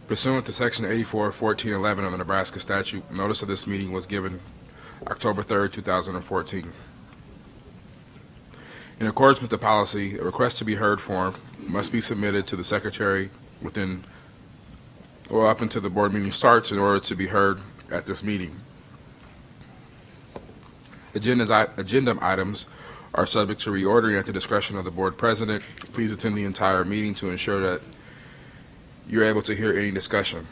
Pursuant to Section 84-1411 of the Nebraska statute, notice of this meeting was given October 3rd, 2014. In accordance with the policy, a request to be heard form must be submitted to the Secretary within or up until the board meeting starts in order to be heard at this meeting. Agenda items are subject to reordering at the discretion of the board president. Please attend the entire meeting to ensure that you're able to hear any discussion.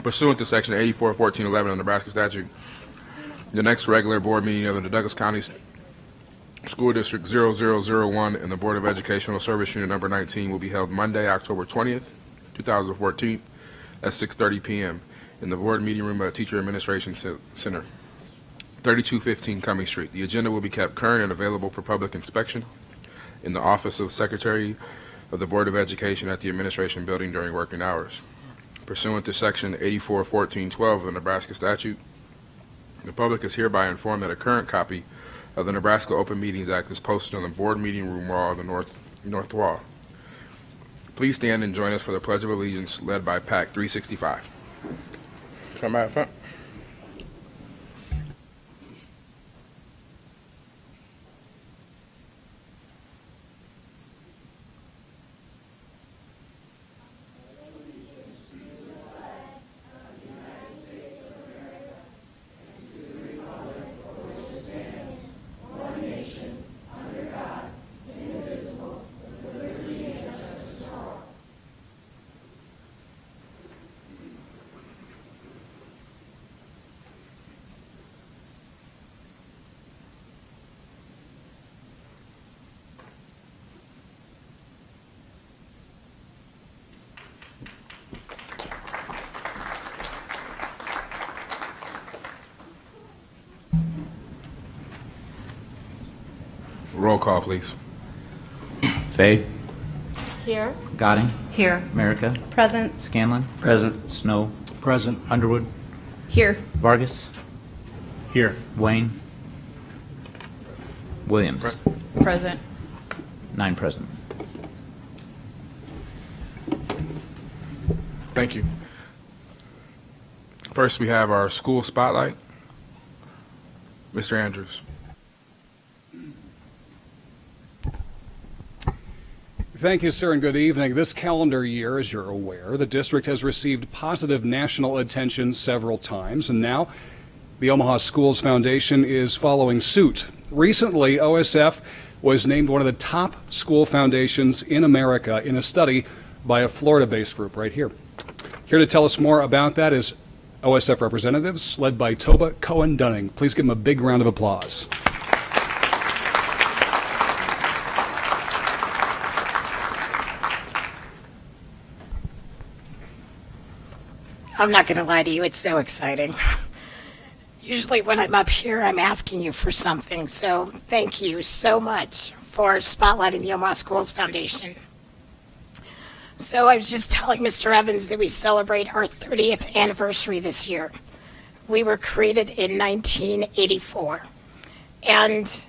Pursuant to Section 84-1411 of the Nebraska statute, the next regular board meeting of the Douglas County School District 0001 and the Board of Educational Service Unit Number 19 will be held Monday, October 20th, 2014 at 6:30 p.m. in the board meeting room at Teacher Administration Center, 3215 Cumming Street. The agenda will be kept current and available for public inspection in the Office of Secretary of the Board of Education at the Administration Building during working hours. Pursuant to Section 84-1412 of the Nebraska statute, the public is hereby informed that a current copy of the Nebraska Open Meetings Act is posted on the board meeting room wall of the north wall. Please stand and join us for the Pledge of Allegiance led by PAC 365. Come out front. Roll call, please. Fay. Here. Gadding. Here. America. Present. Scanlon. Present. Snow. Present. Underwood. Here. Vargas. Here. Wayne. Williams. Present. 9 present. Thank you. First, we have our school spotlight. Mr. Andrews. Thank you, sir, and good evening. This calendar year, as you're aware, the district has received positive national attention several times, and now the Omaha Schools Foundation is following suit. Recently, OSF was named one of the top school foundations in America in a study by a Florida-based group right here. Here to tell us more about that is OSF representatives led by Toba Cohen-Dunning. Please give them a big round of applause. I'm not going to lie to you, it's so exciting. Usually when I'm up here, I'm asking you for something, so thank you so much for spotlighting the Omaha Schools Foundation. So I was just telling Mr. Evans that we celebrate our 30th anniversary this year. We were created in 1984, and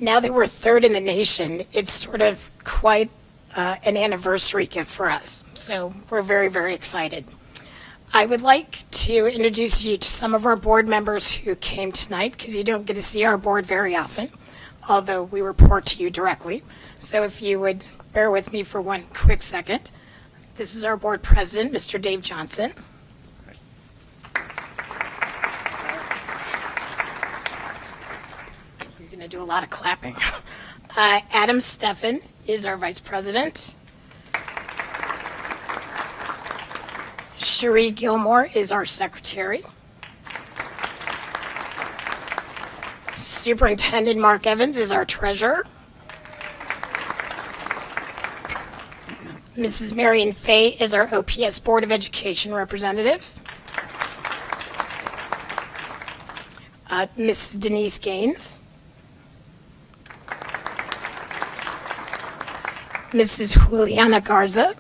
now that we're third in the nation, it's sort of quite an anniversary gift for us. So we're very, very excited. I would like to introduce you to some of our board members who came tonight, because you don't get to see our board very often, although we report to you directly. So if you would bear with me for one quick second. This is our board president, Mr. Dave Johnson. lot of clapping. Adam Steffen is our vice president. Cherie Gilmore is our secretary. Superintendent Mark Evans is our treasurer. Mrs. Marion Fay is our OPS Board of Education representative. Mrs. Denise Gaines. Mrs. Juliana Garza.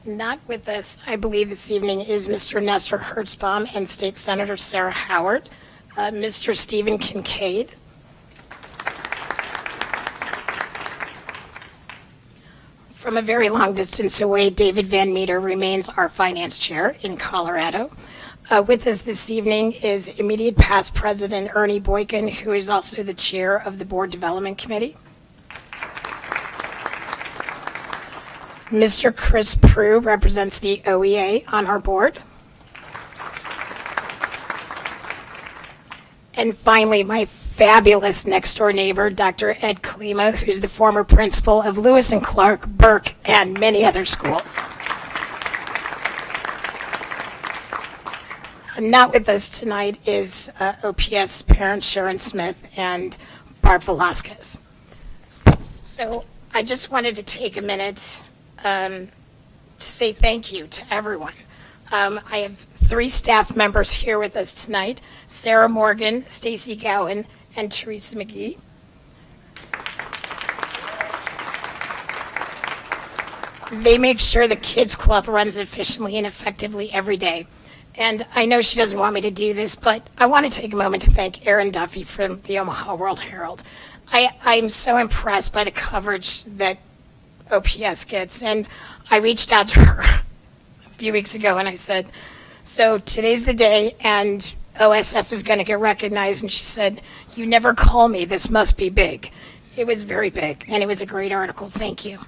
Not with us, I believe, this evening is Mr. Nestor Hertzbaum and State Senator Sarah Howard, Mr. Stephen Kincaid. From a very long distance away, David Van Meter remains our finance chair in Colorado. With us this evening is immediate past President Ernie Boykin, who is also the chair of the Board Development Committee. Mr. Chris Prue represents the OEA on our board. And finally, my fabulous next-door neighbor, Dr. Ed Klima, who's the former principal of Lewis and Clark, Burke, and many other schools. Not with us tonight is OPS parents Sharon Smith and Barb Velasquez. So I just wanted to take a minute to say thank you to everyone. I have 3 staff members here with us tonight: Sarah Morgan, Stacy Gowan, and Teresa McGee. They make sure the Kids Club runs efficiently and effectively every day. And I know she doesn't want me to do this, but I want to take a moment to thank Erin Duffy from the Omaha World Herald. I'm so impressed by the coverage that OPS gets, and I reached out to her a few weeks ago and I said, so today's the day and OSF is going to get recognized, and she said, you never call me, this must be big. It was very big, and it was a great article. Thank you.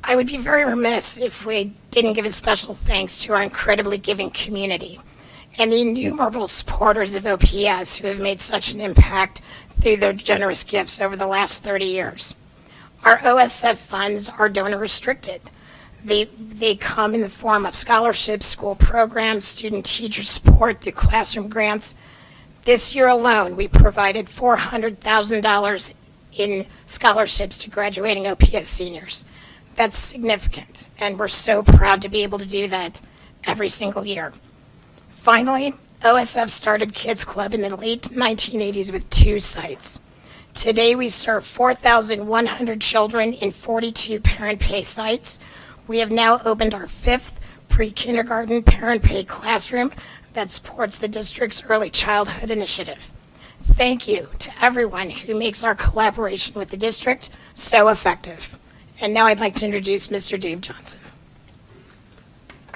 I would be very remiss if we didn't give a special thanks to our incredibly giving community and the innumerable supporters of OPS who have made such an impact through their generous gifts over the last 30 years. Our OSF funds are donor restricted. They come in the form of scholarships, school programs, student-teacher support through classroom grants. This year alone, we provided $400,000 in scholarships to graduating OPS seniors. That's significant, and we're so proud to be able to do that every single year. Finally, OSF started Kids Club in the late 1980s with 2 sites. Today, we serve 4,100 children in 42 parent pay sites. We have now opened our 5th pre-kindergarten parent pay classroom that supports the district's early childhood initiative. Thank you to everyone who makes our collaboration with the district so effective. And now I'd like to introduce Mr. Dave Johnson.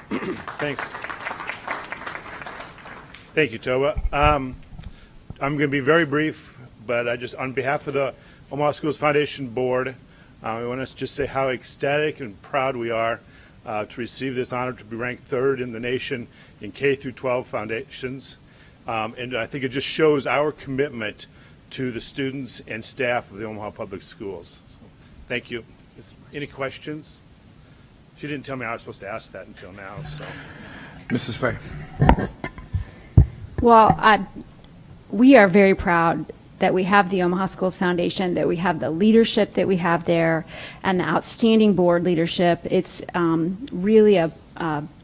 Thanks. Thank you, Toba. I'm going to be very brief, but on behalf of the Omaha Schools Foundation Board, I want to just say how ecstatic and proud we are to receive this honor to be ranked 3rd in the nation in K through 12 foundations. And I think it just shows our commitment to the students and staff of the Omaha Public Schools. So, thank you. Any questions? She didn't tell me I was supposed to ask that until now. So, Mrs. Fay. Well, we are very proud that we have the Omaha Schools Foundation, that we have the leadership that we have there, and the outstanding board leadership. It's really a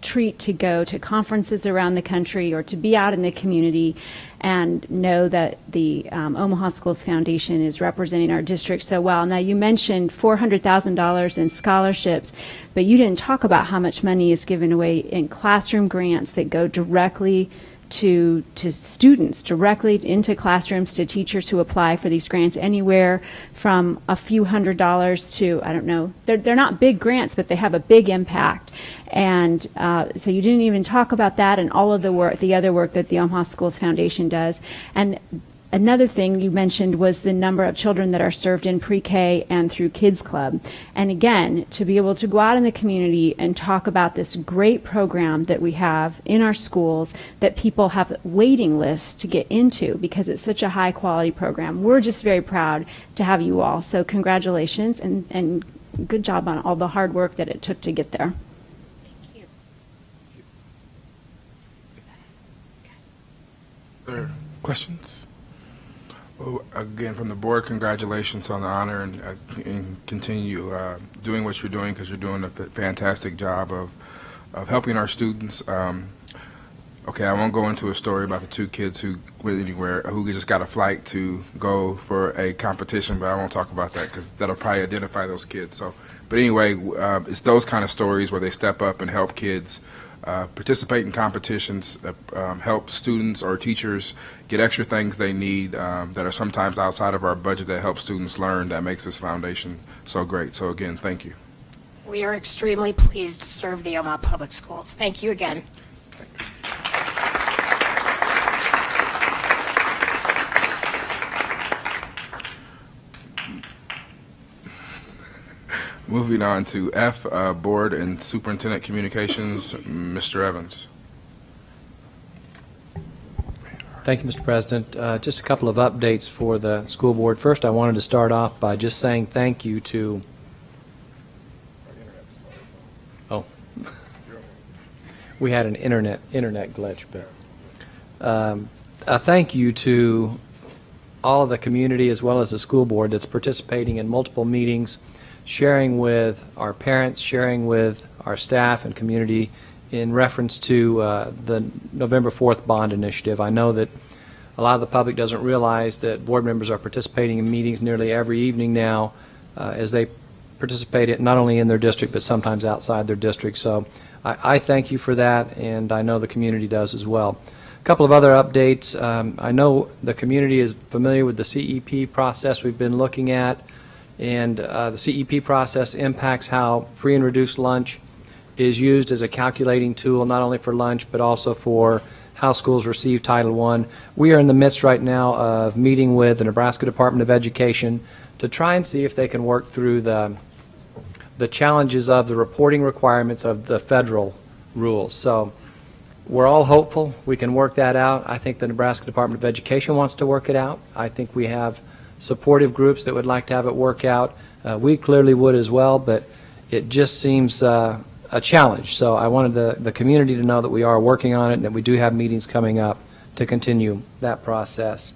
treat to go to conferences around the country or to be out in the community and know that the Omaha Schools Foundation is representing our district so well. Now, you mentioned $400,000 in scholarships, but you didn't talk about how much money is given away in classroom grants that go directly to students, directly into classrooms, to teachers who apply for these grants, anywhere from a few $100s to, I don't know, they're not big grants, but they have a big impact. And so you didn't even talk about that and all of the work, the other work that the Omaha Schools Foundation does. And Another thing you mentioned was the number of children that are served in pre-K and through Kids Club. And again, to be able to go out in the community and talk about this great program that we have in our schools that people have waiting lists to get into because it's such a high quality program. We're just very proud to have you all. So congratulations and good job on all the hard work that it took to get there. Other questions? Well, again, from the board, congratulations on the honor and continue doing what you're doing because you're doing a fantastic job of helping our students. Okay, I won't go into a story about the two kids who went anywhere, who just got a flight to go for a competition, but I won't talk about that because that'll probably identify those kids. So, but anyway, it's those kind of stories where they step up and help kids participate in competitions, help students or teachers get extra things they need that are sometimes outside of our budget that help students learn, that makes this foundation so great. So again, thank you. We are extremely pleased to serve the Omaha Public Schools. Thank you again. Moving on to F, Board and Superintendent Communications, Mr. Evans. Thank you, Mr. President. Just a couple of updates for the school board. First, I wanted to start off by just saying thank you to... Oh. We had an internet glitch, but a thank you to all of the community as well as the school board that's participating in multiple meetings, sharing with our parents, sharing with our staff and community in reference to the November 4th bond initiative. I know that a lot of the public doesn't realize that board members are participating in meetings nearly every evening now as they participate not only in their district but sometimes outside their district. So I thank you for that, and I know the community does as well. A couple of other updates. I know the community is familiar with the CEP process we've been looking at. And the CEP process impacts how free and reduced lunch is used as a calculating tool, not only for lunch, but also for how schools receive Title I. We are in the midst right now of meeting with the Nebraska Department of Education to try and see if they can work through the challenges of the reporting requirements of the federal rules. So we're all hopeful we can work that out. I think the Nebraska Department of Education wants to work it out. I think we have supportive groups that would like to have it work out. We clearly would as well, but it just seems a challenge. So I wanted the community to know that we are working on it and that we do have meetings coming up to continue that process.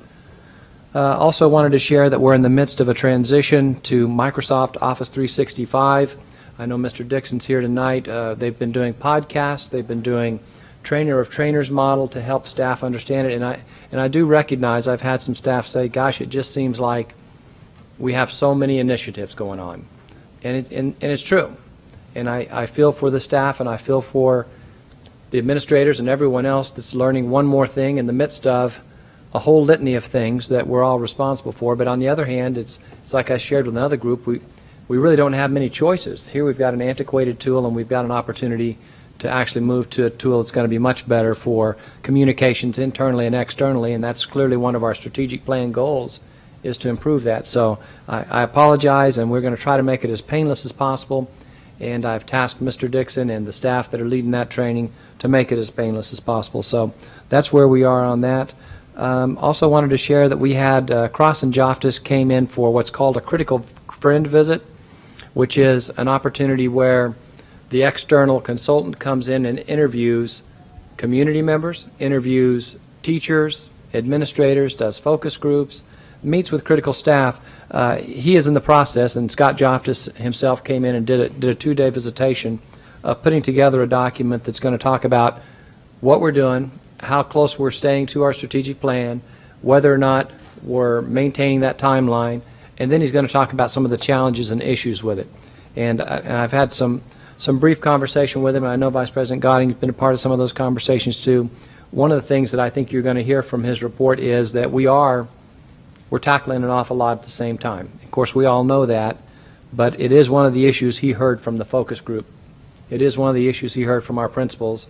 Also wanted to share that we're in the midst of a transition to Microsoft Office 365. I know Mr. Dixon's here tonight. They've been doing podcasts. They've been doing trainer of trainers model to help staff understand it, and I do recognize I've had some staff say, gosh, it just seems like we have so many initiatives going on, and it's true, and I feel for the staff and I feel for the administrators and everyone else that's learning one more thing in the midst of a whole litany of things that we're all responsible for. But on the other hand, it's like I shared with another group, we really don't have many choices. Here we've got an antiquated tool and we've got an opportunity to actually move to a tool that's going to be much better for communications internally and externally, and that's clearly one of our strategic plan goals, is to improve that. So I apologize, and we're going to try to make it as painless as possible, and I've tasked Mr. Dixon and the staff that are leading that training to make it as painless as possible. So that's where we are on that. Also wanted to share that we had Cross and Joftis came in for what's called a critical friend visit, which is an opportunity where the external consultant comes in and interviews community members, interviews teachers, administrators, does focus groups, meets with critical staff. He is in the process, and Scott Joftis himself came in and did a 2-day visitation of putting together a document that's going to talk about what we're doing, how close we're staying to our strategic plan, whether or not we're maintaining that timeline, and then he's going to talk about some of the challenges and issues with it. And I've had some brief conversation with him, and I know Vice President Godding's been a part of some of those conversations too. One of the things that I think you're going to hear from his report is that we're tackling an awful lot at the same time. Of course, we all know that, but it is one of the issues he heard from the focus group. It is one of the issues he heard from our principals,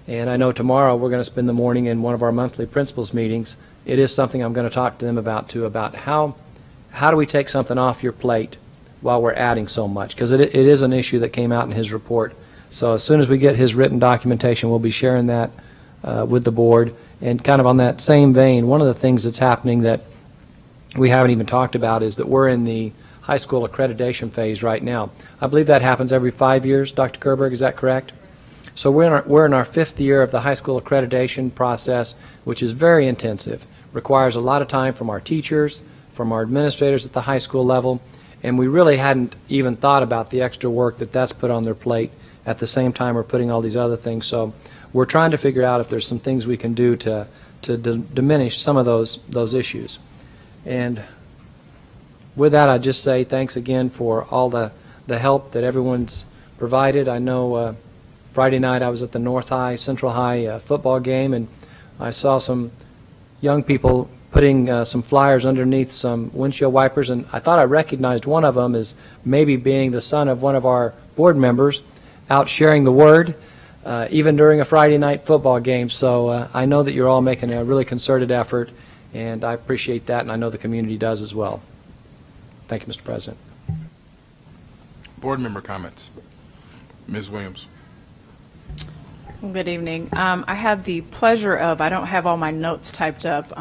and I know tomorrow we're going to spend the morning in one of our monthly principals meetings it is something I'm going to talk to them about too, about how do we take something off your plate while we're adding so much, because it is an issue that came out in his report. So as soon as we get his written documentation, we'll be sharing that with the board. And kind of on that same vein, one of the things that's happening that we haven't even talked about is that we're in the high school accreditation phase right now. I believe that happens every 5 years, Dr. Kerberg, is that correct? So we're in our 5th year of the high school accreditation process, which is very intensive, requires a lot of time from our teachers, from our administrators at the high school level, and we really hadn't even thought about the extra work that's put on their plate at the same time we're putting all these other things. So we're trying to figure out if there's some things we can do to diminish some of those issues. And with that, I'd just say thanks again for all the help that everyone's provided. I know Friday night I was at the North High, Central High football game, and I saw some young people putting some flyers underneath some windshield wipers, and I thought I recognized one of them as maybe being the son of one of our board members out sharing the word, even during a Friday night football game. So I know that you're all making a really concerted effort, and I appreciate that, and I know the community does as well. Thank you, Mr. President. Board member comments. Ms. Williams. Good evening. I had the pleasure of, I don't have all my notes typed up,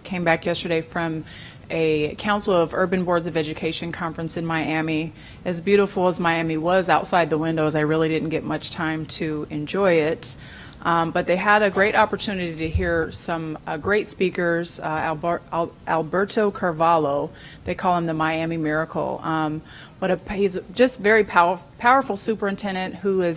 came back yesterday from a Council of Urban Boards of Education conference in Miami. As beautiful as Miami was outside the windows, I really didn't get much time to enjoy it. But they had a great opportunity to hear some great speakers. Alberto Carvalho, they call him the Miami Miracle. He's just very powerful superintendent who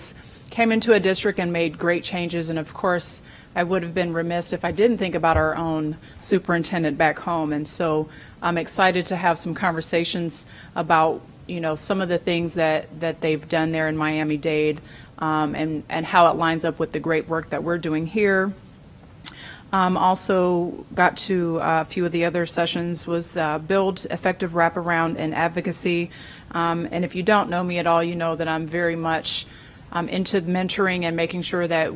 came into a district and made great changes. And of course, I would have been remiss if I didn't think about our own superintendent back home. And so I'm excited to have some conversations about, some of the things that they've done there in Miami-Dade, and how it lines up with the great work that we're doing here. Also got to a few of the other sessions was build effective wraparound and advocacy. And if you don't know me at all, you know that I'm very much into mentoring and making sure that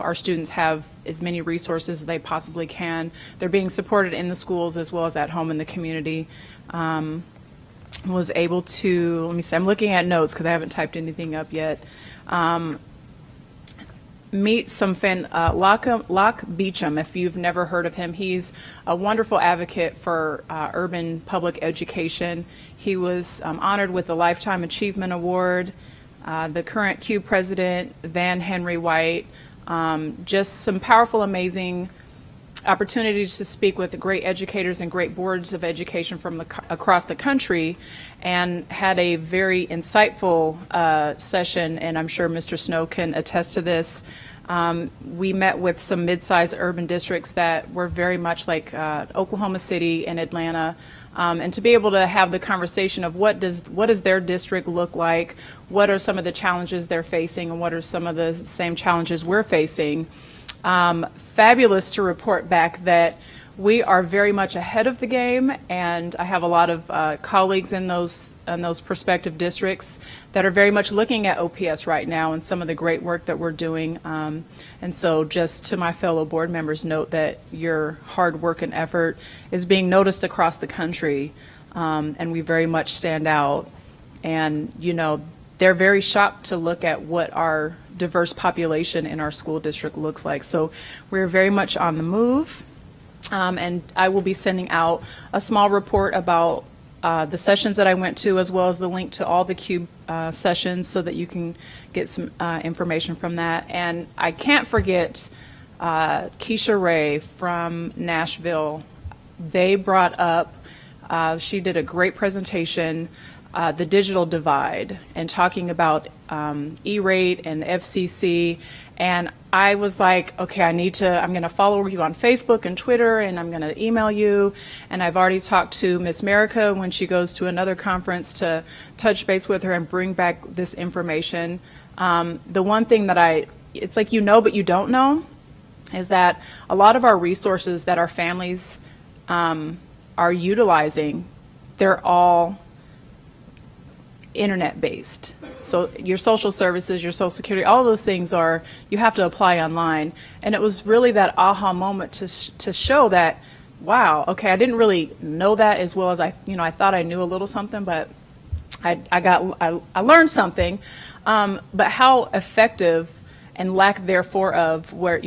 our students have as many resources as they possibly can. They're being supported in the schools as well as at home in the community. Was able to, let me see, I'm looking at notes because I haven't typed anything up yet. Meet some Locke Beecham, if you've never heard of him. He's a wonderful advocate for urban public education. He was honored with the Lifetime Achievement Award. The current CUE president, Van Henry White. Just some powerful, amazing opportunities to speak with great educators and great boards of education from across the country, and had a very insightful session, and I'm sure Mr. Snow can attest to this. We met with some mid-sized urban districts that were very much like Oklahoma City and Atlanta, and to be able to have the conversation of what does their district look like, what are some of the challenges they're facing, and what are some of the same challenges we're facing. Fabulous to report back that we are very much ahead of the game, and I have a lot of colleagues in those prospective districts that are very much looking at OPS right now and some of the great work that we're doing. And so just to my fellow board members, note that your hard work and effort is being noticed across the country, and we very much stand out. And, they're very shocked to look at what our diverse population in our school district looks like. So we're very much on the move. And I will be sending out a small report about the sessions that I went to, as well as the link to all the CUBE sessions, so that you can get some information from that. And I can't forget Keisha Ray from Nashville. They brought up, she did a great presentation, the digital divide, and talking about E-rate and FCC. And I was like, okay, I'm going to follow you on Facebook and Twitter, and I'm going to email you. And I've already talked to Miss Merica when she goes to another conference to touch base with her and bring back this information. The one thing that it's like but you don't know, is that a lot of our resources that our families are utilizing, they're all internet-based. So your social services, your social security, all those things you have to apply online. And it was really that aha moment to show that, wow, okay, I didn't really know that as well as I thought I knew a little something, but I learned something. But how effective and lack therefore of where,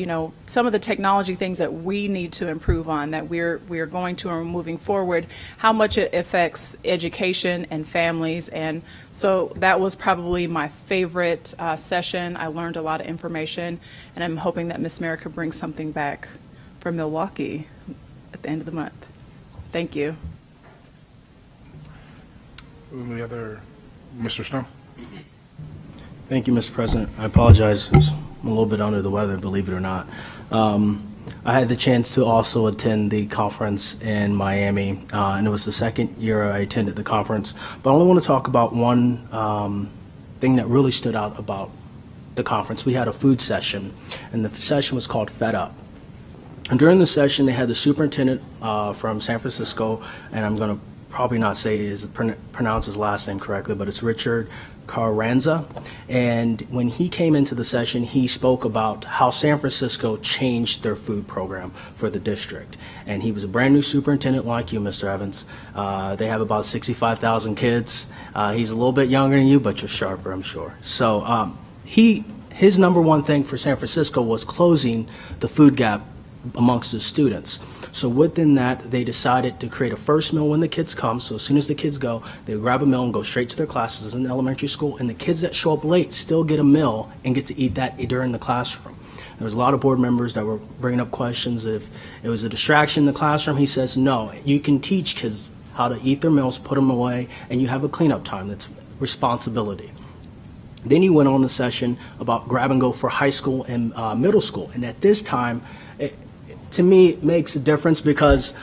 some of the technology things that we need to improve on, that we're going to or moving forward, how much it affects education and families. And so that was probably my favorite session. I learned a lot of information, and I'm hoping that Ms. Merrick brings something back from Milwaukee at the end of the month. Thank you. Any other, Mr. Snow? Thank you, Mr. President. I apologize. I'm a little bit under the weather, believe it or not. I had the chance to also attend the conference in Miami, and it was the second year I attended the conference. But I only want to talk about one thing that really stood out about the conference. We had a food session, and the session was called Fed Up. And during the session, they had the superintendent from San Francisco, and I'm going to probably not pronounce his last name correctly, but it's Richard Carranza. And when he came into the session, he spoke about how San Francisco changed their food program for the district. And he was a brand new superintendent like you, Mr. Evans. They have about 65,000 kids. He's a little bit younger than you, but you're sharper, I'm sure. So his number one thing for San Francisco was closing the food gap amongst the students. So within that, they decided to create a first meal when the kids come. So as soon as the kids go, they grab a meal and go straight to their classes in elementary school. And the kids that show up late still get a meal and get to eat that during the classroom. There was a lot of board members that were bringing up questions if it was a distraction in the classroom. He says, no, you can teach kids how to eat their meals, put them away, and you have a cleanup time. That's responsibility. Then he went on the session about grab and go for high school and middle school. And at this time, to me, it makes a difference because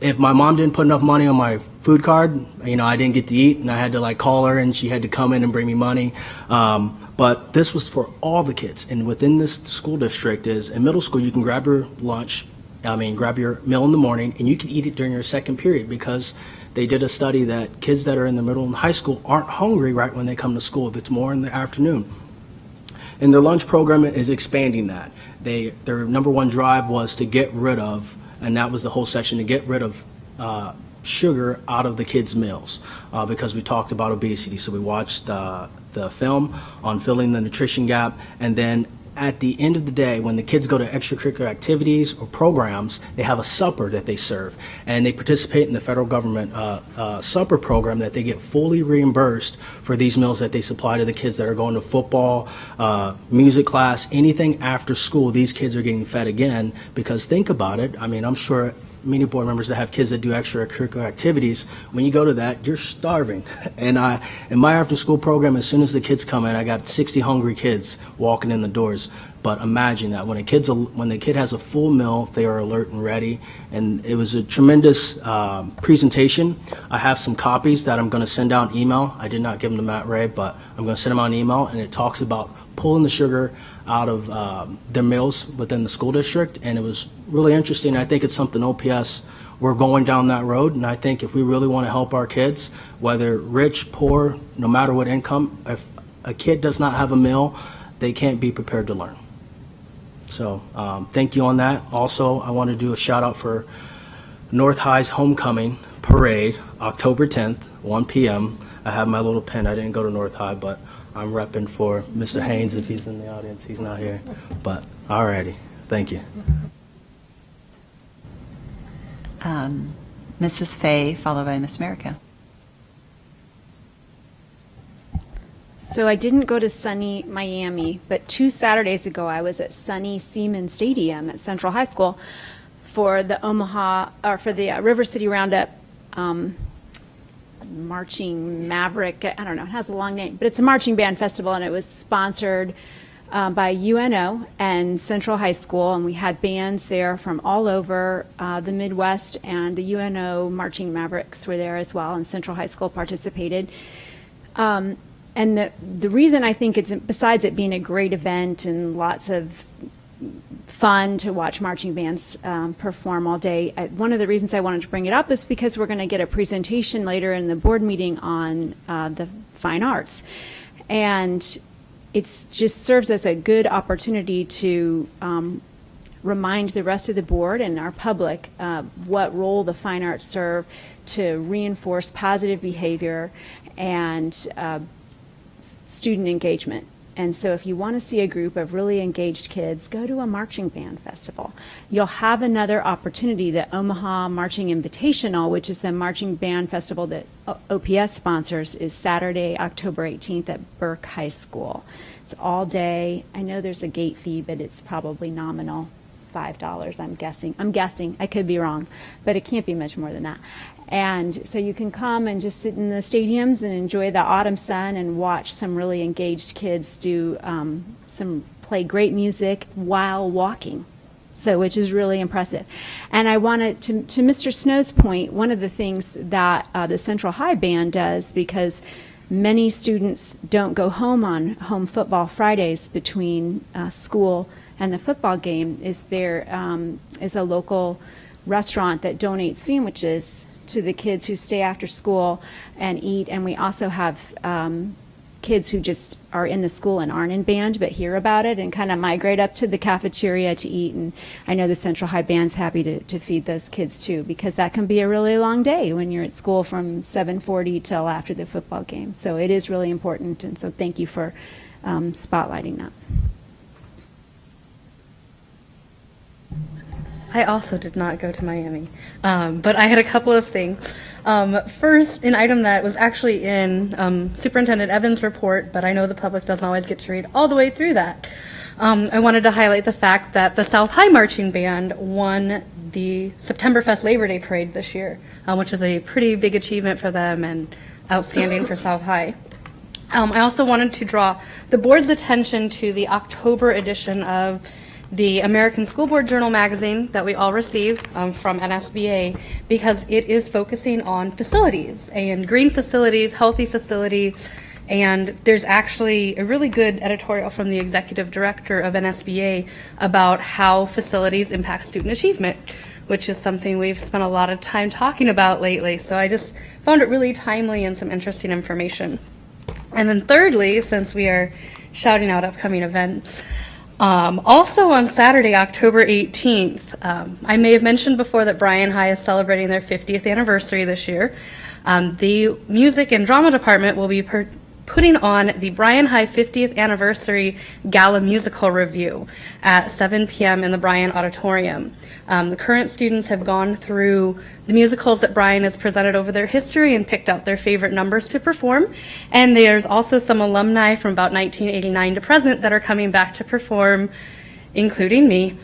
if my mom didn't put enough money on my food card, I didn't get to eat, and I had to call her, and she had to come in and bring me money. But this was for all the kids, and within this school district in middle school, you can grab your grab your meal in the morning, and you can eat it during your second period because they did a study that kids that are in the middle and high school aren't hungry right when they come to school. It's more in the afternoon. And their lunch program is expanding that. Their number one drive was to get rid of, and that was the whole session, to get rid of sugar out of the kids' meals because we talked about obesity. So we watched the film on filling the nutrition gap, and then at the end of the day, when the kids go to extracurricular activities or programs, they have a supper that they serve, and they participate in the federal government supper program that they get fully reimbursed for these meals that they supply to the kids that are going to football, music class, anything after school. These kids are getting fed again because think about it. I'm sure many board members that have kids that do extracurricular activities, when you go to that, you're starving. And in my after-school program, as soon as the kids come in, I got 60 hungry kids walking in the doors. But imagine that when the kid has a full meal, they are alert and ready. And it was a tremendous presentation. I have some copies that I'm going to send out in email. I did not give them to Matt Ray, but I'm going to send them out an email, and it talks about pulling the sugar out of their meals within the school district, and it was really interesting. I think it's something OPS, we're going down that road, and I think if we really want to help our kids, whether rich, poor, no matter what income, if a kid does not have a meal, they can't be prepared to learn. So thank you on that. Also, I want to do a shout out for North High's Homecoming Parade, October 10th, 1 p.m. I have my little pen. I didn't go to North High, but I'm repping for Mr. Haynes if he's in the audience. He's not here. But alrighty. Thank you. Mrs. Fay, followed by Miss America. So I didn't go to sunny Miami, but 2 Saturdays ago I was at sunny Seaman Stadium at Central High School for the River City Roundup Marching Maverick. I don't know, it has a long name, but it's a marching band festival, and it was sponsored by UNO and Central High School, and we had bands there from all over the Midwest, and the UNO Marching Mavericks were there as well, and Central High School participated. And the reason I think it's, besides it being a great event and lots of fun to watch marching bands perform all day. One of the reasons I wanted to bring it up is because we're going to get a presentation later in the board meeting on the fine arts. And it just serves as a good opportunity to remind the rest of the board and our public what role the fine arts serve to reinforce positive behavior and student engagement. And so if you want to see a group of really engaged kids, go to a marching band festival. You'll have another opportunity, the Omaha Marching Invitational, which is the marching band festival that OPS sponsors, is Saturday, October 18th at Burke High School. It's all day. I know there's a gate fee, but it's probably nominal, $5, I'm guessing. I could be wrong, but it can't be much more than that. And so you can come and just sit in the stadiums and enjoy the autumn sun and watch some really engaged kids do play great music while walking, so which is really impressive. And I wanted to Mr. Snow's point, one of the things that the Central High Band does, because many students don't go home on home football Fridays between school and the football game, is there is a local restaurant that donates sandwiches to the kids who stay after school and eat. And we also have kids who just are in the school and aren't in band but hear about it and kind of migrate up to the cafeteria to eat. And I know the Central High Band's happy to feed those kids too, because that can be a really long day when you're at school from 7:40 till after the football game. So it is really important, and so thank you for spotlighting that. I also did not go to Miami, but I had a couple of things. First, an item that was actually in Superintendent Evans' report, but I know the public doesn't always get to read all the way through that. I wanted to highlight the fact that the South High Marching Band won the Septemberfest Labor Day Parade this year, which is a pretty big achievement for them and outstanding for South High. I also wanted to draw the board's attention to the October edition of the American School Board Journal magazine that we all receive from NSBA, because it is focusing on facilities and green facilities, healthy facilities, and there's actually a really good editorial from the executive director of NSBA about how facilities impact student achievement, which is something we've spent a lot of time talking about lately. So I just found it really timely and some interesting information. And then thirdly, since we are shouting out upcoming events, also on Saturday, October 18th, I may have mentioned before that Bryan High is celebrating their 50th anniversary this year. The music and drama department will be putting on the Bryan High 50th anniversary gala musical review at 7 p.m. in the Bryan Auditorium. The current students have gone through the musicals that Bryan has presented over their history and picked out their favorite numbers to perform. And there's also some alumni from about 1989 to present that are coming back to perform, including me.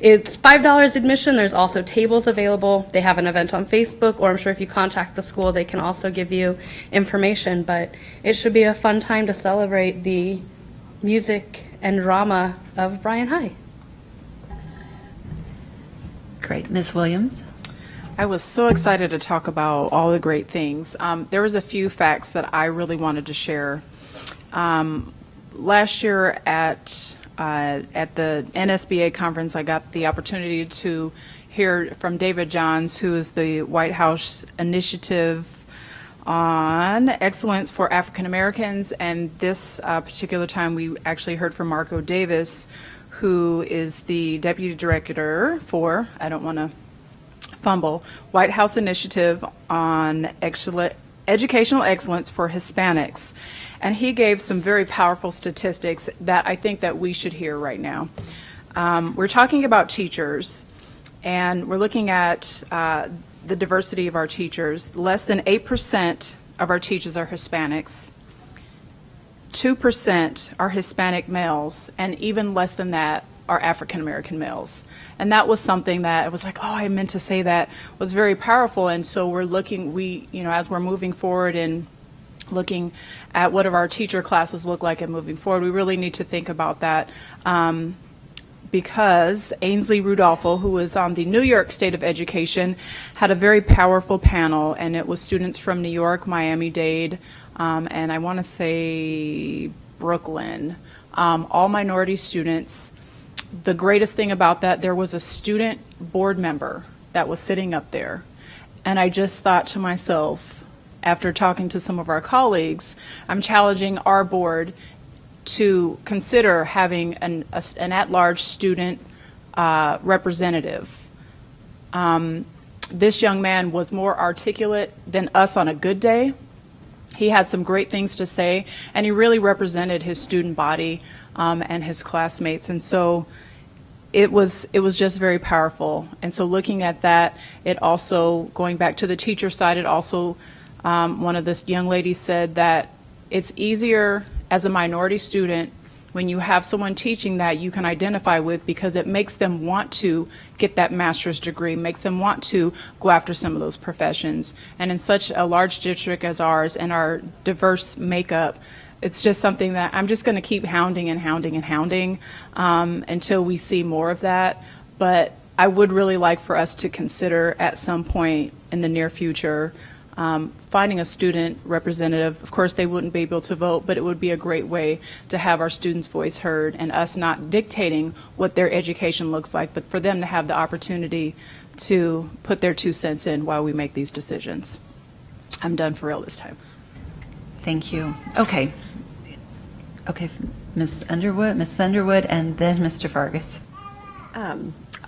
It's $5 admission. There's also tables available. They have an event on Facebook, or I'm sure if you contact the school, they can also give you information. But it should be a fun time to celebrate the music and drama of Bryan High. Great. Ms. Williams? I was so excited to talk about all the great things. There was a few facts that I really wanted to share. Last year at the NSBA conference, I got the opportunity to hear from David Johns, who is the White House Initiative on Excellence for African Americans, and this particular time we actually heard from Marco Davis, who is the Deputy Director for, I don't want to fumble, White House Initiative on Educational Excellence for Hispanics. And he gave some very powerful statistics that I think that we should hear right now. We're talking about teachers, and we're looking at the diversity of our teachers. Less than 8% of our teachers are Hispanics. 2% are Hispanic males, and even less than that are African American males. And that was something that I was like, oh, I meant to say that, was very powerful. And so we're looking, as we're moving forward and looking at what our teacher classes look like and moving forward, we really need to think about that. Because Ainsley Rudolpho, who was on the New York State of Education, had a very powerful panel, and it was students from New York, Miami-Dade, and I want to say Brooklyn, all minority students, the greatest thing about that, there was a student board member that was sitting up there. And I just thought to myself, after talking to some of our colleagues, I'm challenging our board to consider having an at-large student representative. This young man was more articulate than us on a good day. He had some great things to say, and he really represented his student body and his classmates. And so it was just very powerful. And so looking at that, it also, going back to the teacher side, it also, one of the young ladies said that it's easier as a minority student when you have someone teaching that you can identify with, because it makes them want to get that master's degree, makes them want to go after some of those professions. And in such a large district as ours and our diverse makeup, it's just something that I'm just going to keep hounding and hounding and hounding until we see more of that. But I would really like for us to consider at some point in the near future finding a student representative. Of course, they wouldn't be able to vote, but it would be a great way to have our students' voice heard and us not dictating what their education looks like, but for them to have the opportunity to put their 2 cents in while we make these decisions. I'm done for real this time. Thank you. Okay. Okay, Ms. Underwood, and then Mr. Vargas.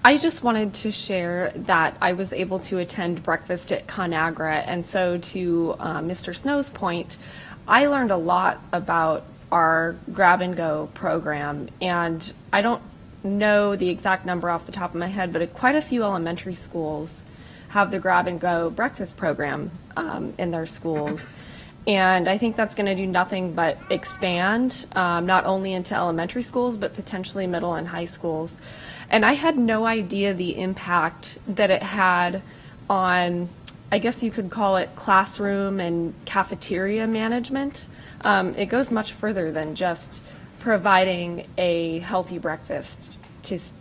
I just wanted to share that I was able to attend breakfast at ConAgra, and so to Mr. Snow's point, I learned a lot about our grab and go program, and I don't know the exact number off the top of my head, but quite a few elementary schools have the grab and go breakfast program in their schools. And I think that's going to do nothing but expand not only into elementary schools, but potentially middle and high schools. And I had no idea the impact that it had on, I guess you could call it classroom and cafeteria management. It goes much further than just providing a healthy breakfast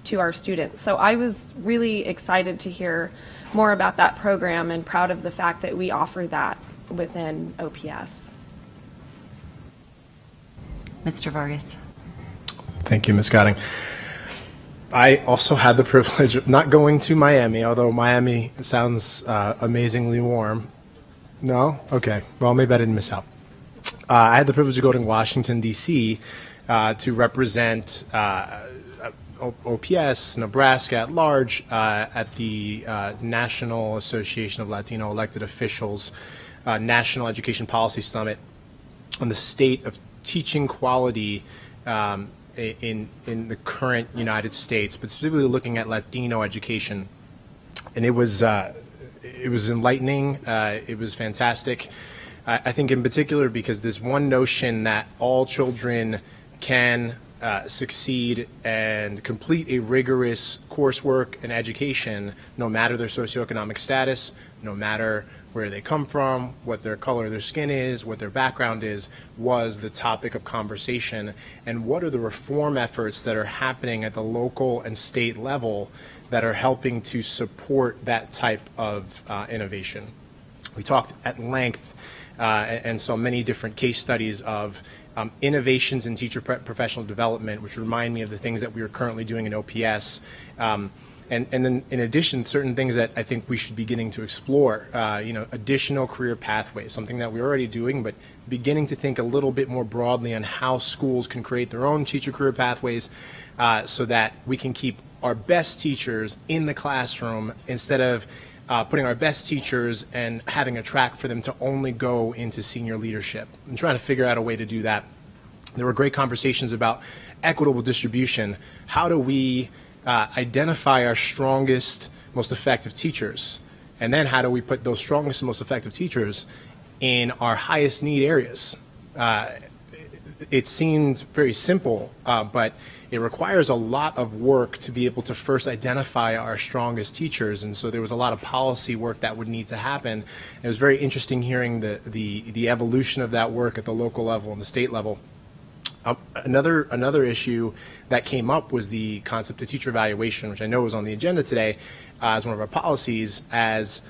to our students. So I was really excited to hear more about that program and proud of the fact that we offer that within OPS. Mr. Vargas. Thank you, Ms. Gotting. I also had the privilege of not going to Miami, although Miami sounds amazingly warm. No? Okay. Well, maybe I didn't miss out. I had the privilege of going to Washington, D.C. To represent OPS, Nebraska at large, at the National Association of Latino Elected Officials National Education Policy Summit on the state of teaching quality in the current United States, but specifically looking at Latino education. And it was enlightening. It was fantastic. I think in particular because this one notion that all children can succeed and complete a rigorous coursework and education, no matter their socioeconomic status, no matter where they come from, what their color of their skin is, what their background is, was the topic of conversation. And what are the reform efforts that are happening at the local and state level that are helping to support that type of innovation? We talked at length and saw many different case studies of innovations in teacher professional development, which remind me of the things that we are currently doing in OPS. And then in addition, certain things that I think we should be beginning to explore, additional career pathways, something that we're already doing, but beginning to think a little bit more broadly on how schools can create their own teacher career pathways so that we can keep our best teachers in the classroom instead of putting our best teachers and having a track for them to only go into senior leadership. I'm trying to figure out a way to do that. There were great conversations about equitable distribution. How do we identify our strongest, most effective teachers? And then how do we put those strongest and most effective teachers in our highest need areas? It seems very simple, but it requires a lot of work to be able to first identify our strongest teachers. And so there was a lot of policy work that would need to happen. It was very interesting hearing the evolution of that work at the local level and the state level. Another issue that came up was the concept of teacher evaluation, which I know was on the agenda today as one of our policies, as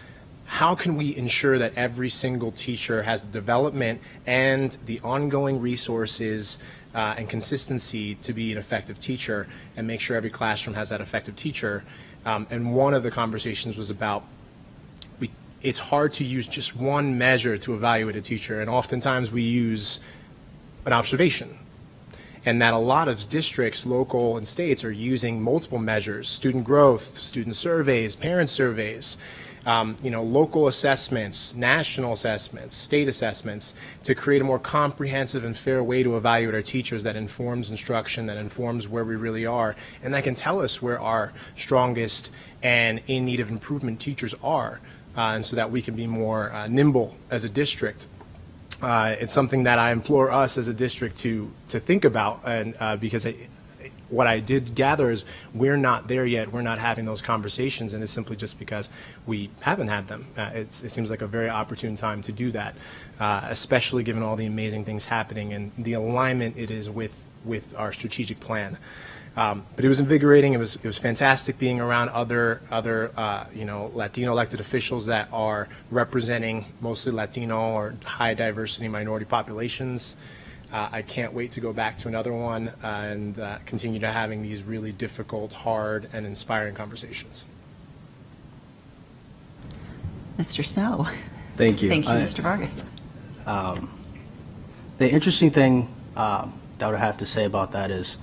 how can we ensure that every single teacher has the development and the ongoing resources and consistency to be an effective teacher and make sure every classroom has that effective teacher. And one of the conversations was about it's hard to use just one measure to evaluate a teacher, and oftentimes we use an observation. And that a lot of districts, local and states, are using multiple measures: student growth, student surveys, parent surveys, local assessments, national assessments, state assessments, to create a more comprehensive and fair way to evaluate our teachers that informs instruction, that informs where we really are, and that can tell us where our strongest and in need of improvement teachers are, and so that we can be more nimble as a district. It's something that I implore us as a district to think about, and because what I did gather is we're not there yet. We're not having those conversations, and it's simply just because we haven't had them. It seems like a very opportune time to do that, especially given all the amazing things happening and the alignment it is with our strategic plan. But it was invigorating. It was fantastic being around other Latino elected officials that are representing mostly Latino or high diversity minority populations. I can't wait to go back to another one and continue to having these really difficult, hard, and inspiring conversations. Mr. Snow. Thank you. Thank you, Mr. Vargas. The interesting thing that I would have to say about that is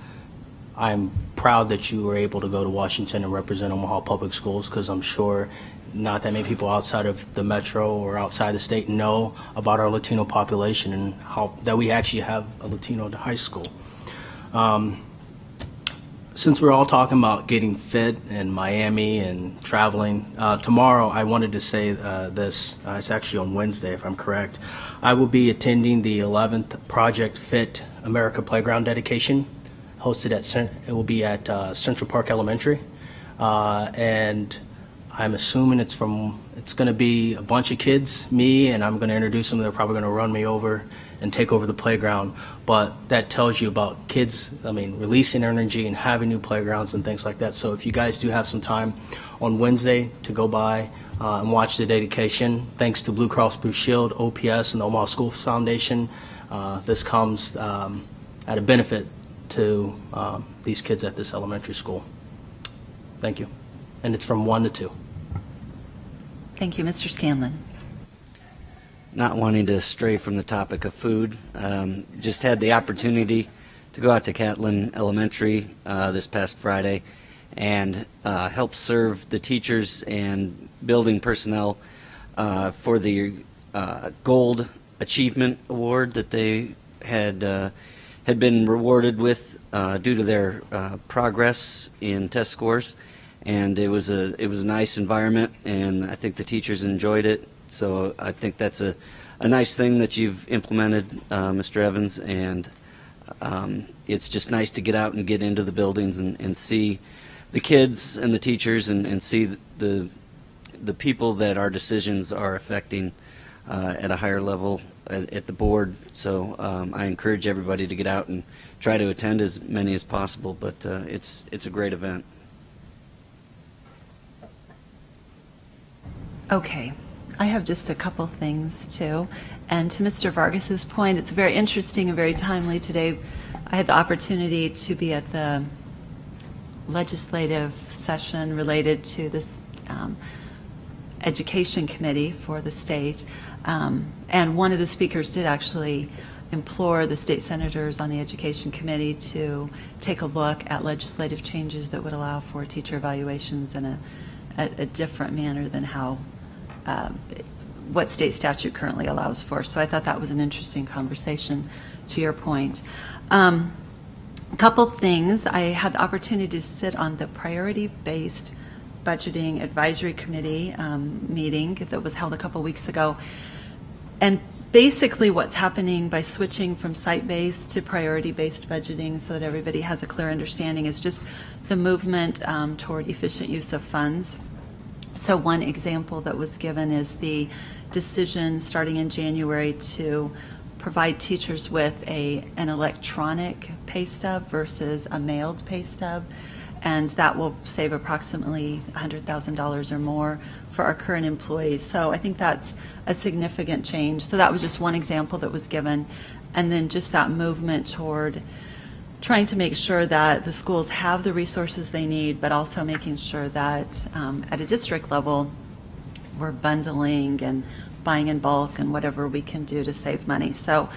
I'm proud that you were able to go to Washington and represent Omaha Public Schools, because I'm sure not that many people outside of the metro or outside the state know about our Latino population and how that we actually have a Latino high school. Since we're all talking about getting fit in Miami and traveling, tomorrow I wanted to say this. It's actually on Wednesday, if I'm correct. I will be attending the 11th Project Fit America Playground dedication, hosted it will be at Central Park Elementary, and I'm assuming it's going to be a bunch of kids, me, and I'm going to introduce them. They're probably going to run me over and take over the playground. But that tells you about kids, releasing energy and having new playgrounds and things like that. So if you guys do have some time on Wednesday to go by and watch the dedication, thanks to Blue Cross Blue Shield, OPS, and the Omaha Schools Foundation, this comes at a benefit to these kids at this elementary school. Thank you. And it's from 1 to 2. Thank you, Mr. Scanlon. Not wanting to stray from the topic of food, just had the opportunity to go out to Catlin Elementary this past Friday and help serve the teachers and building personnel for the Gold Achievement Award that they had been rewarded with due to their progress in test scores. And it was a nice environment, and I think the teachers enjoyed it. So I think that's a nice thing that you've implemented, Mr. Evans, and it's just nice to get out and get into the buildings and see the kids and the teachers and see the people that our decisions are affecting at a higher level at the board. So I encourage everybody to get out and try to attend as many as possible, but it's a great event. Okay, I have just a couple things too. And to Mr. Vargas's point, it's very interesting and very timely today. I had the opportunity to be at the legislative session related to this education committee for the state. And one of the speakers did actually implore the state senators on the education committee to take a look at legislative changes that would allow for teacher evaluations in a different manner than how what state statute currently allows for. So I thought that was an interesting conversation, to your point. A couple things. I had the opportunity to sit on the priority-based budgeting advisory committee meeting that was held a couple weeks ago. And basically what's happening by switching from site-based to priority-based budgeting, so that everybody has a clear understanding, is just the movement toward efficient use of funds. So one example that was given is the decision starting in January to provide teachers with an electronic pay stub versus a mailed pay stub, and that will save approximately $100,000 or more for our current employees. So I think that's a significant change. So that was just one example that was given. and then just that movement toward trying to make sure that the schools have the resources they need, but also making sure that at a district level, we're bundling and buying in bulk and whatever we can do to save money. So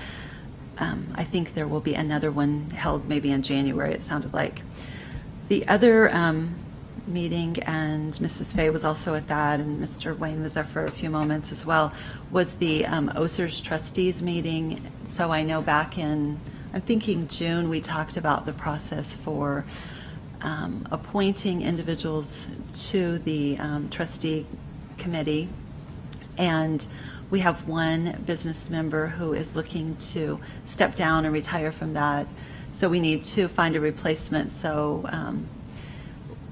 I think there will be another one held maybe in January, it sounded like. The other meeting, and Mrs. Fay was also at that, and Mr. Wayne was there for a few moments as well, was the OSER's trustees meeting. So I know back in, I'm thinking June, we talked about the process for appointing individuals to the trustee committee, and we have one business member who is looking to step down and retire from that, so we need to find a replacement. So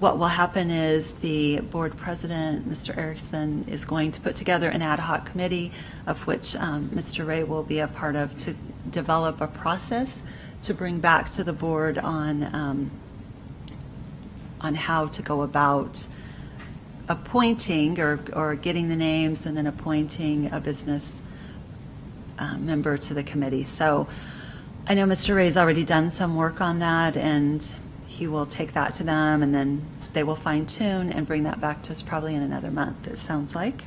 what will happen is the board president, Mr. Erickson, is going to put together an ad hoc committee, of which Mr. Ray will be a part of, to develop a process to bring back to the board on how to go about appointing or getting the names and then appointing a business member to the committee. So I know Mr. Ray's already done some work on that, and he will take that to them, and then they will fine tune and bring that back to us probably in another month, it sounds like.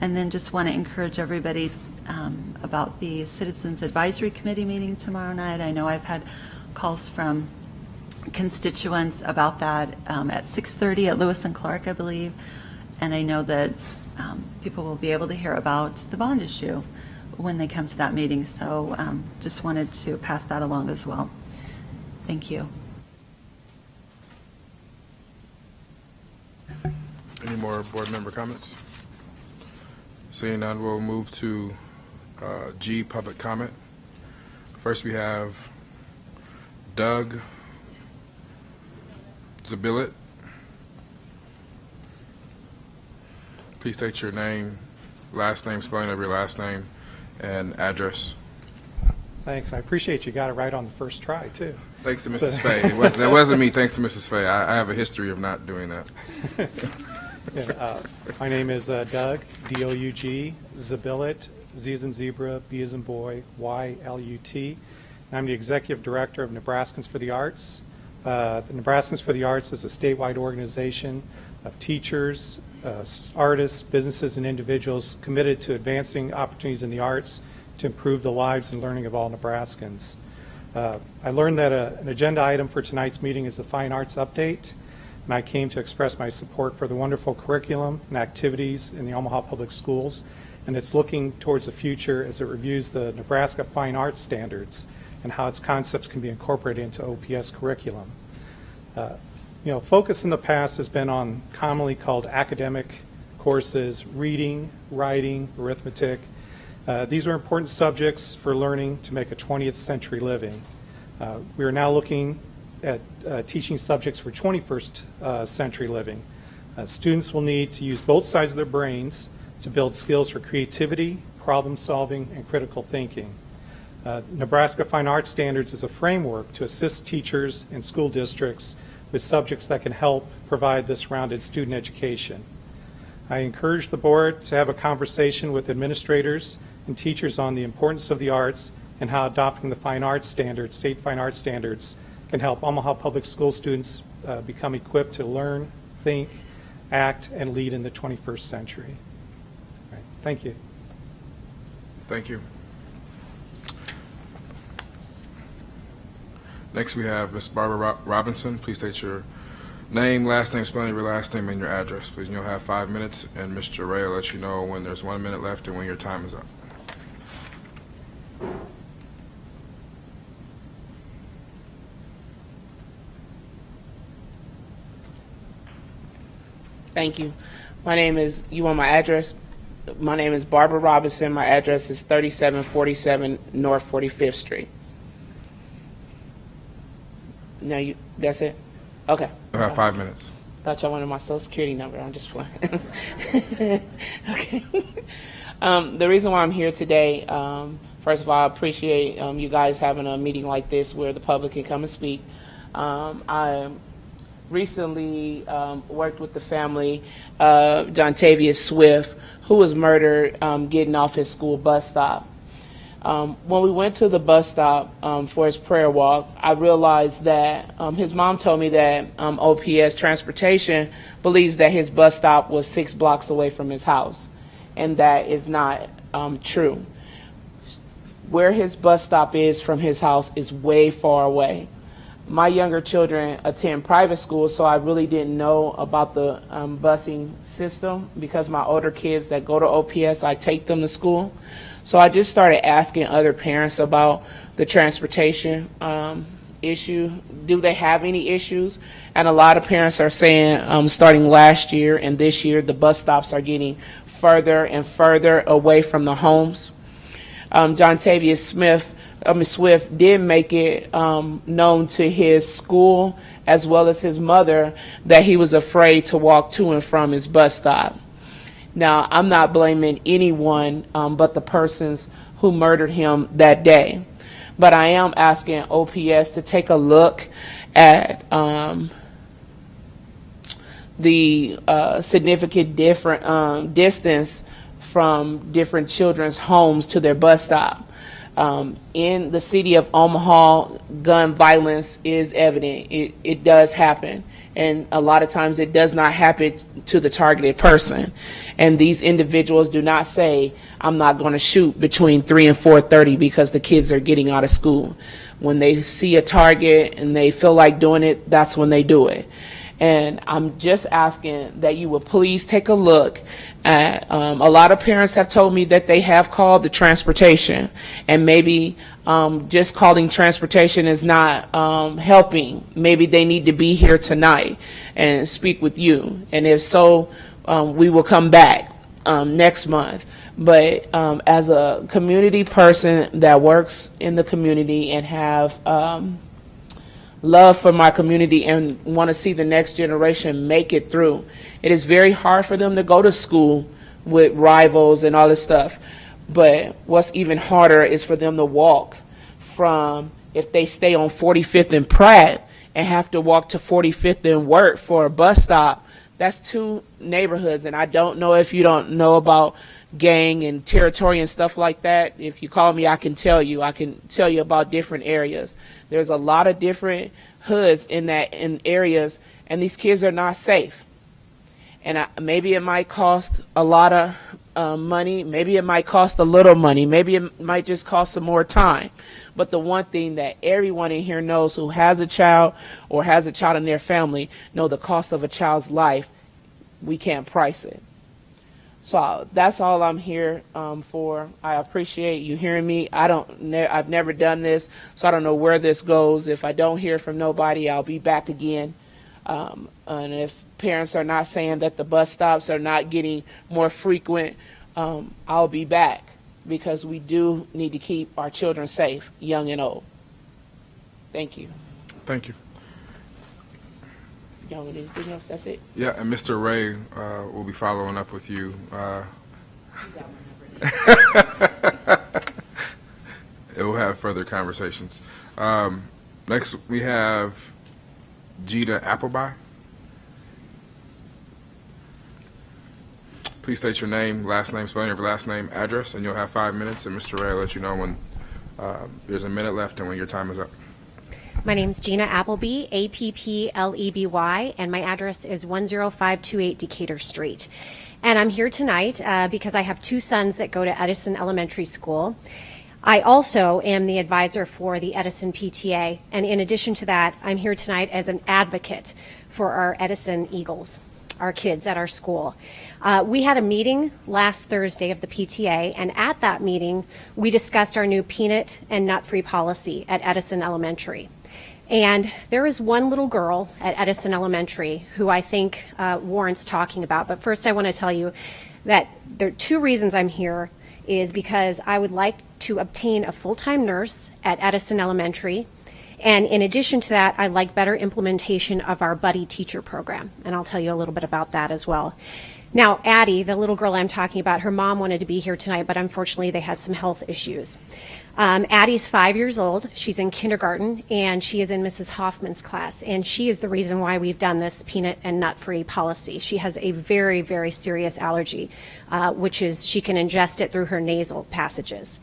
And then just want to encourage everybody about the Citizens Advisory Committee meeting tomorrow night. I know I've had calls from constituents about that at 6:30 at Lewis and Clark, I believe. And I know that people will be able to hear about the bond issue when they come to that meeting. So just wanted to pass that along as well. Thank you. Any more board member comments? Seeing none, we'll move to G, public comment. First, we have Doug Zabillet. Please state your name, last name, spelling of your last name, and address. Thanks. I appreciate you got it right on the first try, too. Thanks to Mrs. Fay. That wasn't me, thanks to Mrs. Fay. I have a history of not doing that. Yeah, my name is Doug, D-O-U-G, Zabillet, Z as in zebra, B as in boy, Y-L-U-T. I'm the executive director of Nebraskans for the Arts. The Nebraskans for the Arts is a statewide organization of teachers, artists, businesses, and individuals committed to advancing opportunities in the arts to improve the lives and learning of all Nebraskans. I learned that an agenda item for tonight's meeting is the Fine Arts Update, and I came to express my support for the wonderful curriculum and activities in the Omaha Public Schools, and it's looking towards the future as it reviews the Nebraska Fine Arts Standards and how its concepts can be incorporated into OPS curriculum. Focus in the past has been on commonly called academic courses, reading, writing, arithmetic. These are important subjects for learning to make a 20th century living. We are now looking at teaching subjects for 21st century living. Students will need to use both sides of their brains to build skills for creativity, problem solving, and critical thinking. Nebraska Fine Arts Standards is a framework to assist teachers and school districts with subjects that can help provide this rounded student education. I encourage the board to have a conversation with administrators and teachers on the importance of the arts and how adopting the Fine Arts Standards, state Fine Arts Standards, can help Omaha Public School students become equipped to learn, think, act, and lead in the 21st century. All right. Thank you. Thank you. Next, we have Ms. Barbara Robinson. Please state your name, last name, spelling of your last name, and your address. Please, you'll have 5 minutes, and Mr. Ray will let you know when there's 1 minute left and when your time is up. Thank you. My name is, you want my address? My name is Barbara Robinson. My address is 3747 North 45th Street. No, that's it? Okay. You have 5 minutes. Thought y'all wanted my social security number. I'm just playing. Okay. The reason why I'm here today, first of all, I appreciate you guys having a meeting like this where the public can come and speak. I recently worked with the family of Jontavius Swift, who was murdered getting off his school bus stop. When we went to the bus stop for his prayer walk, I realized that his mom told me that OPS Transportation believes that his bus stop was 6 blocks away from his house, and that is not true. Where his bus stop is from his house is way far away. My younger children attend private schools, so I really didn't know about the busing system because my older kids that go to OPS, I take them to school. So I just started asking other parents about the transportation issue. Do they have any issues? And a lot of parents are saying starting last year and this year, the bus stops are getting further and further away from the homes. John Tavius Swift did make it known to his school as well as his mother that he was afraid to walk to and from his bus stop. Now, I'm not blaming anyone but the persons who murdered him that day. But I am asking OPS to take a look at the significant different distance from different children's homes to their bus stop. In the city of Omaha, gun violence is evident. It does happen. And a lot of times it does not happen to the targeted person. And these individuals do not say, I'm not going to shoot between 3 and 4:30 because the kids are getting out of school. When they see a target and they feel like doing it, that's when they do it. And I'm just asking that you would please take a look at, a lot of parents have told me that they have called the transportation, and maybe just calling transportation is not helping. Maybe they need to be here tonight and speak with you. And if so, we will come back next month. But as a community person that works in the community and have love for my community and want to see the next generation make it through. It is very hard for them to go to school with rivals and all this stuff. But what's even harder is for them to walk from, if they stay on 45th and Pratt and have to walk to 45th and Wirt for a bus stop, that's 2 neighborhoods. And I don't know if you don't know about gang and territory and stuff like that. If you call me, I can tell you. I can tell you about different areas. There's a lot of different hoods in areas, and these kids are not safe. And maybe it might cost a lot of money. Maybe it might cost a little money. Maybe it might just cost some more time. But the one thing that everyone in here knows who has a child or has a child in their family know the cost of a child's life. We can't price it. So that's all I'm here for. I appreciate you hearing me. I've never done this, so I don't know where this goes. If I don't hear from nobody, I'll be back again. And if parents are not saying that the bus stops are not getting more frequent, I'll be back, because we do need to keep our children safe, young and old. Thank you. Thank you. Y'all want anything else? That's it? Yeah, and Mr. Ray will be following up with you. We'll have further conversations. Next, we have Gina Appleby. Please state your name, last name, spelling of your last name, address, and you'll have 5 minutes. And Mr. Ray will let you know when there's a minute left and when your time is up. My name's Gina Appleby, Appleby, and my address is 10528 Decatur Street. And I'm here tonight because I have 2 sons that go to Edison Elementary School. I also am the advisor for the Edison PTA, and in addition to that, I'm here tonight as an advocate for our Edison Eagles, our kids at our school. We had a meeting last Thursday of the PTA, and at that meeting, we discussed our new peanut and nut-free policy at Edison Elementary. And there is one little girl at Edison Elementary who I think warrants talking about. But first, I want to tell you that there are 2 reasons I'm here. Is because I would like to obtain a full-time nurse at Edison Elementary. And in addition to that, I'd like better implementation of our buddy teacher program. And I'll tell you a little bit about that as well. Now, Addie, the little girl I'm talking about, her mom wanted to be here tonight, but unfortunately they had some health issues. Addie's 5 years old. She's in kindergarten, and she is in Mrs. Hoffman's class. And she is the reason why we've done this peanut and nut-free policy. She has a very, very serious allergy, which is she can ingest it through her nasal passages.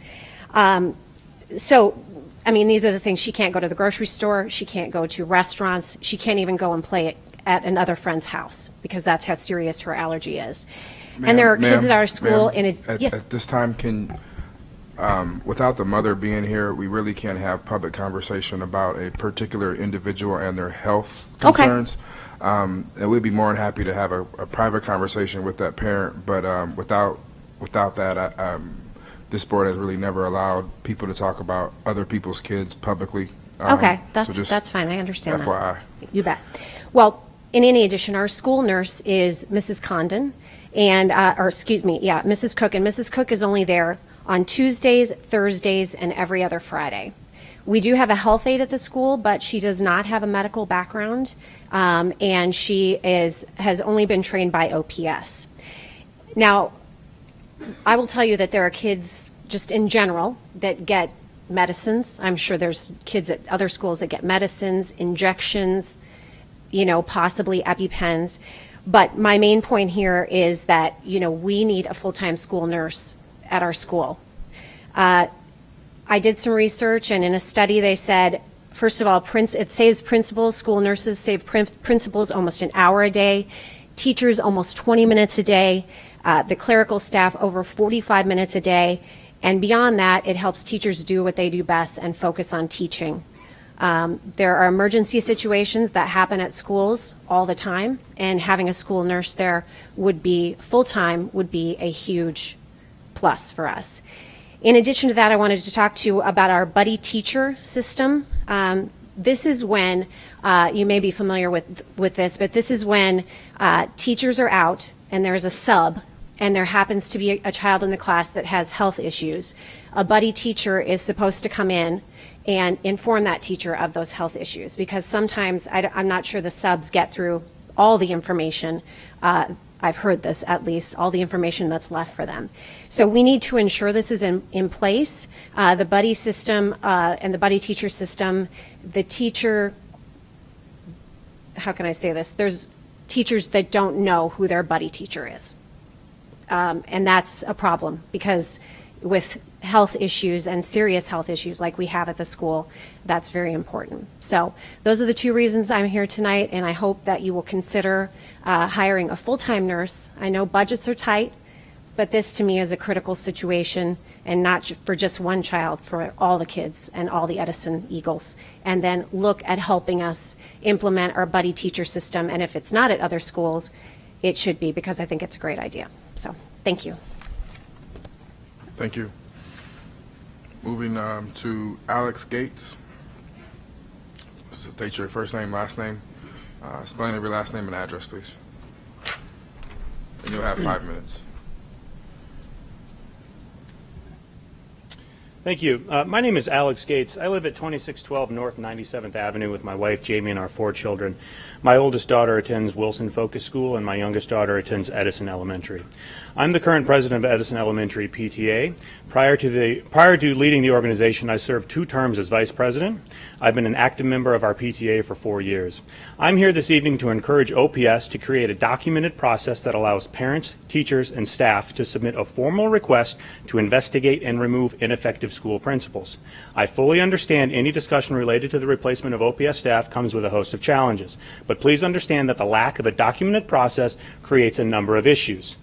So, I mean, these are the things. She can't go to the grocery store. She can't go to restaurants. She can't even go and play at another friend's house because that's how serious her allergy is. And there are kids at our school at this time, without the mother being here, we really can't have public conversation about a particular individual and their health concerns. And we'd be more than happy to have a private conversation with that parent, but without that, this board has really never allowed people to talk about other people's kids publicly. Okay, so that's fine. I understand FYI. that. You bet. Well, in any addition, our school nurse is Mrs. Condon, and Mrs. Cook, and Mrs. Cook is only there on Tuesdays, Thursdays, and every other Friday. We do have a health aide at the school, but she does not have a medical background, and she has only been trained by OPS. Now, I will tell you that there are kids just in general that get medicines. I'm sure there's kids at other schools that get medicines, injections, possibly EpiPens. But my main point here is that, we need a full-time school nurse at our school. I did some research, and in a study they said, first of all, it saves principals, school nurses save principals almost an hour a day, teachers almost 20 minutes a day, the clerical staff over 45 minutes a day, and beyond that, it helps teachers do what they do best and focus on teaching. There are emergency situations that happen at schools all the time, and having a school nurse there full-time would be a huge plus for us. In addition to that, I wanted to talk to you about our buddy teacher system. This is when, you may be familiar with this, but this is when teachers are out and there's a sub and there happens to be a child in the class that has health issues. A buddy teacher is supposed to come in and inform that teacher of those health issues, because sometimes I'm not sure the subs get through all the information. I've heard this, at least, all the information that's left for them. So we need to ensure this is in place. The buddy system and the buddy teacher system, the teacher, how can I say this? There's teachers that don't know who their buddy teacher is. And that's a problem, because with health issues and serious health issues like we have at the school, that's very important. So those are the two reasons I'm here tonight, and I hope that you will consider hiring a full-time nurse. I know budgets are tight, but this to me is a critical situation, and not for just one child, for all the kids and all the Edison Eagles. And then look at helping us implement our buddy teacher system, and if it's not at other schools, it should be, because I think it's a great idea. So thank you. Thank you. Moving to Alex Gates. State your first name, last name. Explain your last name and address, please. And you'll have 5 minutes. Thank you. My name is Alex Gates. I live at 2612 North 97th Avenue with my wife, Jamie, and our 4 children. My oldest daughter attends Wilson Focus School, and my youngest daughter attends Edison Elementary. I'm the current president of Edison Elementary PTA. Prior to leading the organization, I served 2 terms as vice president. I've been an active member of our PTA for 4 years. I'm here this evening to encourage OPS to create a documented process that allows parents, teachers, and staff to submit a formal request to investigate and remove ineffective school principals. I fully understand any discussion related to the replacement of OPS staff comes with a host of challenges, but please understand that the lack of a documented process creates a number of issues.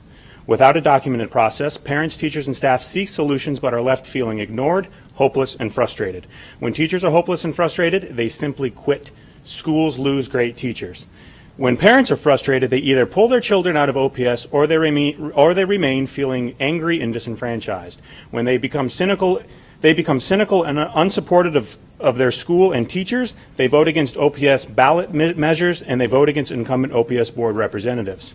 Without a documented process, parents, teachers, and staff seek solutions but are left feeling ignored, hopeless, and frustrated. When teachers are hopeless and frustrated, they simply quit. Schools lose great teachers. When parents are frustrated, they either pull their children out of OPS or they remain feeling angry and disenfranchised. When they become cynical and unsupportive of their school and teachers, they vote against OPS ballot measures and they vote against incumbent OPS board representatives.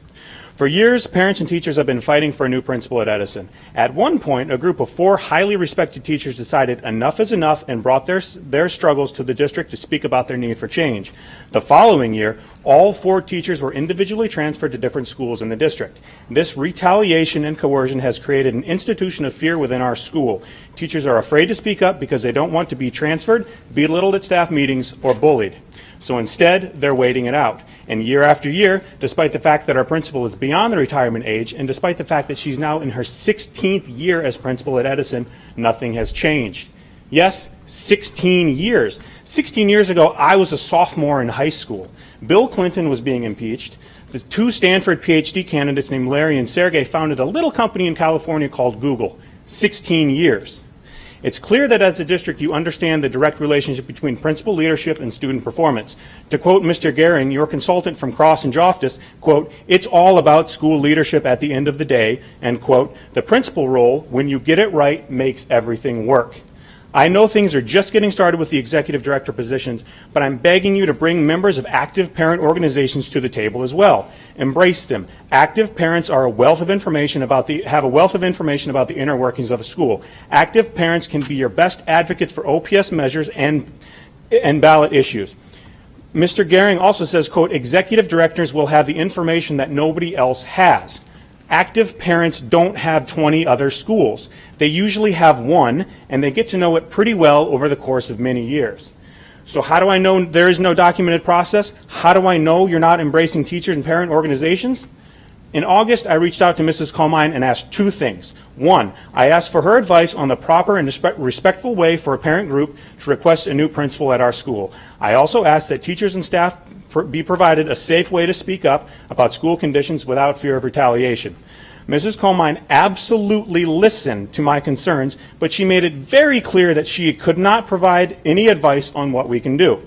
For years, parents and teachers have been fighting for a new principal at Edison. At one point, a group of 4 highly respected teachers decided enough is enough and brought their struggles to the district to speak about their need for change. The following year, all 4 teachers were individually transferred to different schools in the district. This retaliation and coercion has created an institution of fear within our school. Teachers are afraid to speak up because they don't want to be transferred, belittled at staff meetings, or bullied. So instead, they're waiting it out. And year after year, despite the fact that our principal is beyond the retirement age, and despite the fact that she's now in her 16th year as principal at Edison, nothing has changed. Yes, 16 years. 16 years ago, I was a sophomore in high school. Bill Clinton was being impeached. The two Stanford PhD candidates named Larry and Sergey founded a little company in California called Google. 16 years. It's clear that as a district you understand the direct relationship between principal leadership and student performance. To quote Mr. Gehring, your consultant from Cross and Joftis, quote, "It's all about school leadership at the end of the day," and quote, "The principal role, when you get it right, makes everything work." I know things are just getting started with the executive director positions, but I'm begging you to bring members of active parent organizations to the table as well. Embrace them. Active parents are have a wealth of information about the inner workings of a school. Active parents can be your best advocates for OPS measures and ballot issues. Mr. Gehring also says, quote, "Executive directors will have the information that nobody else has." Active parents don't have 20 other schools. They usually have one, and they get to know it pretty well over the course of many years. So how do I know there is no documented process? How do I know you're not embracing teachers and parent organizations? In August, I reached out to Mrs. Colmine and asked two things. One, I asked for her advice on the proper and respectful way for a parent group to request a new principal at our school. I also asked that teachers and staff be provided a safe way to speak up about school conditions without fear of retaliation. Mrs. Colmine absolutely listened to my concerns, but she made it very clear that she could not provide any advice on what we can do.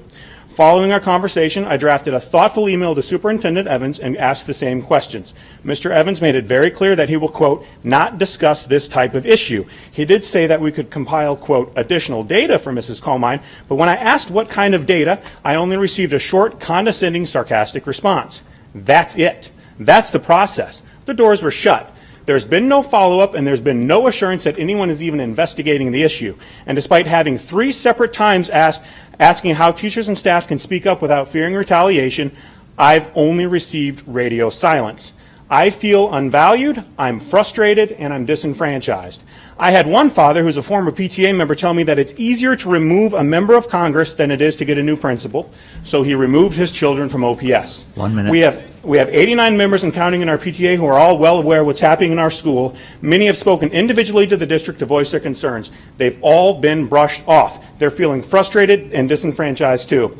Following our conversation, I drafted a thoughtful email to Superintendent Evans and asked the same questions. Mr. Evans made it very clear that he will, quote, "not discuss this type of issue." He did say that we could compile, quote, "additional data for Mrs. Colmine," but when I asked what kind of data, I only received a short, condescending, sarcastic response. That's it. That's the process. The doors were shut. There's been no follow-up, and there's been no assurance that anyone is even investigating the issue. And despite having 3 separate times asking how teachers and staff can speak up without fearing retaliation, I've only received radio silence. I feel unvalued, I'm frustrated, and I'm disenfranchised. I had one father who's a former PTA member tell me that it's easier to remove a member of Congress than it is to get a new principal, so he removed his children from OPS. 1 minute. We have 89 members and counting in our PTA who are all well aware of what's happening in our school. Many have spoken individually to the district to voice their concerns. They've all been brushed off. They're feeling frustrated and disenfranchised too.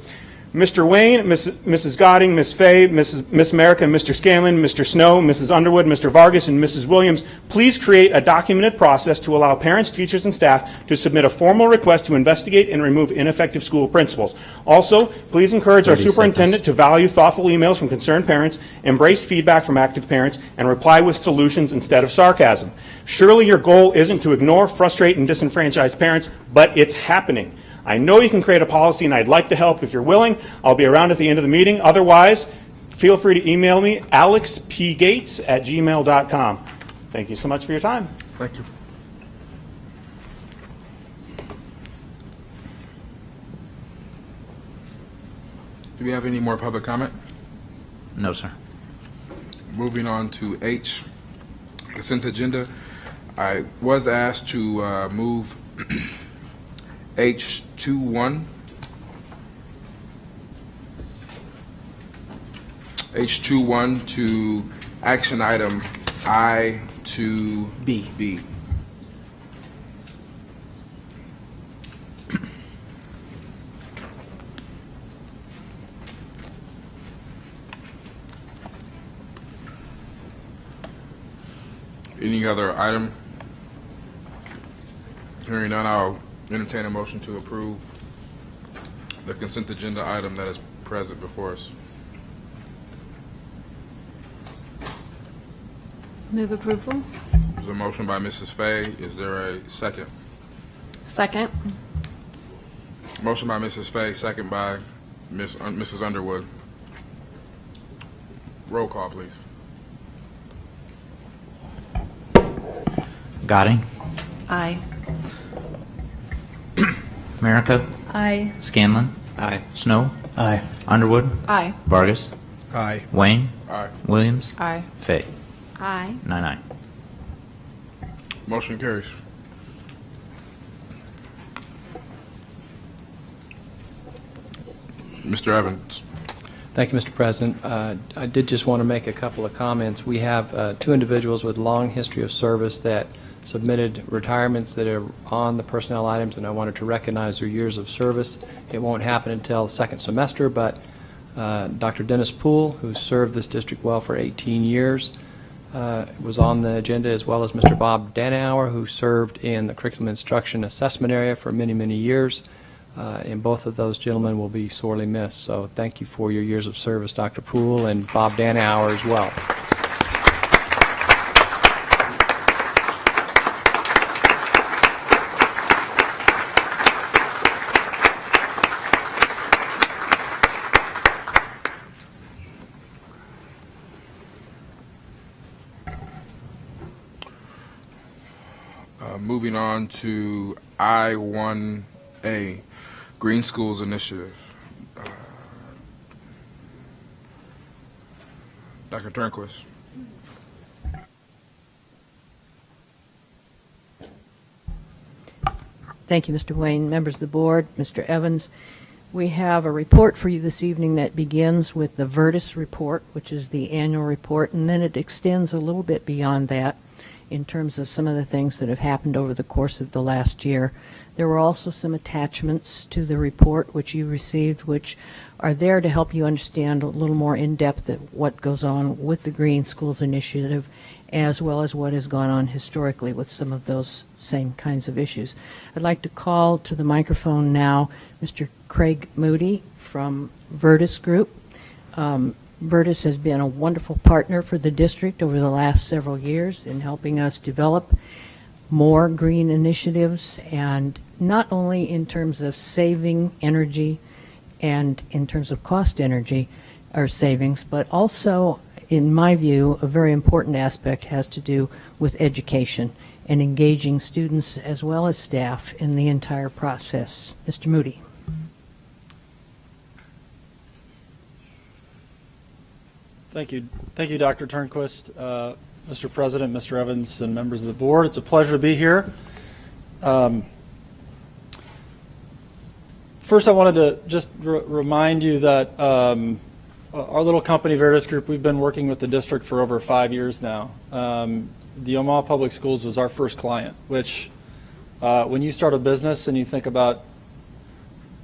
Mr. Wayne, Mrs. Godding, Ms. Fay, Miss America, Mr. Scanlon, Mr. Snow, Mrs. Underwood, Mr. Vargas, and Mrs. Williams, please create a documented process to allow parents, teachers, and staff to submit a formal request to investigate and remove ineffective school principals. Also, please encourage our superintendent to value thoughtful emails from concerned parents, embrace feedback from active parents, and reply with solutions instead of sarcasm. Surely your goal isn't to ignore, frustrate, and disenfranchise parents, but it's happening. I know you can create a policy, and I'd like to help. If you're willing, I'll be around at the end of the meeting. Otherwise, feel free to email me, alexpgates@gmail.com. Thank you so much for your time. Thank you. Do we have any more public comment? No, sir. Moving on to H, consent agenda. I was asked to move H21. H21 to action item I to B. Any other item? Hearing none, I'll entertain a motion to approve the consent agenda item that is present before us. Move approval. There's a motion by Mrs. Fay. Is there a second? Second. Motion by Mrs. Fay, second by Mrs. Underwood. Roll call, please. Godding. Aye. America. Aye. Scanlon. Aye. Snow. Aye. Underwood. Aye. Vargas. Aye. Wayne. Aye. Williams. Aye. Fay. Aye. 9-9. Motion carries. Mr. Evans. Thank you, Mr. President. I did just want to make a couple of comments. We have two individuals with long history of service that submitted retirements that are on the personnel items, and I wanted to recognize their years of service. It won't happen until the second semester, but Dr. Dennis Poole, who served this district well for 18 years, was on the agenda, as well as Mr. Bob Danauer, who served in the curriculum instruction assessment area for many, many years. And both of those gentlemen will be sorely missed. So thank you for your years of service, Dr. Poole, and Bob Danauer as well. Moving on to I-1A, Green Schools Initiative. Dr. Turnquist. Thank you, Mr. Wayne, members of the board, Mr. Evans. We have a report for you this evening that begins with the Virtus report, which is the annual report, and then it extends a little bit beyond that in terms of some of the things that have happened over the course of the last year. There were also some attachments to the report which you received, which are there to help you understand a little more in depth at what goes on with the Green Schools Initiative, as well as what has gone on historically with some of those same kinds of issues. I'd like to call to the microphone now Mr. Craig Moody from Virtus Group. Virtus has been a wonderful partner for the district over the last several years in helping us develop more green initiatives, and not only in terms of saving energy and in terms of cost energy or savings, but also, in my view, a very important aspect has to do with education and engaging students as well as staff in the entire process. Mr. Moody. Thank you, Dr. Turnquist, Mr. President, Mr. Evans, and members of the board. It's a pleasure to be here. First, I wanted to just remind you that our little company, Virtus Group, we've been working with the district for over 5 years now. The Omaha Public Schools was our first client, which when you start a business and you think about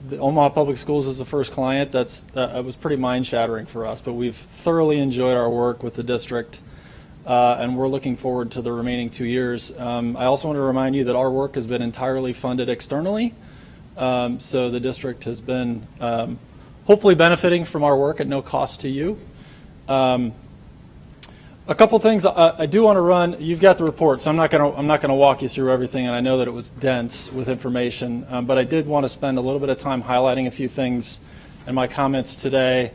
the Omaha Public Schools as the first client, it was pretty mind-shattering for us, but we've thoroughly enjoyed our work with the district, and we're looking forward to the remaining 2 years. I also want to remind you that our work has been entirely funded externally, so the district has been hopefully benefiting from our work at no cost to you. A couple things I do want to run. You've got the report, so I'm not going to walk you through everything, and I know that it was dense with information, but I did want to spend a little bit of time highlighting a few things in my comments today.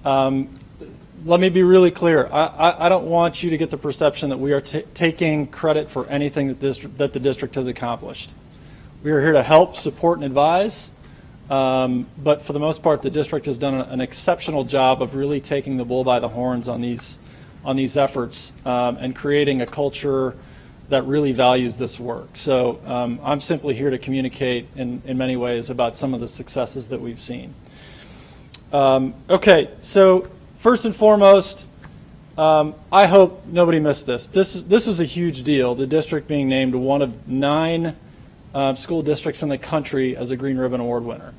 Let me be really clear. I don't want you to get the perception that we are taking credit for anything that the district has accomplished. We are here to help, support, and advise, but for the most part, the district has done an exceptional job of really taking the bull by the horns on these efforts and creating a culture that really values this work. So I'm simply here to communicate in many ways about some of the successes that we've seen. Okay, so first and foremost, I hope nobody missed this. This was a huge deal, the district being named one of 9 school districts in the country as a Green Ribbon Award winner.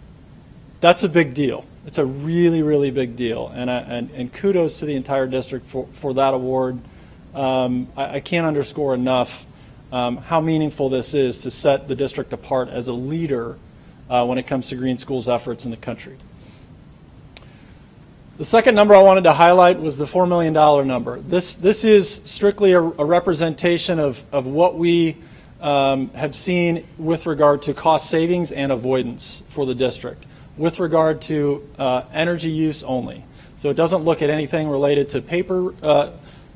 That's a big deal. It's a really, really big deal, and kudos to the entire district for that award. I can't underscore enough how meaningful this is to set the district apart as a leader when it comes to green schools efforts in the country. The second number I wanted to highlight was the $4 million number. This is strictly a representation of what we have seen with regard to cost savings and avoidance for the district, with regard to energy use only. So it doesn't look at anything related to paper.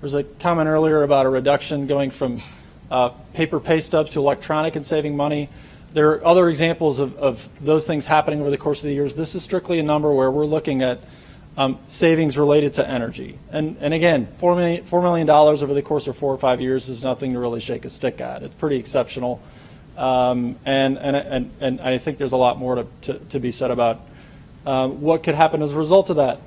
There's a comment earlier about a reduction going from paper pay stubs to electronic and saving money. There are other examples of those things happening over the course of the years. This is strictly a number where we're looking at savings related to energy. And again, $4 million over the course of 4 or 5 years is nothing to really shake a stick at. It's pretty exceptional. And I think there's a lot more to be said about what could happen as a result of that.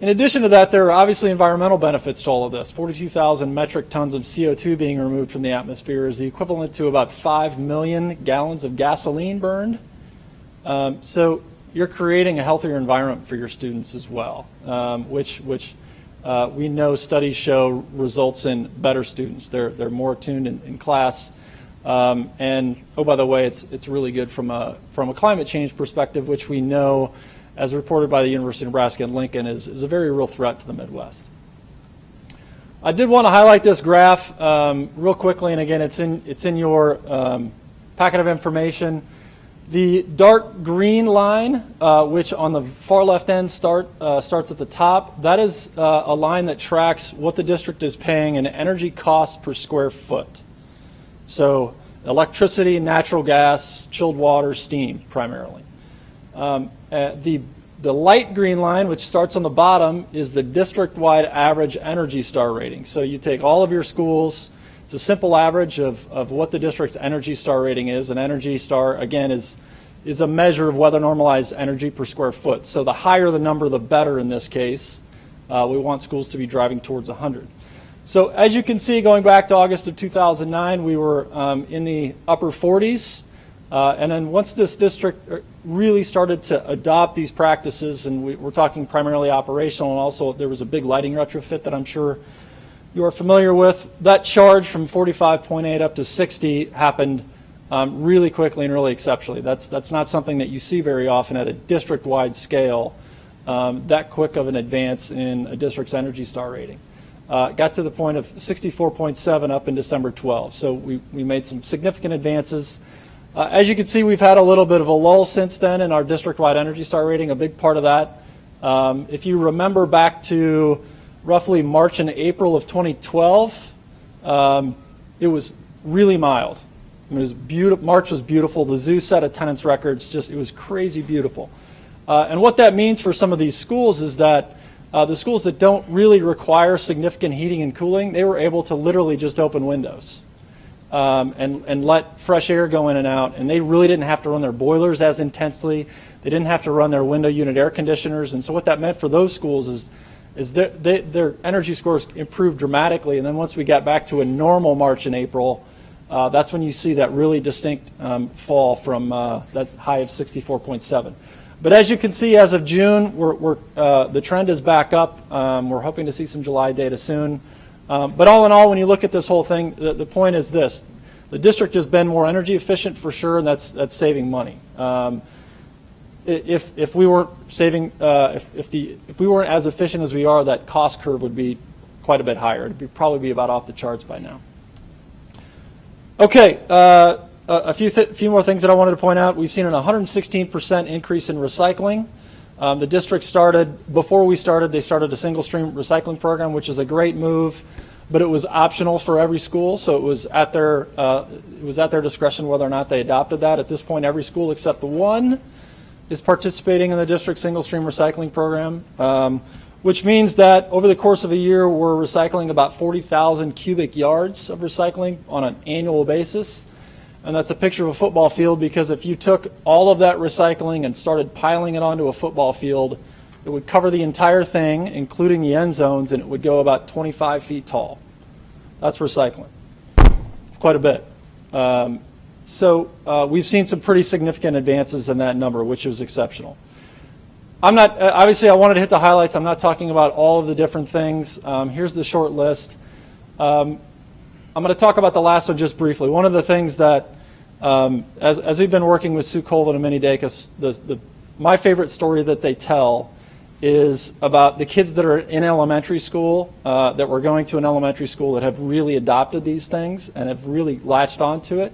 In addition to that, there are obviously environmental benefits to all of this. 42,000 metric tons of CO2 being removed from the atmosphere is the equivalent to about 5 million gallons of gasoline burned. So you're creating a healthier environment for your students as well, which we know studies show results in better students. They're more tuned in class. And oh, by the way, it's really good from a climate change perspective, which we know, as reported by the University of Nebraska and Lincoln, is a very real threat to the Midwest. I did want to highlight this graph real quickly, and again, it's in your packet of information. The dark green line, which on the far left end starts at the top, that is a line that tracks what the district is paying in energy costs per square foot. So electricity, natural gas, chilled water, steam primarily. The light green line, which starts on the bottom, is the district-wide average Energy Star rating. So you take all of your schools, it's a simple average of what the district's Energy Star rating is. An Energy Star, again, is a measure of weather normalized energy per square foot. So the higher the number, the better in this case. We want schools to be driving towards 100. So as you can see, going back to August of 2009, we were in the upper 40s. And then once this district really started to adopt these practices, and we're talking primarily operational, and also there was a big lighting retrofit that I'm sure you are familiar with, that charge from 45.8 up to 60 happened really quickly and really exceptionally. That's not something that you see very often at a district-wide scale, that quick of an advance in a district's Energy Star rating. Got to the point of 64.7 up in December 12. So we made some significant advances. As you can see, we've had a little bit of a lull since then in our district-wide Energy Star rating. A big part of that, if you remember back to roughly March and April of 2012, it was really mild. I mean, it was beautiful. March was beautiful. The zoo set attendance records. It was crazy beautiful. And what that means for some of these schools is that the schools that don't really require significant heating and cooling, they were able to literally just open windows. And let fresh air go in and out, and they really didn't have to run their boilers as intensely. They didn't have to run their window unit air conditioners, and so what that meant for those schools is their energy scores improved dramatically. And then once we got back to a normal March and April, that's when you see that really distinct fall from that high of 64.7. But as you can see, as of June, the trend is back up. We're hoping to see some July data soon. But all in all, when you look at this whole thing, the point is this: the district has been more energy efficient for sure, and that's saving money. If we weren't saving, if we weren't as efficient as we are, that cost curve would be quite a bit higher. It'd probably be about off the charts by now. Okay, a few more things that I wanted to point out. We've seen an 116% increase in recycling. The district before we started, they started a single stream recycling program, which is a great move, but it was optional for every school, so it was at their discretion whether or not they adopted that. At this point, every school except the one is participating in the district single stream recycling program, which means that over the course of a year, we're recycling about 40,000 cubic yards of recycling on an annual basis. And that's a picture of a football field, because if you took all of that recycling and started piling it onto a football field, it would cover the entire thing, including the end zones, and it would go about 25 feet tall. That's recycling. Quite a bit. So we've seen some pretty significant advances in that number, which is exceptional. I'm not, obviously I wanted to hit the highlights. I'm not talking about all of the different things. Here's the short list. I'm going to talk about the last one just briefly. One of the things that, as we've been working with Sue Colvin and Minnie Dacus, my favorite story that they tell is about the kids that are in elementary school, that were going to an elementary school that have really adopted these things and have really latched onto it.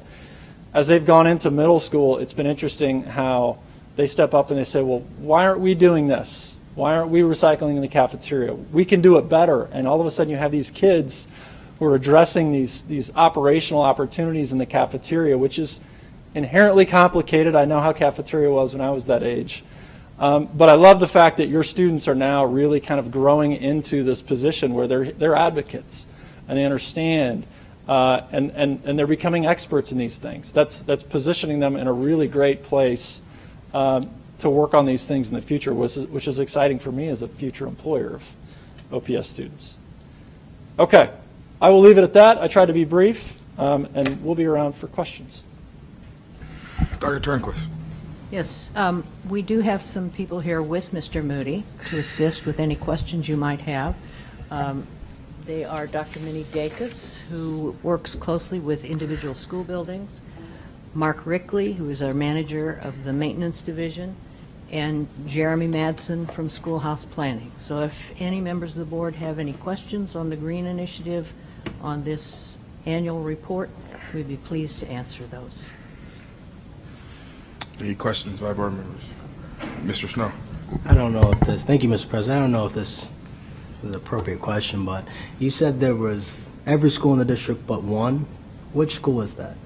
As they've gone into middle school, it's been interesting how they step up and they say, well, why aren't we doing this? Why aren't we recycling in the cafeteria? We can do it better. And all of a sudden you have these kids who are addressing these operational opportunities in the cafeteria, which is inherently complicated. I know how cafeteria was when I was that age. But I love the fact that your students are now really kind of growing into this position where they're advocates and they understand and they're becoming experts in these things. That's positioning them in a really great place. to work on these things in the future, which is exciting for me as a future employer of OPS students. Okay, I will leave it at that. I tried to be brief, and we'll be around for questions. Dr. Turnquist. Yes, we do have some people here with Mr. Moody to assist with any questions you might have. They are Dr. Minnie Dacus, who works closely with individual school buildings, Mark Rickley, who is our manager of the maintenance division, and Jeremy Madsen from Schoolhouse Planning. So if any members of the board have any questions on the Green Initiative on this annual report, we'd be pleased to answer those. Any questions by board members? Mr. Snow. I don't know if this, thank you, Mr. President. I don't know if this is an appropriate question, but you said there was every school in the district but one. Which school is that?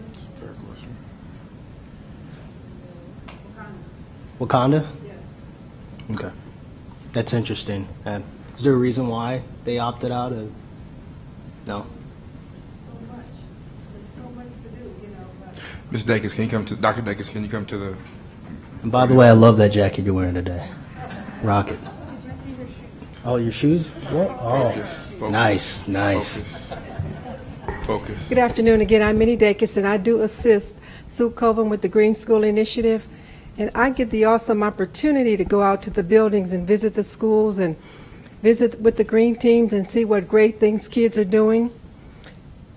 That's a fair question. Wakanda? Yes. Okay. That's interesting. Is there a reason why they opted out? No? Ms. Dacus, can you come to, Dr. Dacus, can you come to the... And by the way, I love that jacket you're wearing today. Rock it. Oh, your shoes? What? Oh, Focus. Nice, nice. Focus. Good afternoon again. I'm Minnie Dacus, and I do assist Sue Coven with the Green School Initiative. And I get the awesome opportunity to go out to the buildings and visit the schools and visit with the green teams and see what great things kids are doing.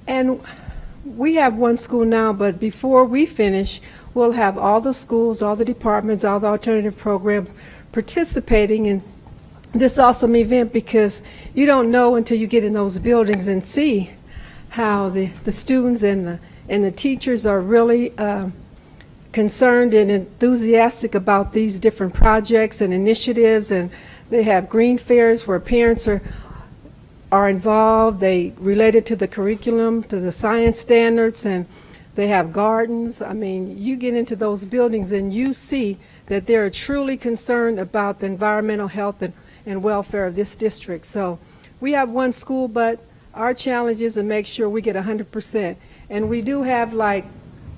And we have one school now, but before we finish, we'll have all the schools, all the departments, all the alternative programs participating in this awesome event, because you don't know until you get in those buildings and see how the students and the teachers are really concerned and enthusiastic about these different projects and initiatives. And they have green fairs where parents are involved. They relate it to the curriculum, to the science standards, and they have gardens. I mean, you get into those buildings and you see that they're truly concerned about the environmental health and welfare of this district. So we have one school, but our challenge is to make sure we get 100%. And we do have like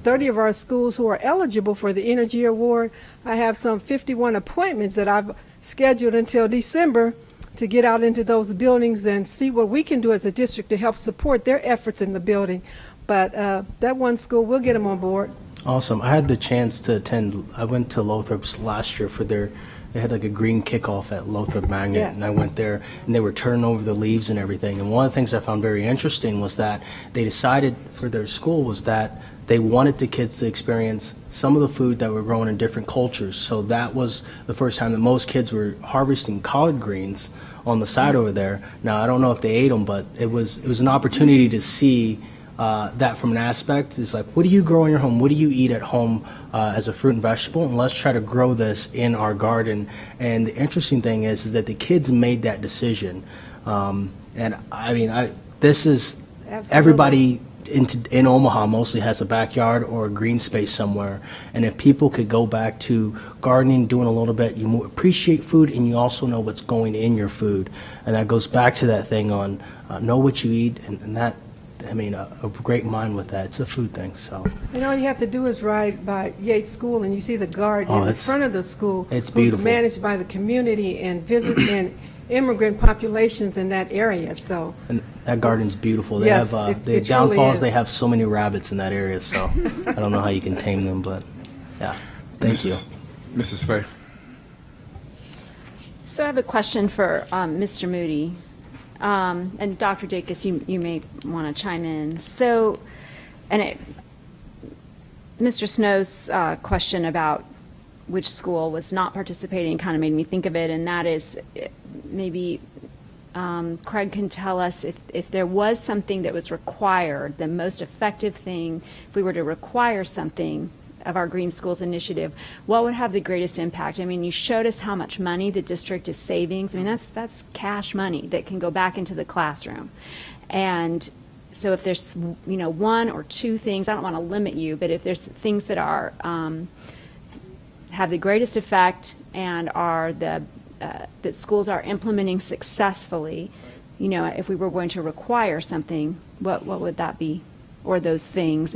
30 of our schools who are eligible for the Energy Award. I have some 51 appointments that I've scheduled until December to get out into those buildings and see what we can do as a district to help support their efforts in the building. But that one school, we'll get them on board. Awesome. I had the chance to attend. I went to Lothrop's last year for they had like a green kickoff at Lothrop Magnet, Yes. and I went there, and they were turning over the leaves and everything. And one of the things I found very interesting was that they decided for their school was that they wanted the kids to experience some of the food that were grown in different cultures. So that was the first time that most kids were harvesting collard greens on the side over there. Now, I don't know if they ate them, but it was an opportunity to see that from an aspect. It's like, what do you grow in your home? What do you eat at home as a fruit and vegetable? And let's try to grow this in our garden. And the interesting thing is that the kids made that decision. And I mean, this is Absolutely. everybody in Omaha mostly has a backyard or a green space somewhere. And if people could go back to gardening, doing a little bit, you more appreciate food, and you also know what's going in your food. And that goes back to that thing on know what you eat, and that, I mean, a great mind with that. It's a food thing, so. And all you have to do is ride by Yates School, and you see the garden in the front of the school. It's beautiful. Who's managed by the community and and immigrant populations in that area, so. And that garden's beautiful. They Yes, have, the it truly downfalls, is. they have so many rabbits in that area, so I don't know how you can tame them, but, yeah. Thank you. Mrs. Fay. So I have a question for Mr. Moody. And Dr. Dacus, you may want to chime in. So, Mr. Snow's question about which school was not participating kind of made me think of it, and that is maybe Craig can tell us if there was something that was required, the most effective thing, if we were to require something of our Green Schools Initiative, what would have the greatest impact? I mean, you showed us how much money the district is saving. I mean, that's cash money that can go back into the classroom. And so if there's, one or two things, I don't want to limit you, but if there's things that are have the greatest effect and are that schools are implementing successfully, if we were going to require something, what would that be? Or those things?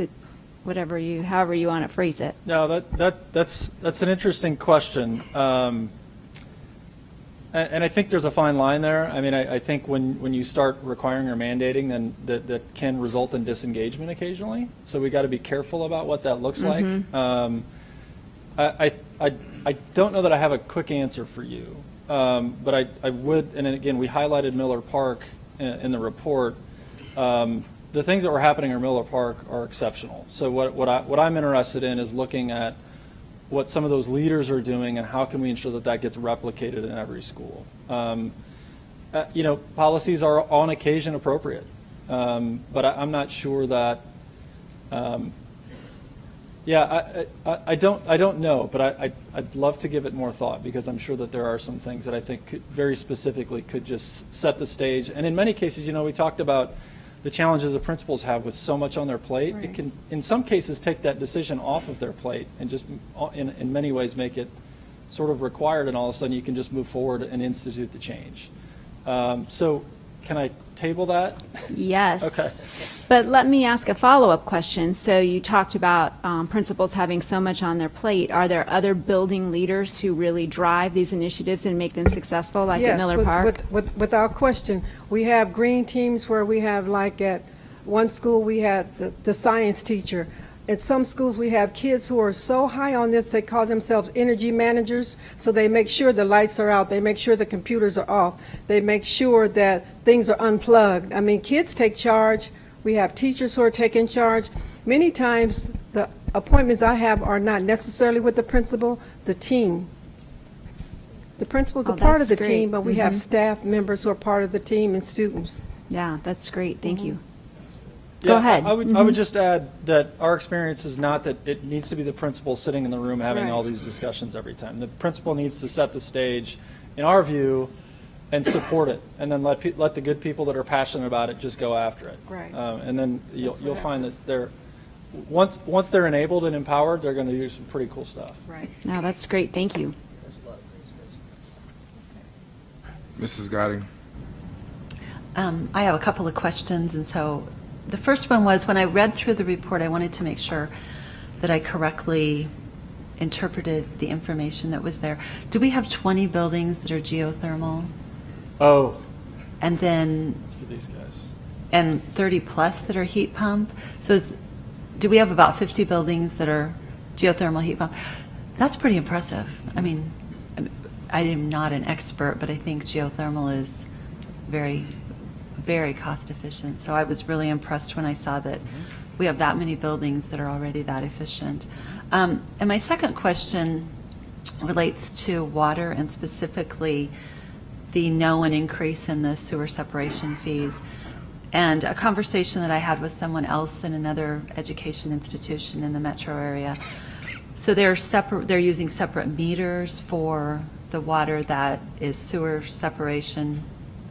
however you want to phrase it. No, that's an interesting question. And I think there's a fine line there. I mean, I think when you start requiring or mandating, then that can result in disengagement occasionally. So we got to be careful about what that looks like. I don't know that I have a quick answer for you, but I would. And again, we highlighted Miller Park in the report. The things that were happening in Miller Park are exceptional. So what I'm interested in is looking at what some of those leaders are doing and how can we ensure that gets replicated in every school. Policies are on occasion appropriate, but I'm not sure that. I don't know, but I'd love to give it more thought because I'm sure that there are some things that I think very specifically could just set the stage. And in many cases, we talked about the challenges the principals have with so much on their plate. Right. It can, in some cases, take that decision off of their plate and just, in many ways, make it sort of required, and all of a sudden you can just move forward and institute the change. So can I table that? Yes. Okay. But let me ask a follow-up question. So you talked about principals having so much on their plate. Are there other building leaders who really drive these initiatives and make them successful, like at Miller Park? Without question. We have green teams where we have, like at one school, we had the science teacher. At some schools, we have kids who are so high on this, they call themselves energy managers. So they make sure the lights are out. They make sure the computers are off. They make sure that things are unplugged. I mean, kids take charge. We have teachers who are taking charge. Many times, the appointments I have are not necessarily with the principal, the team. The principal's a part of the team, but we have staff members who are part of the team and students. Yeah, that's great. Thank you. Yeah, Go ahead. I would just add that our experience is not that it needs to be the principal sitting in the room having all these discussions every time. The principal needs to set the stage, in our view, and support it, and then let the good people that are passionate about it just go after it. Right. And then you'll find that once they're enabled and empowered, they're going to do some pretty cool stuff. Right. No, that's great. Thank you. Mrs. Godding. I have a couple of questions, and so the first one was, when I read through the report, I wanted to make sure that I correctly interpreted the information that was there. Do we have 20 buildings that are geothermal? Oh. And then, for these guys. And 30 plus that are heat pump? So do we have about 50 buildings that are geothermal heat pump? That's pretty impressive. I mean, I am not an expert, but I think geothermal is very, very cost efficient. So I was really impressed when I saw that we have that many buildings that are already that efficient. And my second question relates to water, and specifically the known increase in the sewer separation fees. And a conversation that I had with someone else in another education institution in the metro area. So they're using separate meters for the water that is sewer separation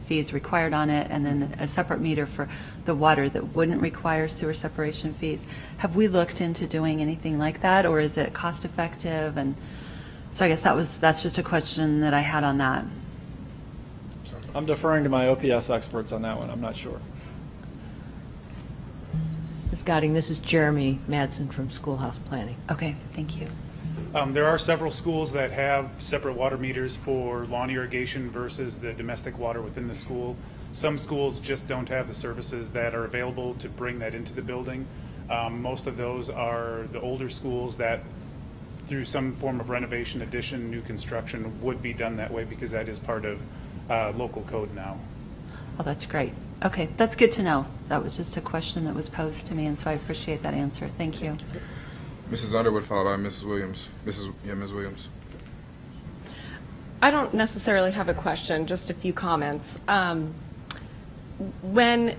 fees required on it, and then a separate meter for the water that wouldn't require sewer separation fees. Have we looked into doing anything like that, or is it cost effective? And so I guess that's just a question that I had on that. I'm deferring to my OPS experts on that one. I'm not sure. Ms. Godding, this is Jeremy Madsen from Schoolhouse Planning. Okay, thank you. There are several schools that have separate water meters for lawn irrigation versus the domestic water within the school. Some schools just don't have the services that are available to bring that into the building. Most of those are the older schools that, through some form of renovation, addition, new construction, would be done that way because that is part of local code now. Oh, that's great. Okay, that's good to know. That was just a question that was posed to me, and so I appreciate that answer. Thank you. Mrs. Underwood, followed by Mrs. Williams. Ms. Williams. I don't necessarily have a question, just a few comments. When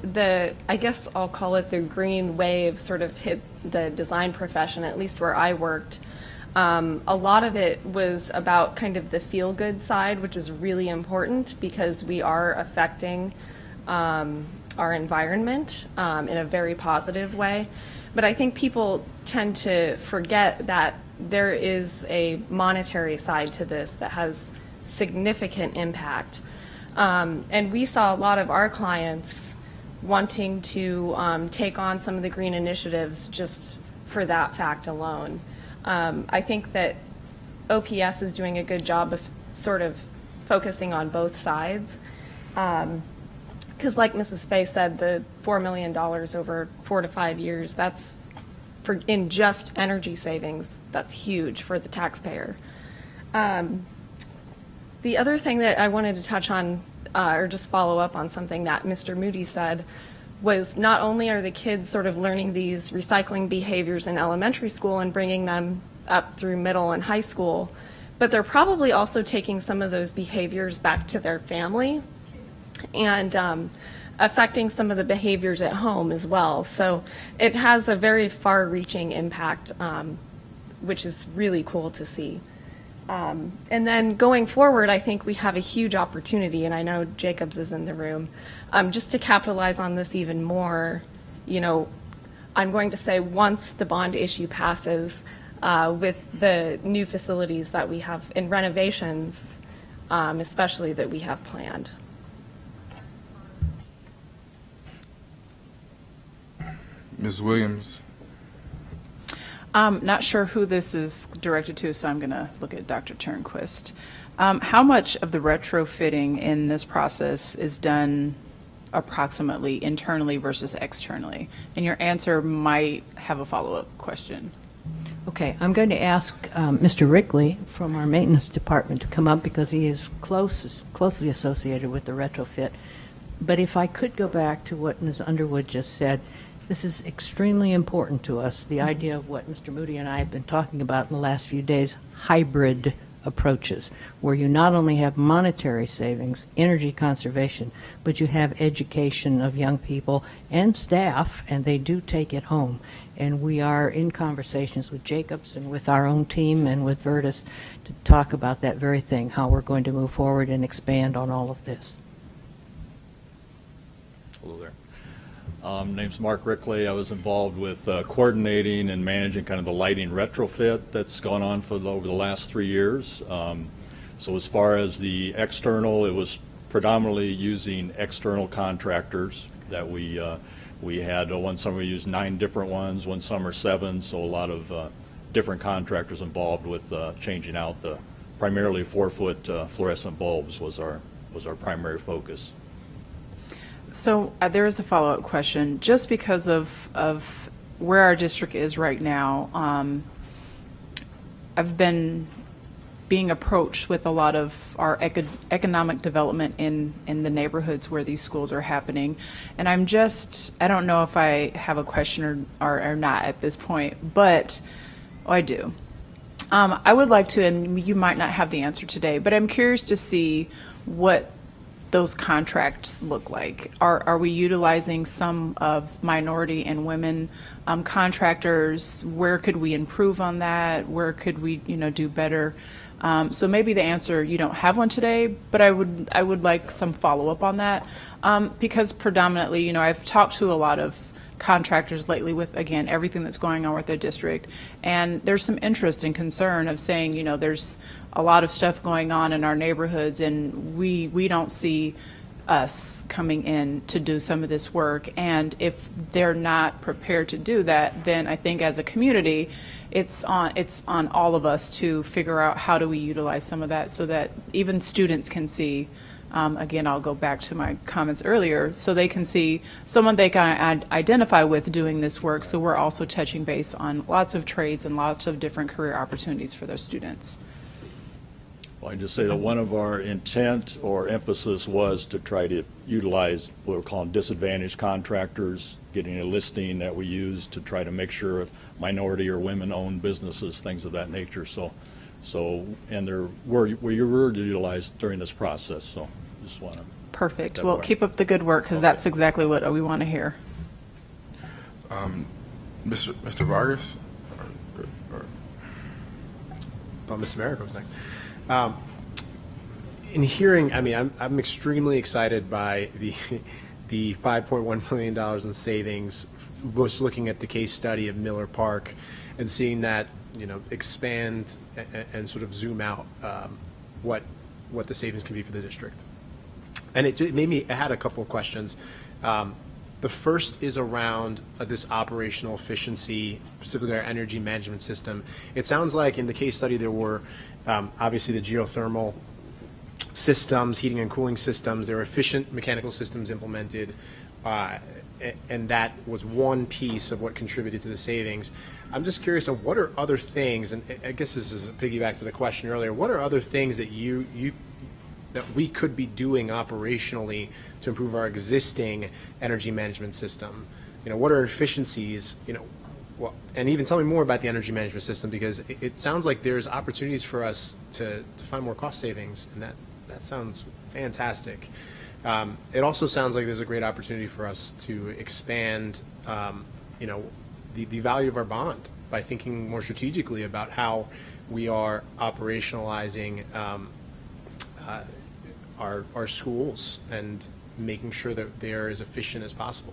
I guess I'll call it the green wave sort of hit the design profession, at least where I worked, a lot of it was about kind of the feel-good side, which is really important because we are affecting our environment in a very positive way. But I think people tend to forget that there is a monetary side to this that has significant impact. And we saw a lot of our clients wanting to take on some of the green initiatives just for that fact alone. I think that OPS is doing a good job of sort of focusing on both sides. Because like Mrs. Fay said, the $4 million over 4 to 5 years, that's in just energy savings, that's huge for the taxpayer. The other thing that I wanted to touch on, or just follow up on something that Mr. Moody said, was not only are the kids sort of learning these recycling behaviors in elementary school and bringing them up through middle and high school, but they're probably also taking some of those behaviors back to their family and affecting some of the behaviors at home as well. So it has a very far-reaching impact, which is really cool to see. And then going forward, I think we have a huge opportunity, and I know Jacobs is in the room, just to capitalize on this even more. You know, I'm going to say once the bond issue passes, with the new facilities that we have in renovations, especially that we have planned. Ms. Williams. Not sure who this is directed to, so I'm going to look at Dr. Turnquist. How much of the retrofitting in this process is done approximately internally versus externally? And your answer might have a follow-up question. Okay, I'm going to ask Mr. Rickley from our maintenance department to come up because he is closely associated with the retrofit. But if I could go back to what Ms. Underwood just said, this is extremely important to us, the idea of what Mr. Moody and I have been talking about in the last few days, hybrid approaches, where you not only have monetary savings, energy conservation, but you have education of young people and staff, and they do take it home. And we are in conversations with Jacobs and with our own team and with Virtus to talk about that very thing, how we're going to move forward and expand on all of this. Hello there. Name's Mark Rickley. I was involved with coordinating and managing kind of the lighting retrofit that's gone on for over the last 3 years. So as far as the external, it was predominantly using external contractors that we had. One summer we used 9 different ones, one summer 7, so a lot of different contractors involved with changing out the primarily 4-foot fluorescent bulbs was our primary focus. So there is a follow-up question. Just because of where our district is right now, I've been being approached with a lot of our economic development in the neighborhoods where these schools are happening. And I don't know if I have a question or not at this point, but I do. I would like to, and you might not have the answer today, but I'm curious to see what those contracts look like. Are we utilizing some of minority and women contractors? Where could we improve on that? Where could we, do better? So maybe the answer, you don't have one today, but I would like some follow-up on that because predominantly, I've talked to a lot of contractors lately with, again, everything that's going on with their district, and there's some interest and concern of saying, there's a lot of stuff going on in our neighborhoods, and we don't see us coming in to do some of this work. And if they're not prepared to do that, then I think as a community, it's on all of us to figure out how do we utilize some of that so that even students can see. Again, I'll go back to my comments earlier, so they can see someone they can identify with doing this work. So we're also touching base on lots of trades and lots of different career opportunities for those students. Well, I just say that one of our intent or emphasis was to try to utilize what we're calling disadvantaged contractors, getting a listing that we use to try to make sure minority or women-owned businesses, things of that nature. And we were utilized during this process. So just want to. Perfect. Well, keep up the good work because that's exactly what we want to hear. Mr. Vargas? Ms. Merrick was next. In hearing, I'm extremely excited by the $5.1 million in savings. Just looking at the case study of Miller Park and seeing that expand and sort of zoom out what the savings can be for the district. And it made me. I had a couple of questions. The first is around this operational efficiency, specifically our energy management system. It sounds like in the case study there were obviously the geothermal systems, heating and cooling systems, there were efficient mechanical systems implemented, and that was one piece of what contributed to the savings. I'm just curious on what are other things, and I guess this is a piggyback to the question earlier, what are other things that that we could be doing operationally to improve our existing energy management system? You know, what are efficiencies, you know, well, and even tell me more about the energy management system, because it sounds like there's opportunities for us to find more cost savings, and that sounds fantastic. It also sounds like there's a great opportunity for us to expand, you know, the value of our bond by thinking more strategically about how we are operationalizing our schools and making sure that they're as efficient as possible.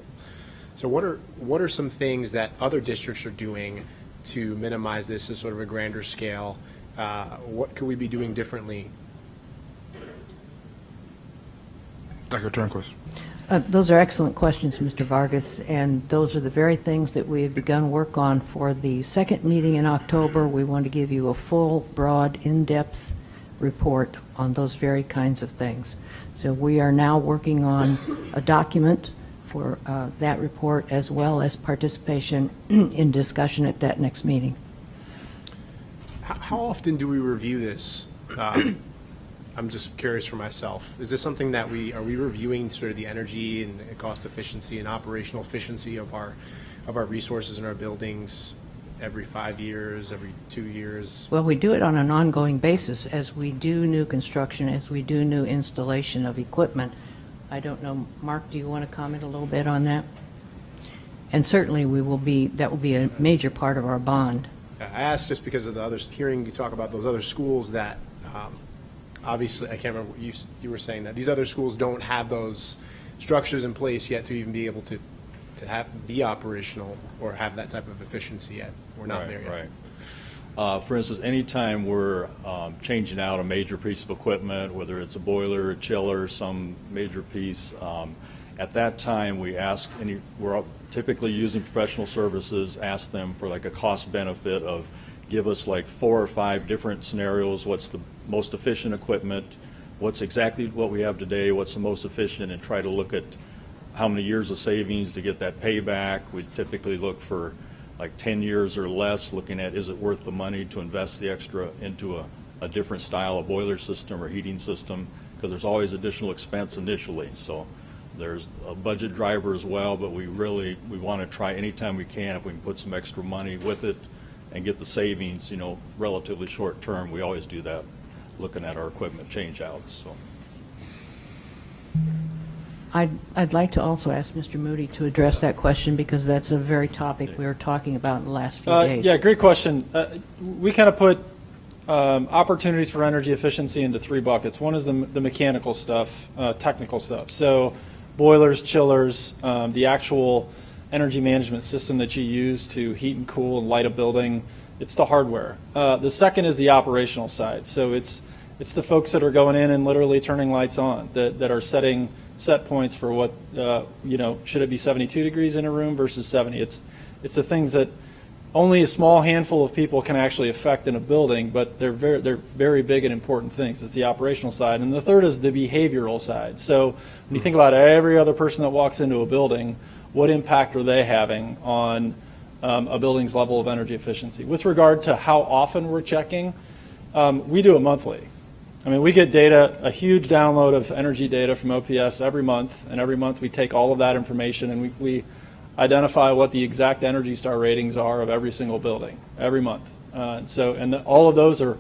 So what are some things that other districts are doing to minimize this as sort of a grander scale? What could we be doing differently? Dr. Turnquist. Those are excellent questions, Mr. Vargas, and those are the very things that we have begun work on for the second meeting in October. We want to give you a full, broad, in-depth report on those very kinds of things. So we are now working on a document for that report, as well as participation in discussion at that next meeting. How often do we review this? I'm just curious for myself. Is this something that are we reviewing sort of the energy and cost efficiency and operational efficiency of our resources in our buildings every 5 years, every 2 years? Well, we do it on an ongoing basis as we do new construction, as we do new installation of equipment. I don't know, Mark, do you want to comment a little bit on that? And certainly that will be a major part of our bond. I asked just because of the others, hearing you talk about those other schools that obviously, I can't remember, you were saying that these other schools don't have those structures in place yet to even be able to be operational or have that type of efficiency yet. We're not there yet. Right. For instance, anytime we're changing out a major piece of equipment, whether it's a boiler, a chiller, some major piece, at that time we ask, we're typically using professional services, ask them for like a cost benefit of give us like 4 or 5 different scenarios, what's the most efficient equipment, what's exactly what we have today, what's the most efficient, and try to look at how many years of savings to get that payback. We typically look for like 10 years or less, looking at is it worth the money to invest the extra into a different style of boiler system or heating system, because there's always additional expense initially. So there's a budget driver as well, but we want to try anytime we can, if we can put some extra money with it and get the savings, you know, relatively short term. We always do that, looking at our equipment change outs. So. I'd like to also ask Mr. Moody to address that question, because that's a very topic we were talking about in the last few days. Yeah, great question. We kind of put opportunities for energy efficiency into 3 buckets. One is the mechanical stuff, technical stuff. So boilers, chillers, the actual energy management system that you use to heat and cool and light a building. It's the hardware. The second is the operational side. So it's the folks that are going in and literally turning lights on, that are setting set points for what, you know, should it be 72 degrees in a room versus 70. It's the things that only a small handful of people can actually affect in a building, but they're very big and important things. It's the operational side. And the third is the behavioral side. So when you think about every other person that walks into a building, what impact are they having on a building's level of energy efficiency? With regard to how often we're checking, we do it monthly. I mean, we get data, a huge download of energy data from OPS every month, and every month we take all of that information and we identify what the exact Energy Star ratings are of every single building every month. All of those are,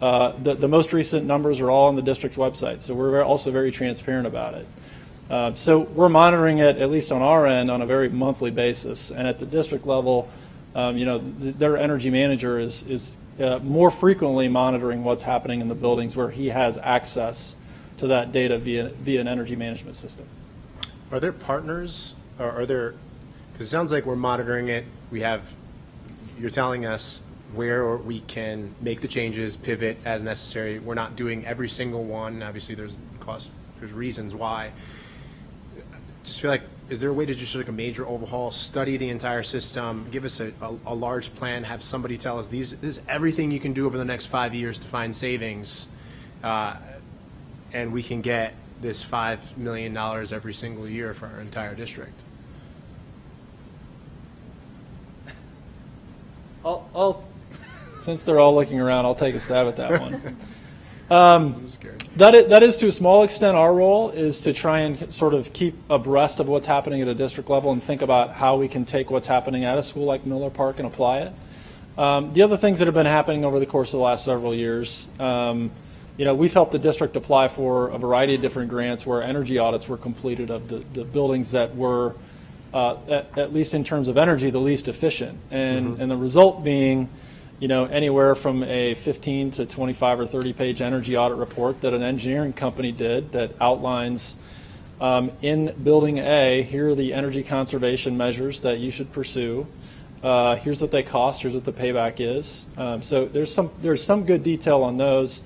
the most recent numbers are all on the district's website, so we're also very transparent about it. So we're monitoring it, at least on our end, on a very monthly basis, and at the district level, you know, their energy manager is more frequently monitoring what's happening in the buildings where he has access to that data via an energy management system. Are there partners, or are there, because it sounds like we're monitoring it, you're telling us where we can make the changes, pivot as necessary. We're not doing every single one. Obviously there's reasons why. just feel like, is there a way to just like a major overhaul, study the entire system, give us a large plan, have somebody tell us this is everything you can do over the next 5 years to find savings, and we can get this $5 million every single year for our entire district? Since they're all looking around, I'll take a stab at that one. That is to a small extent our role, is to try and sort of keep abreast of what's happening at a district level and think about how we can take what's happening at a school like Miller Park and apply it. The other things that have been happening over the course of the last several years, we've helped the district apply for a variety of different grants where energy audits were completed of the buildings that were, at least in terms of energy, the least efficient. And the result being, anywhere from a 15 to 25 or 30-page energy audit report that an engineering company did that outlines in Building A, here are the energy conservation measures that you should pursue. Here's what they cost. Here's what the payback is. So there's some good detail on those.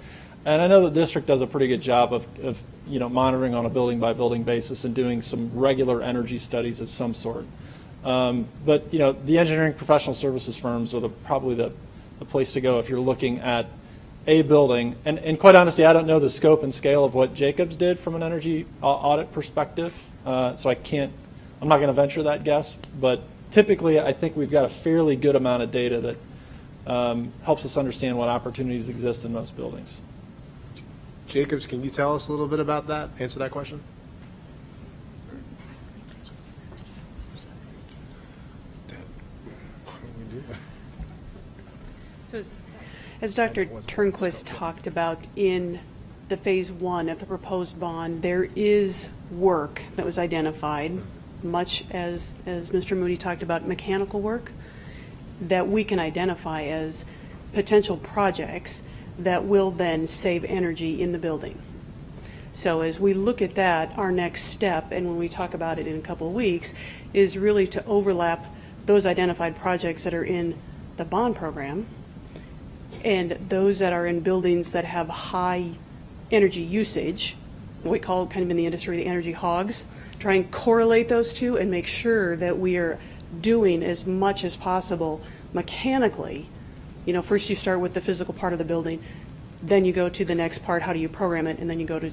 And I know the district does a pretty good job of monitoring on a building-by-building basis and doing some regular energy studies of some sort. But the engineering professional services firms are probably the place to go if you're looking at a building. And quite honestly, I don't know the scope and scale of what Jacobs did from an energy audit perspective, so I'm not going to venture that guess. But typically, I think we've got a fairly good amount of data that helps us understand what opportunities exist in most buildings. Jacobs, can you tell us a little bit about that? Answer that question. So as Dr. Turnquist talked about in the phase 1 of the proposed bond, there is work that was identified, much as Mr. Moody talked about mechanical work, that we can identify as potential projects that will then save energy in the building. So as we look at that, our next step, and when we talk about it in a couple of weeks, is really to overlap those identified projects that are in the bond program and those that are in buildings that have high energy usage, what we call kind of in the industry the energy hogs, try and correlate those two and make sure that we are doing as much as possible mechanically. First you start with the physical part of the building, then you go to the next part, how do you program it, and then you go to,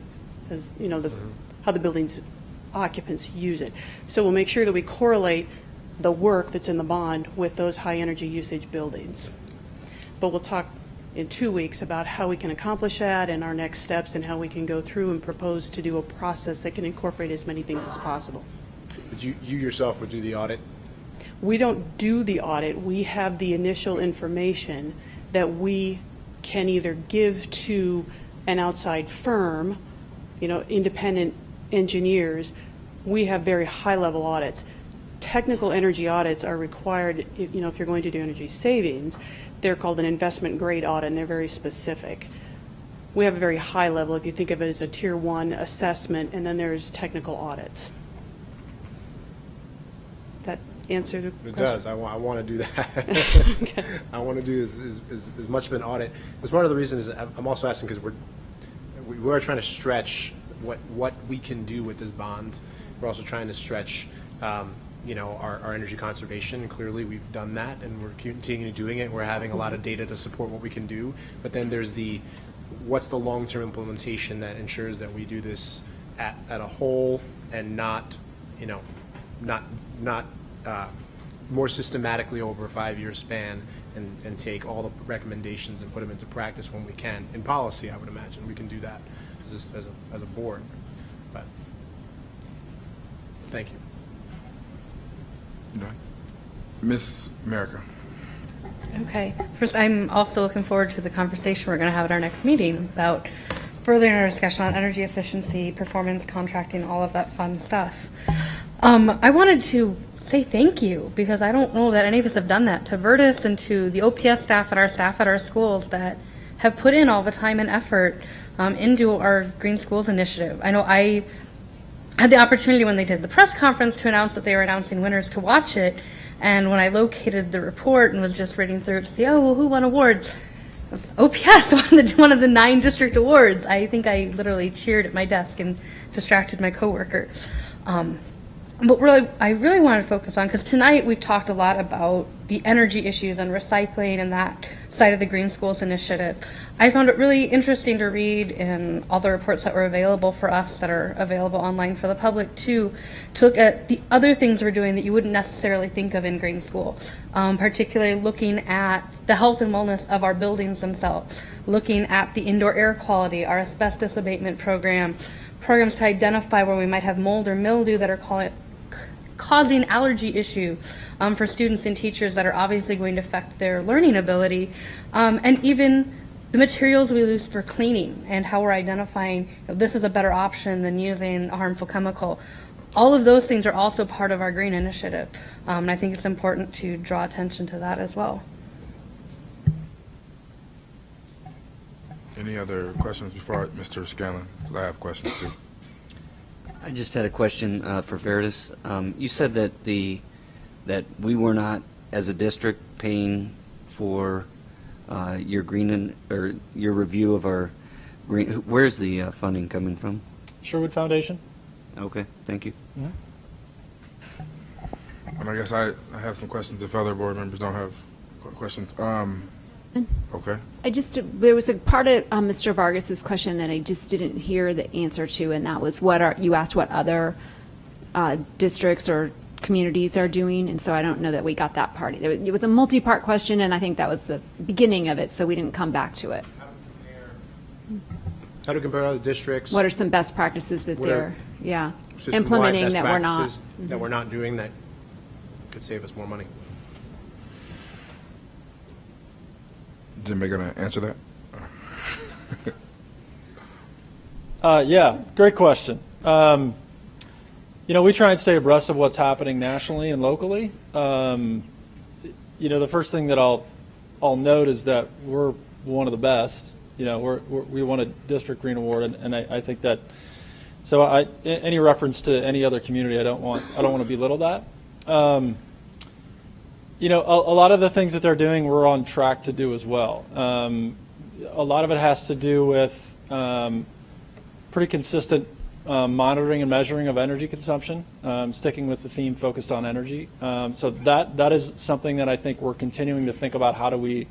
how the building's occupants use it. So we'll make sure that we correlate the work that's in the bond with those high energy usage buildings. But we'll talk in 2 weeks about how we can accomplish that and our next steps and how we can go through and propose to do a process that can incorporate as many things as possible. But you yourself would do the audit? We don't do the audit. We have the initial information that we can either give to an outside firm, independent engineers. We have very high-level audits. Technical energy audits are required, if you're going to do energy savings. They're called an investment grade audit, and they're very specific. We have a very high level, if you think of it as a tier 1 assessment, and then there's technical audits. Does that answer the question? It does. I want to do that. I want to do as much of an audit. Because part of the reason is I'm also asking because we're trying to stretch what we can do with this bond. We're also trying to stretch our energy conservation, and clearly we've done that, and we're continuing doing it. We're having a lot of data to support what we can do, but then there's what's the long-term implementation that ensures that we do this at a whole and not more systematically over a 5-year span, and take all the recommendations and put them into practice when we can. In policy, I would imagine we can do that as a board. But thank you. Ms. America. Okay. First, I'm also looking forward to the conversation we're going to have at our next meeting about furthering our discussion on energy efficiency, performance, contracting, all of that fun stuff. I wanted to say thank you, because I don't know that any of us have done that, to Virtus and to the OPS staff at our schools that have put in all the time and effort into our Green Schools initiative. I know I had the opportunity when they did the press conference to announce that they were announcing winners to watch it, and when I located the report and was just reading through it to see, who won awards? It was OPS won one of the 9 district awards. I think I literally cheered at my desk and distracted my coworker. But really, I really wanted to focus on, because tonight we've talked a lot about the energy issues and recycling and that side of the Green Schools Initiative. I found it really interesting to read in all the reports that were available for us, that are available online for the public too, to look at the other things we're doing that you wouldn't necessarily think of in Green School, particularly looking at the health and wellness of our buildings themselves, looking at the indoor air quality, our asbestos abatement programs to identify where we might have mold or mildew that are causing allergy issues for students and teachers that are obviously going to affect their learning ability, and even the materials we use for cleaning and how we're identifying this is a better option than using a harmful chemical. All of those things are also part of our green initiative, and I think it's important to draw attention to that as well. Any other questions before Mr. Scanlon? 'Cause I have questions too. I just had a question for Veritas. You said that that we were not, as a district, paying for your or your review of our green. Where's the funding coming from? Sherwood Foundation. Okay, thank you. And I guess I have some questions if other board members don't have questions. Okay. There was a part of Mr. Vargas's question that I just didn't hear the answer to, and that was you asked what other districts or communities are doing, and so I don't know that we got that part. It was a multi-part question, and I think that was the beginning of it, so we didn't come back to it. How to compare to other districts? What are some best practices that they're System-wide implementing best that we're not? practices that we're not doing that could save us more money? Is anybody going to answer that? Yeah, great question. We try and stay abreast of what's happening nationally and locally. The first thing that I'll note is that we're one of the best. We won a district green award, and I think that. So any reference to any other community, I don't want to belittle that. A lot of the things that they're doing, we're on track to do as well. A lot of it has to do with pretty consistent monitoring and measuring of energy consumption, sticking with the theme focused on energy. So that is something that I think we're continuing to think about. How do we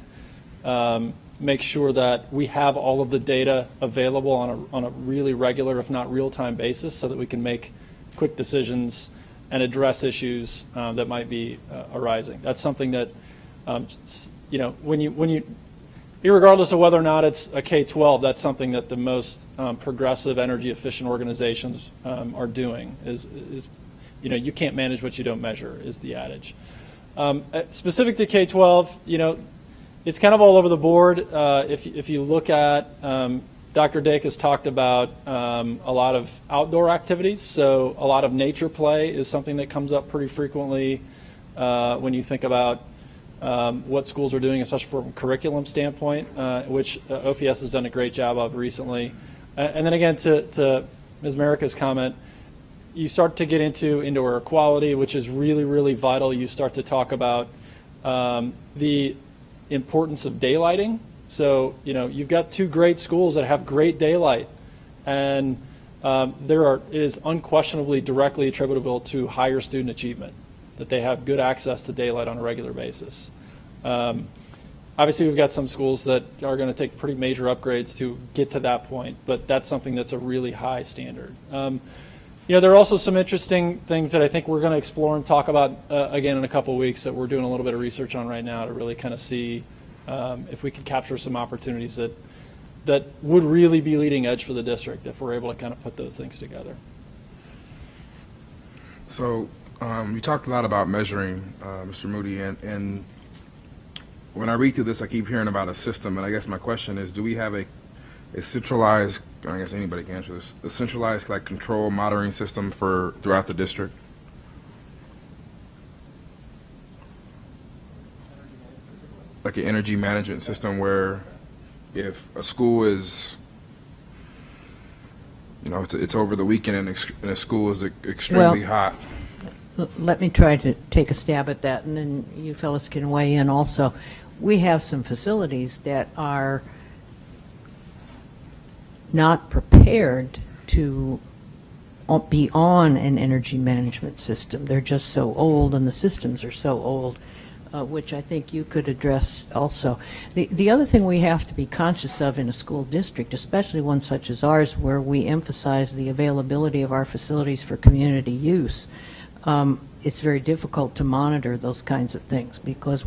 make sure that we have all of the data available on a really regular, if not real-time basis, so that we can make quick decisions and address issues that might be arising. That's something that, when you, irregardless of whether or not it's a K-12, that's something that the most progressive, energy-efficient organizations are doing. Is you can't manage what you don't measure, is the adage. Specific to K-12, it's kind of all over the board. If you look at Dr. Dake has talked about a lot of outdoor activities, so a lot of nature play is something that comes up pretty frequently when you think about what schools are doing, especially from a curriculum standpoint, which OPS has done a great job of recently. And then again, to Ms. Merrick's comment, you start to get into indoor air quality, which is really, really vital. You start to talk about the importance of daylighting. So, you've got two great schools that have great daylight, and it is unquestionably directly attributable to higher student achievement, that they have good access to daylight on a regular basis. Obviously, we've got some schools that are going to take pretty major upgrades to get to that point, but that's something that's a really high standard. There are also some interesting things that I think we're going to explore and talk about again in a couple of weeks that we're doing a little bit of research on right now to really kind of see if we could capture some opportunities that would really be leading edge for the district if we're able to kind of put those things together. So you talked a lot about measuring, Mr. Moody, and when I read through this, I keep hearing about a system, and I guess my question is, do we have a centralized, I guess anybody can answer this, a centralized control monitoring system throughout the district? Like an energy management system where if a school is, it's over the weekend and a school is extremely hot. Let me try to take a stab at that, and then you fellas can weigh in also. We have some facilities that are not prepared to be on an energy management system. They're just so old, and the systems are so old, which I think you could address also. The other thing we have to be conscious of in a school district, especially one such as ours, where we emphasize the availability of our facilities for community use, it's very difficult to monitor those kinds of things because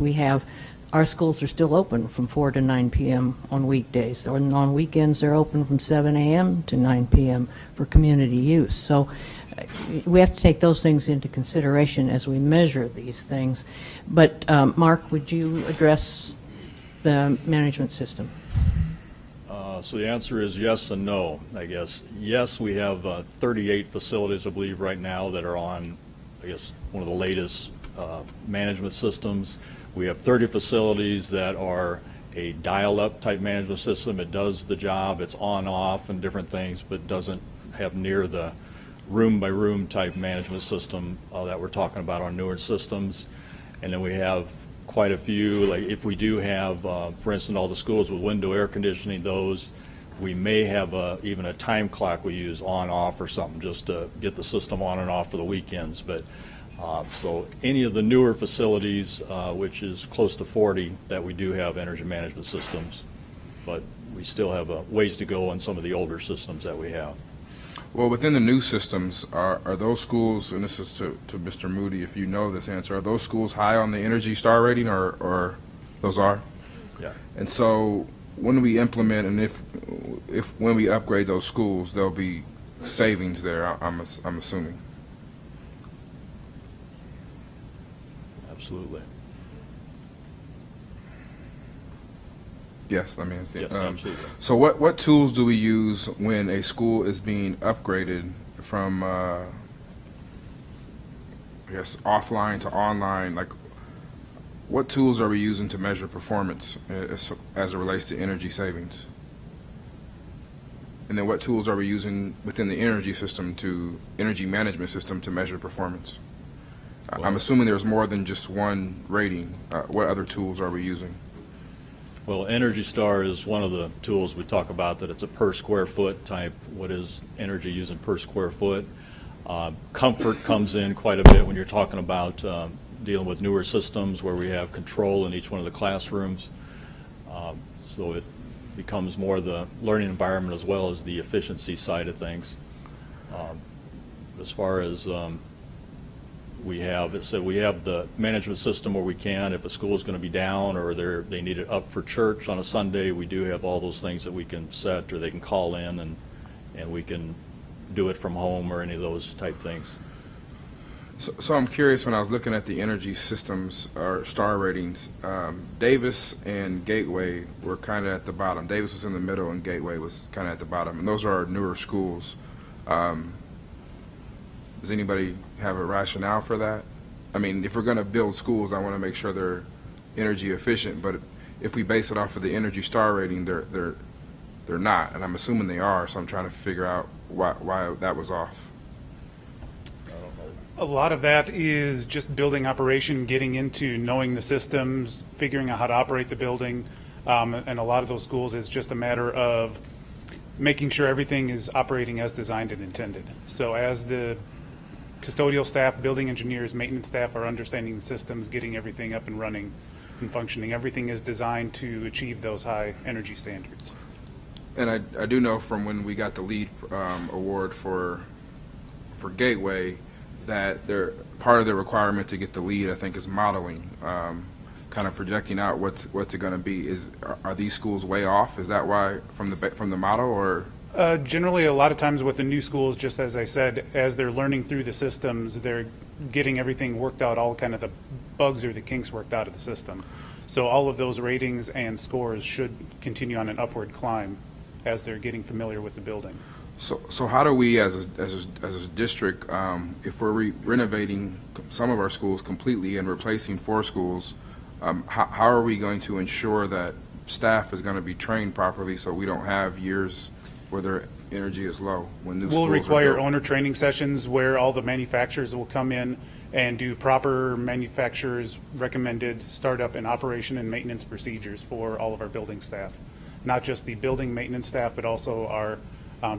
our schools are still open from 4 to 9 p.m. on weekdays, or on weekends they're open from 7 a.m. to 9 p.m. for community use. So we have to take those things into consideration as we measure these things. But Mark, would you address the management system? So the answer is yes and no, I guess. Yes, we have 38 facilities, I believe, right now that are on, I guess, one of the latest management systems. We have 30 facilities that are a dial-up type management system. It does the job. It's on-off and different things, but doesn't have near the room-by-room type management system that we're talking about on newer systems. And then we have quite a few, like if we do have, for instance, all the schools with window air conditioning, those, we may have even a time clock we use on-off or something just to get the system on and off for the weekends. But so any of the newer facilities, which is close to 40, that we do have energy management systems, but we still have a ways to go on some of the older systems that we have. Well, within the new systems, are those schools, and this is to Mr. Moody, if you know this answer, are those schools high on the Energy Star rating, or those are? Yeah. And so when we implement, and when we upgrade those schools, there'll be savings there, I'm assuming. Absolutely. Yes, I mean, yes, absolutely. So what tools do we use when a school is being upgraded from, I guess, offline to online? Like, what tools are we using to measure performance as it relates to energy savings? And then what tools are we using within the energy management system to measure performance? Well, I'm assuming there's more than just one rating. What other tools are we using? Well, Energy Star is one of the tools we talk about, that it's a per square foot type. What is energy using per square foot? Comfort comes in quite a bit when you're talking about dealing with newer systems where we have control in each one of the classrooms. So it becomes more the learning environment as well as the efficiency side of things. As far as we have the management system where we can, if a school is going to be down or they need it up for church on a Sunday, we do have all those things that we can set, or they can call in and we can do it from home or any of those type things. So I'm curious, when I was looking at the energy systems or star ratings, Davis and Gateway were kind of at the bottom. Davis was in the middle and Gateway was kind of at the bottom, and those are our newer schools. Does anybody have a rationale for that? I mean, if we're going to build schools, I want to make sure they're energy efficient, but if we base it off of the Energy Star rating, they're not, and I'm assuming they are, so I'm trying to figure out why that was off. A lot of that is just building operation, getting into knowing the systems, figuring out how to operate the building, and a lot of those schools is just a matter of making sure everything is operating as designed and intended. So as the custodial staff, building engineers, maintenance staff are understanding the systems, getting everything up and running and functioning, everything is designed to achieve those high energy standards. And I do know from when we got the lead award for Gateway that part of the requirement to get the lead, I think, is modeling, kind of projecting out what's it going to be. Are these schools way off? Is that why from the model, or? Generally, a lot of times with the new schools, just as I said, as they're learning through the systems, they're getting everything worked out, all kind of the bugs or the kinks worked out of the system. So all of those ratings and scores should continue on an upward climb as they're getting familiar with the building. So how do we, as a district, if we're renovating some of our schools completely and replacing 4 schools, how are we going to ensure that staff is going to be trained properly so we don't have years where their energy is low when new schools We'll require are built? owner training sessions where all the manufacturers will come in and do proper manufacturers recommended startup and operation and maintenance procedures for all of our building staff. Not just the building maintenance staff, but also our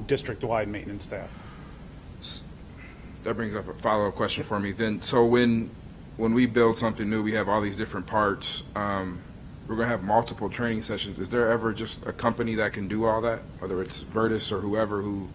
district-wide maintenance staff. that brings up a follow-up question for me. Then, so when we build something new, we have all these different parts. We're going to have multiple training sessions. Is there ever just a company that can do all that, whether it's Vertus or whoever who?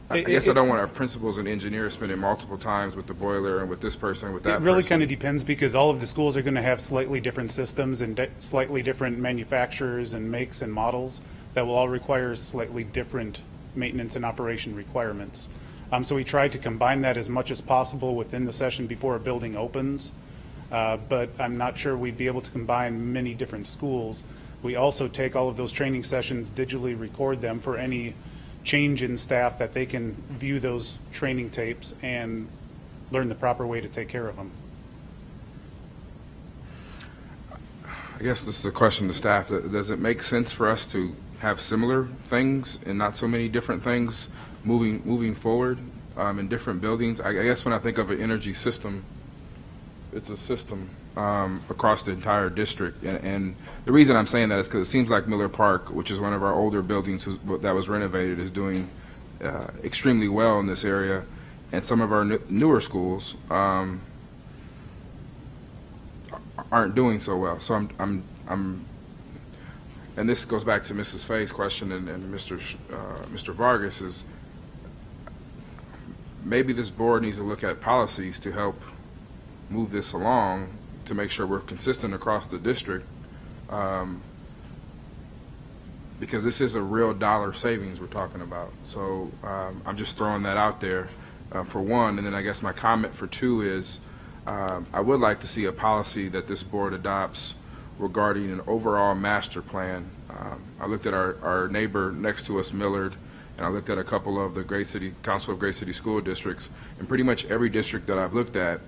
I guess I don't want our principals and engineers spending multiple times with the boiler and with this person, with that person. It really kind of depends because all of the schools are going to have slightly different systems and slightly different manufacturers and makes and models that will all require slightly different maintenance and operation requirements. So we try to combine that as much as possible within the session before a building opens, but I'm not sure we'd be able to combine many different schools. We also take all of those training sessions, digitally record them for any change in staff that they can view those training tapes and learn the proper way to take care of them. I guess this is a question to staff. Does it make sense for us to have similar things and not so many different things moving forward in different buildings? I guess when I think of an energy system, it's a system across the entire district. And the reason I'm saying that is because it seems like Miller Park, which is one of our older buildings that was renovated, is doing extremely well in this area. And some of our newer schools aren't doing so well. So I'm and this goes back to Mrs. Fay's question and Mr. Vargas, is maybe this board needs to look at policies to help move this along to make sure we're consistent across the district, because this is a real dollar savings we're talking about. So I'm just throwing that out there for one, and then I guess my comment for two is I would like to see a policy that this board adopts regarding an overall master plan. I looked at our neighbor next to us, Millard, and I looked at a couple of the Council of Great City School Districts, and pretty much every district that I've looked at,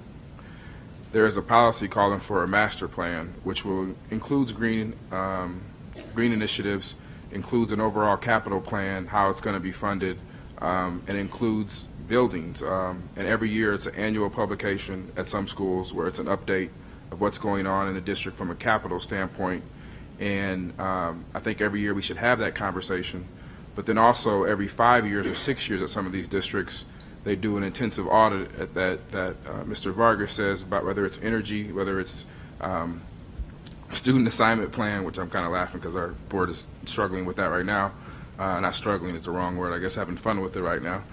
there is a policy calling for a master plan, which includes green initiatives, includes an overall capital plan, how it's going to be funded, and includes buildings. And every year it's an annual publication at some schools where it's an update of what's going on in the district from a capital standpoint. And I think every year we should have that conversation. But then also every 5 years or 6 years at some of these districts, they do an intensive audit at that Mr. Vargas says about whether it's energy, whether it's student assignment plan, which I'm kind of laughing because our board is struggling with that right now. Not struggling is the wrong word, I guess having fun with it right now.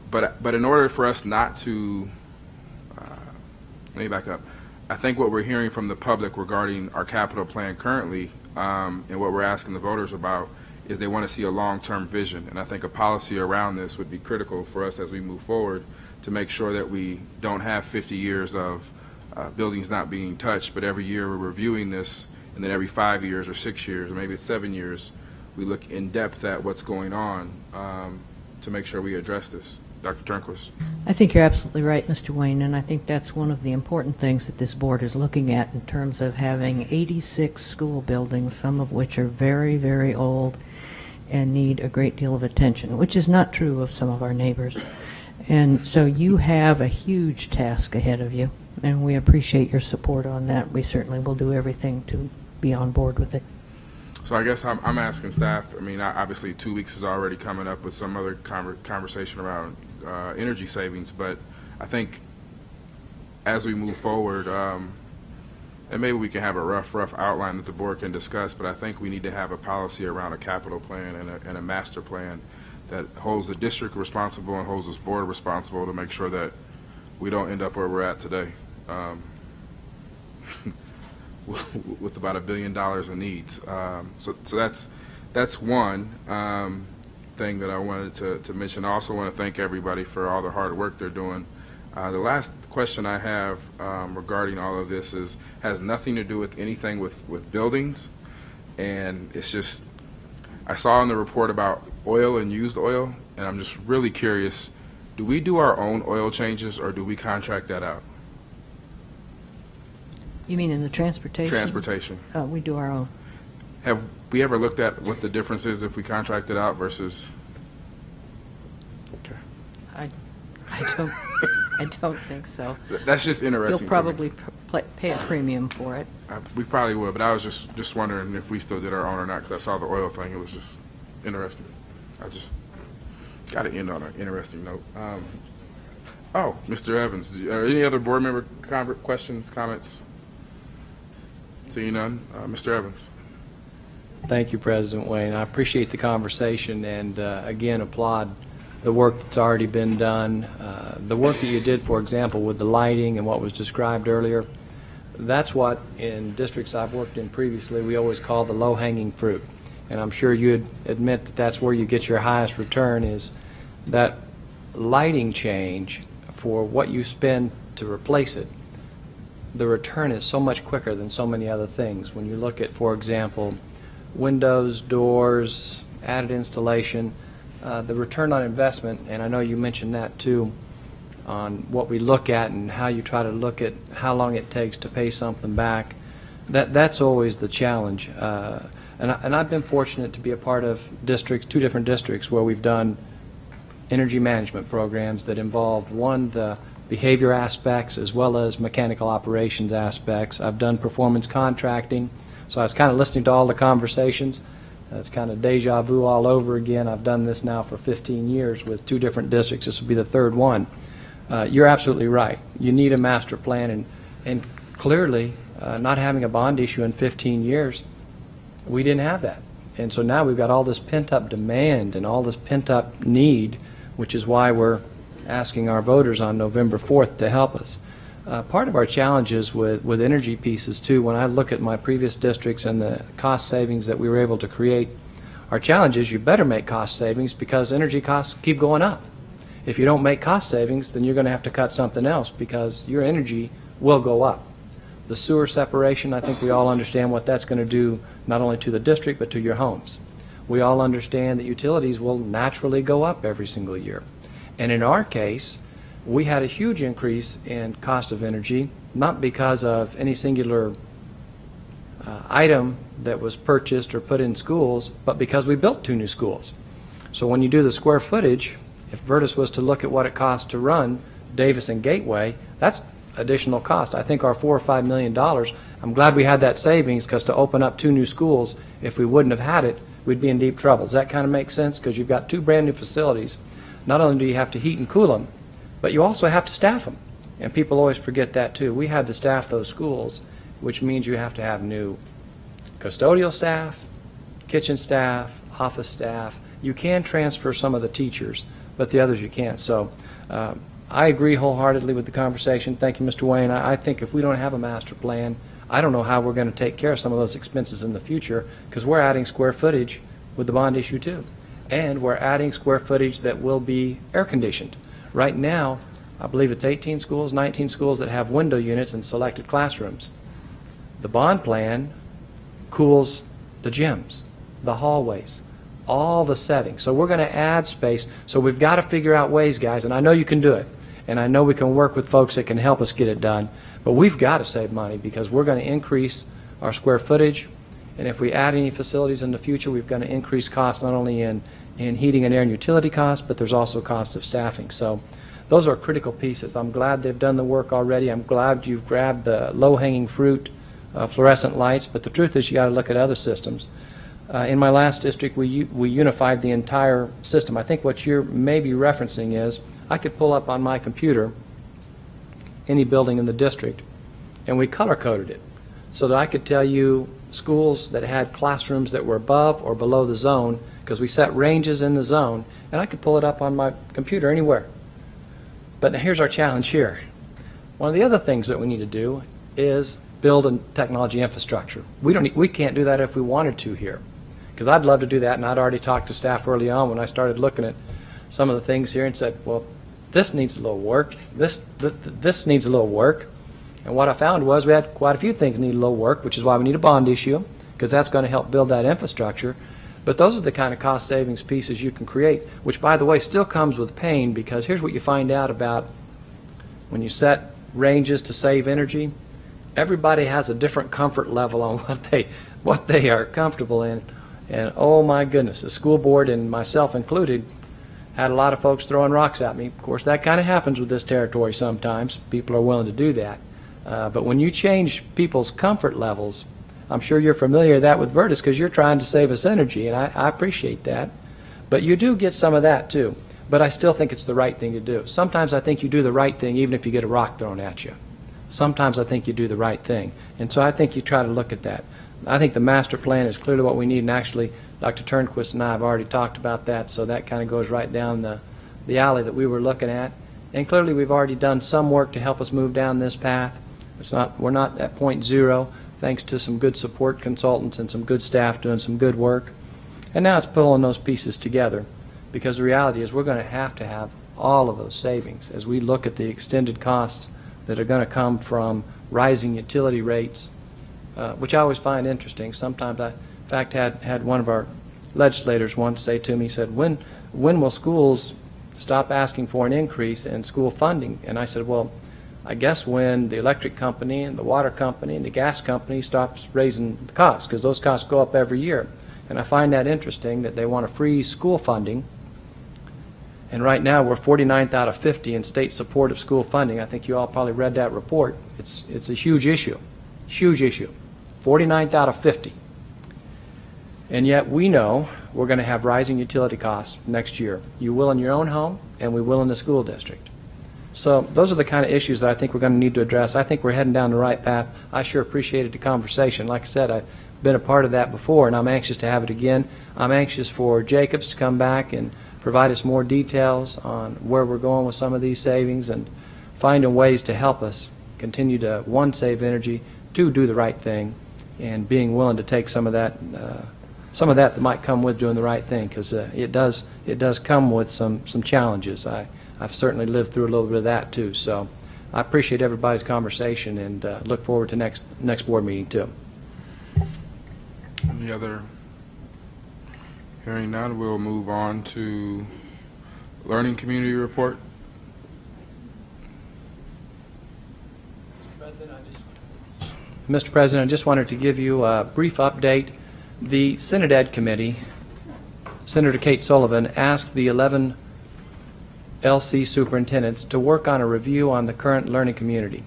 But in order for us not to, let me back up. I think what we're hearing from the public regarding our capital plan currently and what we're asking the voters about is they want to see a long-term vision. And I think a policy around this would be critical for us as we move forward to make sure that we don't have 50 years of buildings not being touched, but every year we're reviewing this, and then every 5 years or 6 years, or maybe it's 7 years, we look in depth at what's going on to make sure we address this. Dr. Turnquist. I think you're absolutely right, Mr. Wayne, and I think that's one of the important things that this board is looking at in terms of having 86 school buildings, some of which are very, very old and need a great deal of attention, which is not true of some of our neighbors. And so you have a huge task ahead of you, and we appreciate your support on that. We certainly will do everything to be on board with it. So I guess I'm asking staff, I mean, obviously 2 weeks is already coming up with some other conversation around energy savings, but I think as we move forward, and maybe we can have a rough outline that the board can discuss, but I think we need to have a policy around a capital plan and a master plan that holds the district responsible and holds this board responsible to make sure that we don't end up where we're at today with about $1 billion in needs. So that's one thing that I wanted to mention. I also want to thank everybody for all the hard work they're doing. The last question I have regarding all of this has nothing to do with anything with buildings, and it's just, I saw in the report about oil and used oil, and I'm just really curious, do we do our own oil changes or do we contract that out? You mean in the transportation? Transportation. We do our own. Have we ever looked at what the difference is if we contract it out versus? Okay. I don't think so. That's just interesting. You'll probably pay a premium for it. We probably would, but I was just wondering if we still did our own or not, because I saw the oil thing. It was just interesting. Got to end on an interesting note. Mr. Evans, any other board member questions, comments? Seeing none, Mr. Evans. Thank you, President Wayne. I appreciate the conversation and, again, applaud the work that's already been done. The work that you did, for example, with the lighting and what was described earlier, that's what in districts I've worked in previously we always call the low-hanging fruit. And I'm sure you'd admit that that's where you get your highest return, is that lighting change for what you spend to replace it. The return is so much quicker than so many other things. When you look at, for example, windows, doors, added installation, the return on investment, and I know you mentioned that too, on what we look at and how you try to look at how long it takes to pay something back, that's always the challenge. And I've been fortunate to be a part of districts, 2 different districts, where we've done energy management programs that involved, one, the behavior aspects as well as mechanical operations aspects. I've done performance contracting, so I was kind of listening to all the conversations. It's kind of deja vu all over again. I've done this now for 15 years with 2 different districts. This will be the 3rd one. You're absolutely right. You need a master plan, and clearly, not having a bond issue in 15 years, we didn't have that. And so now we've got all this pent-up demand and all this pent-up need, which is why we're asking our voters on November 4th to help us. Part of our challenges with energy pieces, too, when I look at my previous districts and the cost savings that we were able to create, our challenge is you better make cost savings because energy costs keep going up. If you don't make cost savings, then you're going to have to cut something else because your energy will go up. The sewer separation, I think we all understand what that's going to do not only to the district but to your homes. We all understand that utilities will naturally go up every single year. And in our case, we had a huge increase in cost of energy, not because of any singular item that was purchased or put in schools, but because we built 2 new schools. So when you do the square footage, if Virtus was to look at what it costs to run Davis and Gateway, that's additional cost. I think our $4 or $5 million, I'm glad we had that savings, because to open up 2 new schools, if we wouldn't have had it, we'd be in deep trouble. Does that kind of make sense? Because you've got 2 brand new facilities. Not only do you have to heat and cool them, but you also have to staff them. And people always forget that too. We had to staff those schools, which means you have to have new custodial staff, kitchen staff, office staff. You can transfer some of the teachers, but the others you can't. So I agree wholeheartedly with the conversation. Thank you, Mr. Wayne. I think if we don't have a master plan, I don't know how we're going to take care of some of those expenses in the future, because we're adding square footage with the bond issue too. And we're adding square footage that will be air conditioned. Right now, I believe it's 18 schools, 19 schools that have window units in selected classrooms. The bond plan cools the gyms, the hallways, all the settings. So we're going to add space. So we've got to figure out ways, guys, and I know you can do it. And I know we can work with folks that can help us get it done. But we've got to save money because we're going to increase our square footage. And if we add any facilities in the future, we're going to increase costs not only in heating and air and utility costs, but there's also cost of staffing. So those are critical pieces. I'm glad they've done the work already. I'm glad you've grabbed the low-hanging fruit, fluorescent lights. But the truth is you got to look at other systems. In my last district, we unified the entire system. I think what you're maybe referencing is I could pull up on my computer any building in the district, and we color-coded it so that I could tell you schools that had classrooms that were above or below the zone, because we set ranges in the zone, and I could pull it up on my computer anywhere. But now here's our challenge here. One of the other things that we need to do is build a technology infrastructure. We can't do that if we wanted to here, because I'd love to do that, and I'd already talked to staff early on when I started looking at some of the things here and said, well, this needs a little work, this needs a little work. And what I found was we had quite a few things need a little work, which is why we need a bond issue, because that's going to help build that infrastructure. But those are the kind of cost savings pieces you can create, which, by the way, still comes with pain, because here's what you find out about when you set ranges to save energy. Everybody has a different comfort level on what they are comfortable in. And oh my goodness, the school board and myself included had a lot of folks throwing rocks at me. Of course, that kind of happens with this territory sometimes. People are willing to do that. But when you change people's comfort levels, I'm sure you're familiar with that with Virtus, because you're trying to save us energy, and I appreciate that. But you do get some of that too. but I still think it's the right thing to do. Sometimes I think you do the right thing even if you get a rock thrown at you. Sometimes I think you do the right thing. And so I think you try to look at that. I think the master plan is clearly what we need, and actually Dr. Turnquist and I have already talked about that, so that kind of goes right down the alley that we were looking at. And clearly we've already done some work to help us move down this path. We're not at point zero, thanks to some good support consultants and some good staff doing some good work. And now it's pulling those pieces together, because the reality is we're going to have all of those savings as we look at the extended costs that are going to come from rising utility rates, which I always find interesting. Sometimes I, in fact, had one of our legislators once say to me, he said, when will schools stop asking for an increase in school funding? And I said, well, I guess when the electric company and the water company and the gas company stops raising the costs, because those costs go up every year. And I find that interesting that they want to freeze school funding. And right now we're 49th out of 50 in state support of school funding. I think you all probably read that report. It's a huge issue, 49th out of 50. And yet we know we're going to have rising utility costs next year. You will in your own home, and we will in the school district. So those are the kind of issues that I think we're going to need to address. I think we're heading down the right path. I sure appreciated the conversation. Like I said, I've been a part of that before, and I'm anxious to have it again. I'm anxious for Jacobs to come back and provide us more details on where we're going with some of these savings and finding ways to help us continue to, one, save energy, two, do the right thing, and being willing to take some of that that might come with doing the right thing, because it does come with some challenges. I've certainly lived through a little bit of that too. So I appreciate everybody's conversation and look forward to next board meeting too. Any other? Hearing none, we'll move on to Learning Community Report. Mr. President, I just wanted to give you a brief update. The Senate Ed Committee, Senator Kate Sullivan, asked the 11 LC superintendents to work on a review on the current learning community.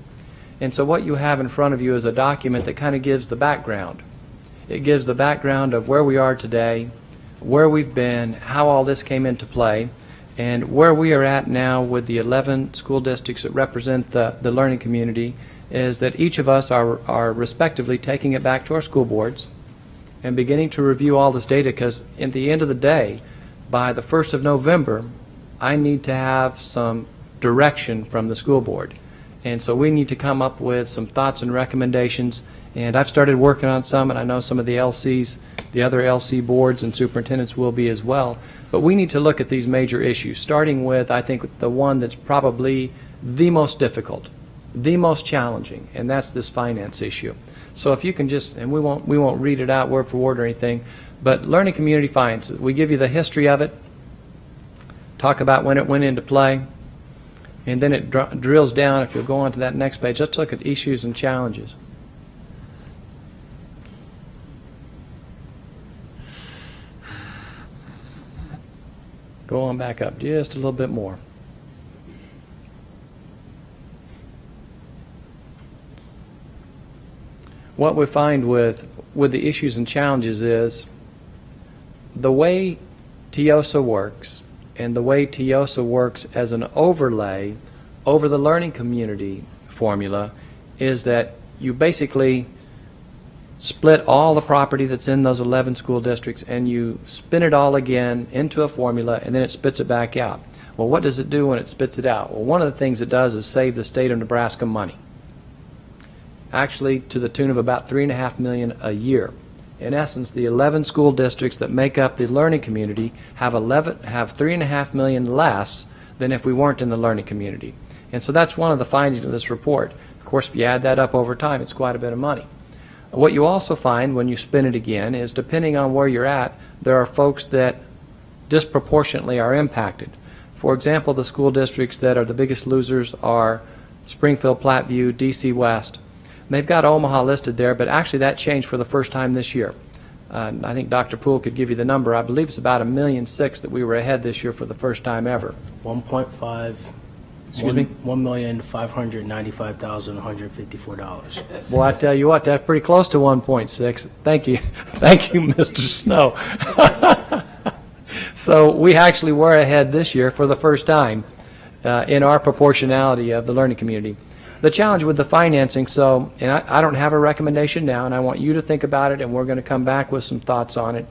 And so what you have in front of you is a document that kind of gives the background. It gives the background of where we are today, where we've been, how all this came into play, and where we are at now with the 11 school districts that represent the learning community is that each of us are respectively taking it back to our school boards and beginning to review all this data, because at the end of the day, by the 1st of November, I need to have some direction from the school board. And so we need to come up with some thoughts and recommendations, and I've started working on some, and I know some of the LCs, the other LC boards and superintendents will be as well. But we need to look at these major issues, starting with, I think, the one that's probably the most difficult, the most challenging, and that's this finance issue. So if you can just, and we won't read it out word for word or anything, but learning community finance, we give you the history of it, talk about when it went into play, and then it drills down. If you'll go on to that next page, let's look at issues and challenges. Go on back up just a little bit more. What we find with the issues and challenges is the way TIOSA works, and the way TIOSA works as an overlay over the learning community formula, is that you basically split all the property that's in those 11 school districts and you spin it all again into a formula, and then it spits it back out. Well, what does it do when it spits it out? Well, one of the things it does is save the state of Nebraska money, actually to the tune of about $3.5 million a year. In essence, the 11 school districts that make up the learning community have $3.5 million less than if we weren't in the learning community. And so that's one of the findings of this report. Of course, if you add that up over time, it's quite a bit of money. What you also find when you spin it again is, depending on where you're at, there are folks that disproportionately are impacted. For example, the school districts that are the biggest losers are Springfield, Platteview, DC West. They've got Omaha listed there, but actually that changed for the first time this year. I think Dr. Poole could give you the number. I believe it's about $1.6 million that we were ahead this year for the first time ever. 1.5. Excuse me? $1,595,154. Well, I tell you what, that's pretty close to 1.6. Thank you. Thank you, Mr. Snow. So we actually were ahead this year for the first time in our proportionality of the learning community. The challenge with the financing, and I don't have a recommendation now, and I want you to think about it, and we're going to come back with some thoughts on it.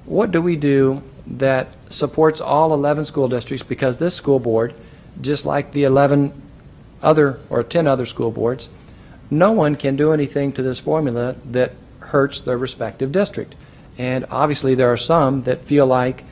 What do we do that supports all 11 school districts? Because this school board, just like the 10 other school boards, no one can do anything to this formula that hurts their respective district. And obviously there are some that feel like,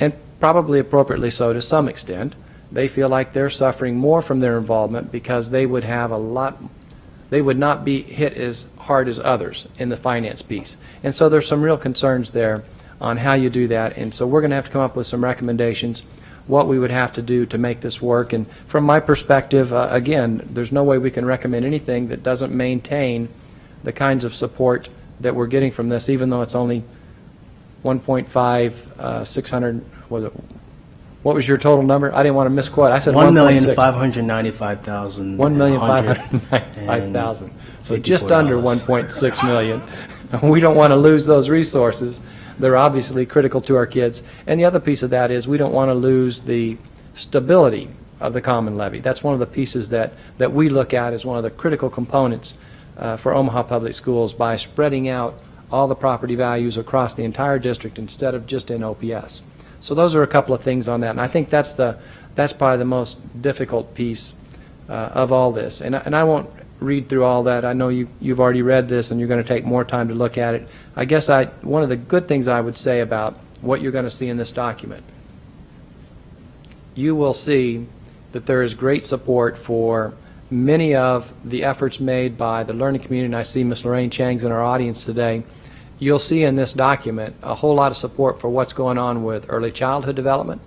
and probably appropriately so to some extent, they feel like they're suffering more from their involvement because they would not be hit as hard as others in the finance piece. And so there's some real concerns there on how you do that. And so we're going to have to come up with some recommendations, what we would have to do to make this work. And from my perspective, again, there's no way we can recommend anything that doesn't maintain the kinds of support that we're getting from this, even though it's only 1.5, 600, what was your total number? I didn't want to misquote. I said 1,595,000. 1,595,000. So just under 1.6 million. We don't want to lose those resources. They're obviously critical to our kids. And the other piece of that is we don't want to lose the stability of the common levy. That's one of the pieces that we look at as one of the critical components for Omaha Public Schools by spreading out all the property values across the entire district instead of just in OPS. So those are a couple of things on that, and I think that's probably the most difficult piece of all this. And I won't read through all that. I know you've already read this, and you're going to take more time to look at it. I guess one of the good things I would say about what you're going to see in this document, you will see that there is great support for many of the efforts made by the learning community, and I see Ms. Lorraine Chang's in our audience today. You'll see in this document a whole lot of support for what's going on with early childhood development.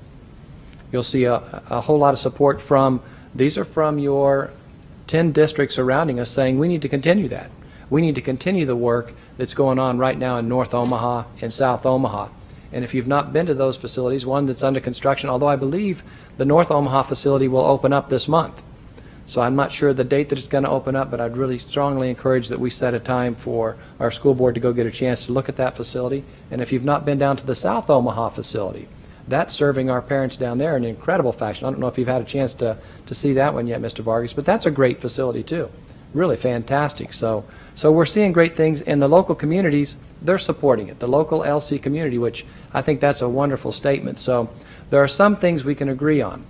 You'll see a whole lot of support these are from your 10 districts surrounding us saying we need to continue that. We need to continue the work that's going on right now in North Omaha and South Omaha. And if you've not been to those facilities, one that's under construction, although I believe the North Omaha facility will open up this month. So I'm not sure the date that it's going to open up, but I'd really strongly encourage that we set a time for our school board to go get a chance to look at that facility. And if you've not been down to the South Omaha facility, that's serving our parents down there in an incredible fashion. I don't know if you've had a chance to see that one yet, Mr. Vargas, but that's a great facility too. Really fantastic. So we're seeing great things, and the local communities, they're supporting it. The local LC community, which I think that's a wonderful statement. So there are some things we can agree on.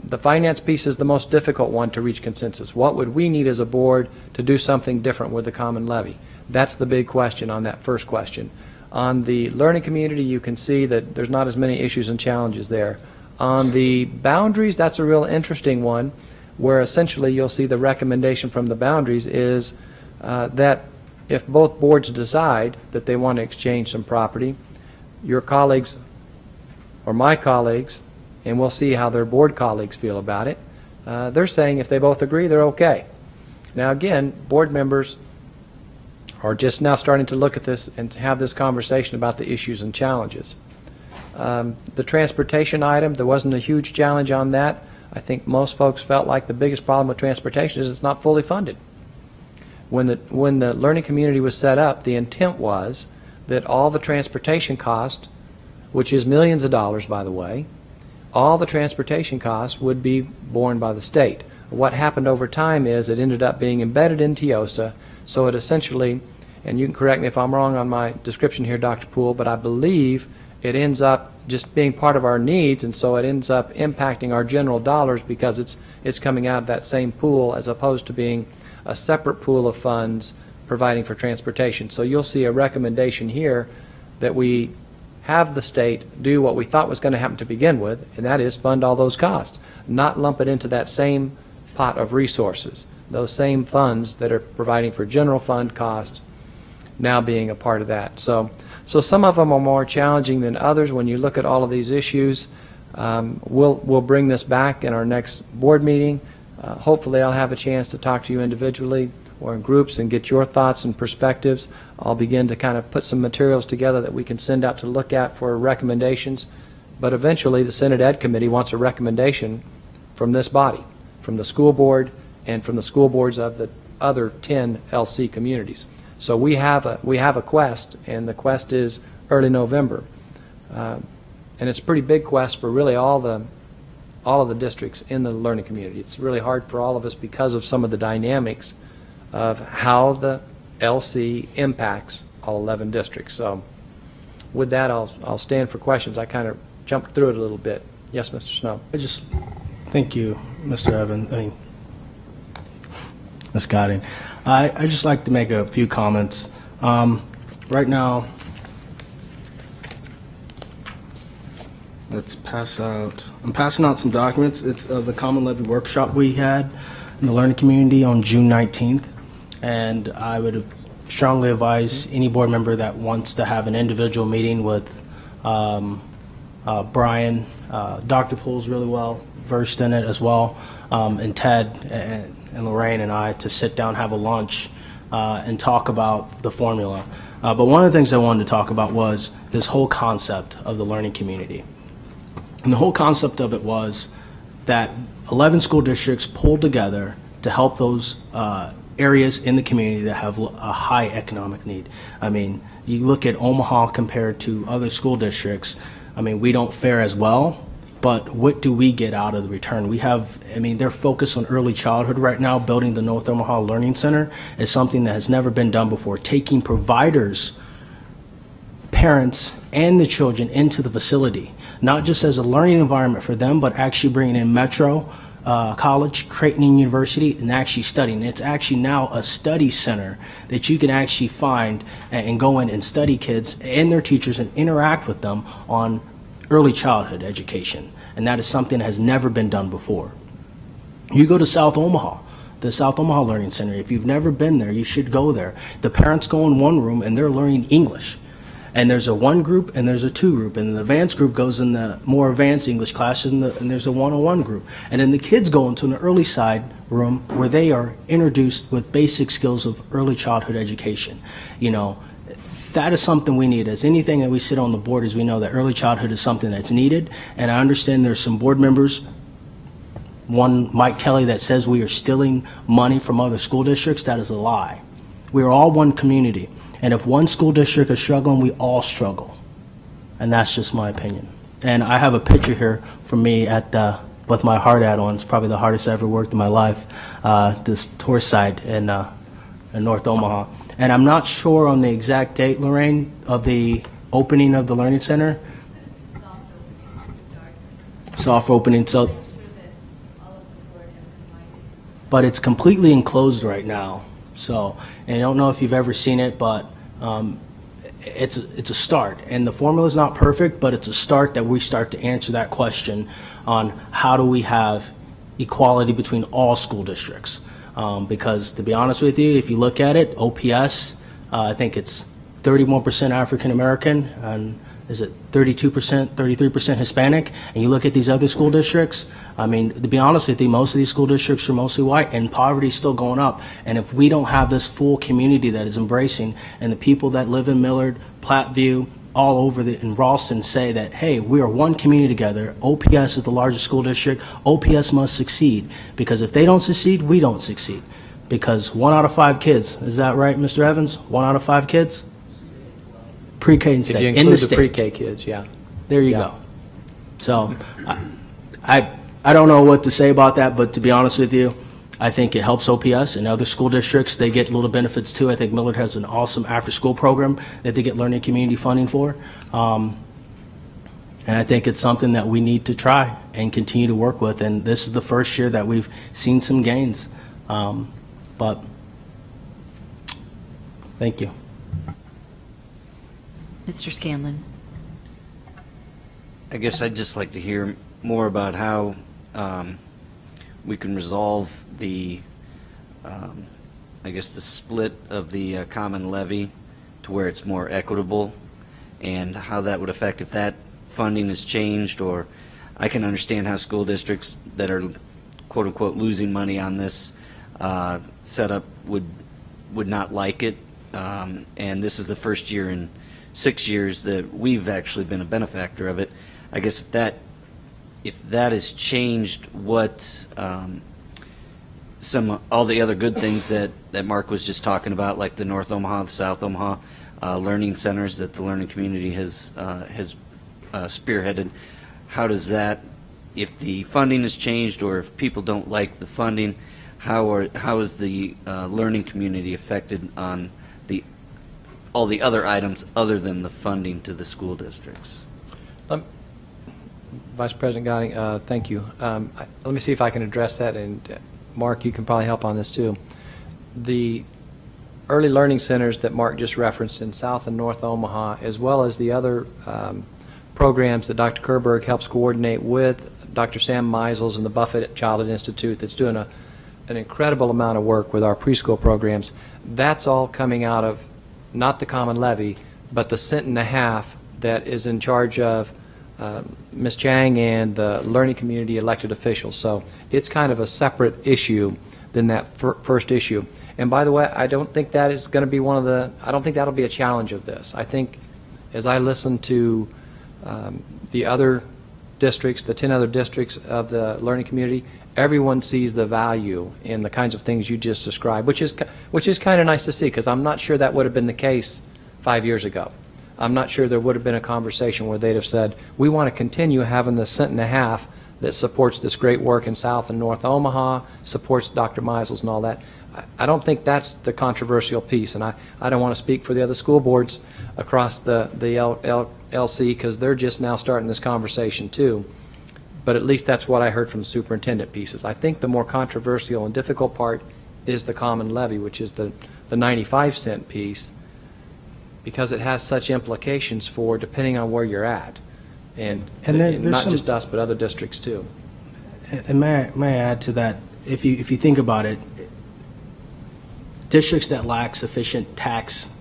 The finance piece is the most difficult one to reach consensus. What would we need as a board to do something different with the common levy? That's the big question on that first question. On the learning community, you can see that there's not as many issues and challenges there. On the boundaries, that's a real interesting one, where essentially you'll see the recommendation from the boundaries is that if both boards decide that they want to exchange some property, your colleagues or my colleagues, and we'll see how their board colleagues feel about it, they're saying if they both agree, they're okay. Now again, board members are just now starting to look at this and have this conversation about the issues and challenges. The transportation item, there wasn't a huge challenge on that. I think most folks felt like the biggest problem with transportation is it's not fully funded. When the learning community was set up, the intent was that all the transportation cost, which is millions of dollars, by the way, all the transportation costs would be borne by the state. What happened over time is it ended up being embedded in TIOSA, so it essentially, and you can correct me if I'm wrong on my description here, Dr. Poole, but I believe it ends up just being part of our needs, and so it ends up impacting our general dollars because it's coming out of that same pool as opposed to being a separate pool of funds providing for transportation. So you'll see a recommendation here that we have the state do what we thought was going to happen to begin with, and that is fund all those costs, not lump it into that same pot of resources, those same funds that are providing for general fund costs now being a part of that. So some of them are more challenging than others. When you look at all of these issues, we'll bring this back in our next board meeting. Hopefully I'll have a chance to talk to you individually or in groups and get your thoughts and perspectives. I'll begin to kind of put some materials together that we can send out to look at for recommendations. But eventually the Senate Ed Committee wants a recommendation from this body, from the school board and from the school boards of the other 10 LC communities. So we have a quest, and the quest is early November. And it's a pretty big quest for really all of the districts in the learning community. It's really hard for all of us because of some of the dynamics of how the LC impacts all 11 districts. So with that, I'll stand for questions. I kind of jumped through it a little bit. Yes, Mr. Snow. Thank you, Mr. Evans. Ms. Godding. I just like to make a few comments. Right now, let's pass out. I'm passing out some documents. It's the Common Levy workshop we had in the learning community on June 19th, and I would strongly advise any board member that wants to have an individual meeting with Brian. Dr. Poole's really well versed in it as well, and Ted and Lorraine and I to sit down, have a lunch, and talk about the formula. But one of the things I wanted to talk about was this whole concept of the learning community. And the whole concept of it was that 11 school districts pulled together to help those areas in the community that have a high economic need. I mean, you look at Omaha compared to other school districts, I mean, we don't fare as well, but what do we get out of the return? We have, I mean, their focus on early childhood right now, building the North Omaha Learning Center, is something that has never been done before. Taking providers, parents, and the children into the facility, not just as a learning environment for them, but actually bringing in Metro College, Creighton University, and actually studying. It's actually now a study center that you can actually find and go in and study kids and their teachers and interact with them on early childhood education. And that is something that has never been done before. You go to South Omaha, the South Omaha Learning Center. If you've never been there, you should go there. The parents go in one room and they're learning English. And there's a 1 group and there's a 2 group. And the advanced group goes in the more advanced English classes, and there's a 101 group. And then the kids go into an early side room where they are introduced with basic skills of early childhood education. You know, that is something we need. As anything that we sit on the board is we know that early childhood is something that's needed. And I understand there's some board members, one Mike Kelly, that says we are stealing money from other school districts. That is a lie. We are all one community. And if one school district is struggling, we all struggle. And that's just my opinion. And I have a picture here from me at with my hard hat on. It's probably the hardest I ever worked in my life, this tour site in North Omaha. And I'm not sure on the exact date, Lorraine, of the opening of the Learning Center. Soft opening. So, but it's completely enclosed right now. So, and I don't know if you've ever seen it, but it's a start. And the formula is not perfect, but it's a start that we start to answer that question on how do we have equality between all school districts. Because to be honest with you, if you look at it, OPS, I think it's 31% African American, and is it 32%, 33% Hispanic? And you look at these other school districts, I mean, to be honest with you, most of these school districts are mostly white, and poverty is still going up. And if we don't have this full community that is embracing, and the people that live in Millard, Platteview, all over in Ralston say that, hey, we are one community together. OPS is the largest school district. OPS must succeed, because if they don't succeed, we don't succeed. Because 1 out of 5 kids, is that right, Mr. Evans? 1 out of 5 kids? Pre-K and state. If you in include the the state. pre-K kids, yeah. There you go. So I don't know what to say about that, but to be honest with you, I think it helps OPS and other school districts. They get little benefits too. I think Millard has an awesome after-school program that they get learning community funding for. And I think it's something that we need to try and continue to work with. And this is the first year that we've seen some gains. But thank you. Mr. Scanlon. I guess I'd just like to hear more about how we can resolve the, I guess, the split of the common levy to where it's more equitable, and how that would affect if that funding is changed. Or I can understand how school districts that are quote unquote losing money on this setup would not like it, and this is the first year in 6 years that we've actually been a benefactor of it. I guess if that has changed, what all the other good things that Mark was just talking about, like the North Omaha, the South Omaha learning centers that the learning community has spearheaded. How does that, if the funding is changed or if people don't like the funding, how is the learning community affected on all the other items other than the funding to the school districts? Vice President Gotting, thank you. Let me see if I can address that, and Mark, you can probably help on this too. The early learning centers that Mark just referenced in South and North Omaha, as well as the other programs that Dr. Kerberg helps coordinate with Dr. Sam Meisels and the Buffett Childhood Institute that's doing an incredible amount of work with our preschool programs. That's all coming out of not the common levy, but the $1.50 that is in charge of Ms. Chang and the learning community elected officials. So it's kind of a separate issue than that first issue. And by the way, I don't think that is going to be I don't think that'll be a challenge of this. I think as I listen to the other districts, the 10 other districts of the learning community, everyone sees the value in the kinds of things you just described, which is kind of nice to see, because I'm not sure that would have been the case 5 years ago. I'm not sure there would have been a conversation where they'd have said, we want to continue having the $1.50 that supports this great work in South and North Omaha, supports Dr. Meisels and all that. I don't think that's the controversial piece, and I don't want to speak for the other school boards across the LC, because they're just now starting this conversation too. But at least that's what I heard from the superintendent pieces. I think the more controversial and difficult part is the common levy, which is the 95-cent piece, because it has such implications for depending on where you're at, and not just us but other districts too. And may I add to that, if you think about it, districts that lack sufficient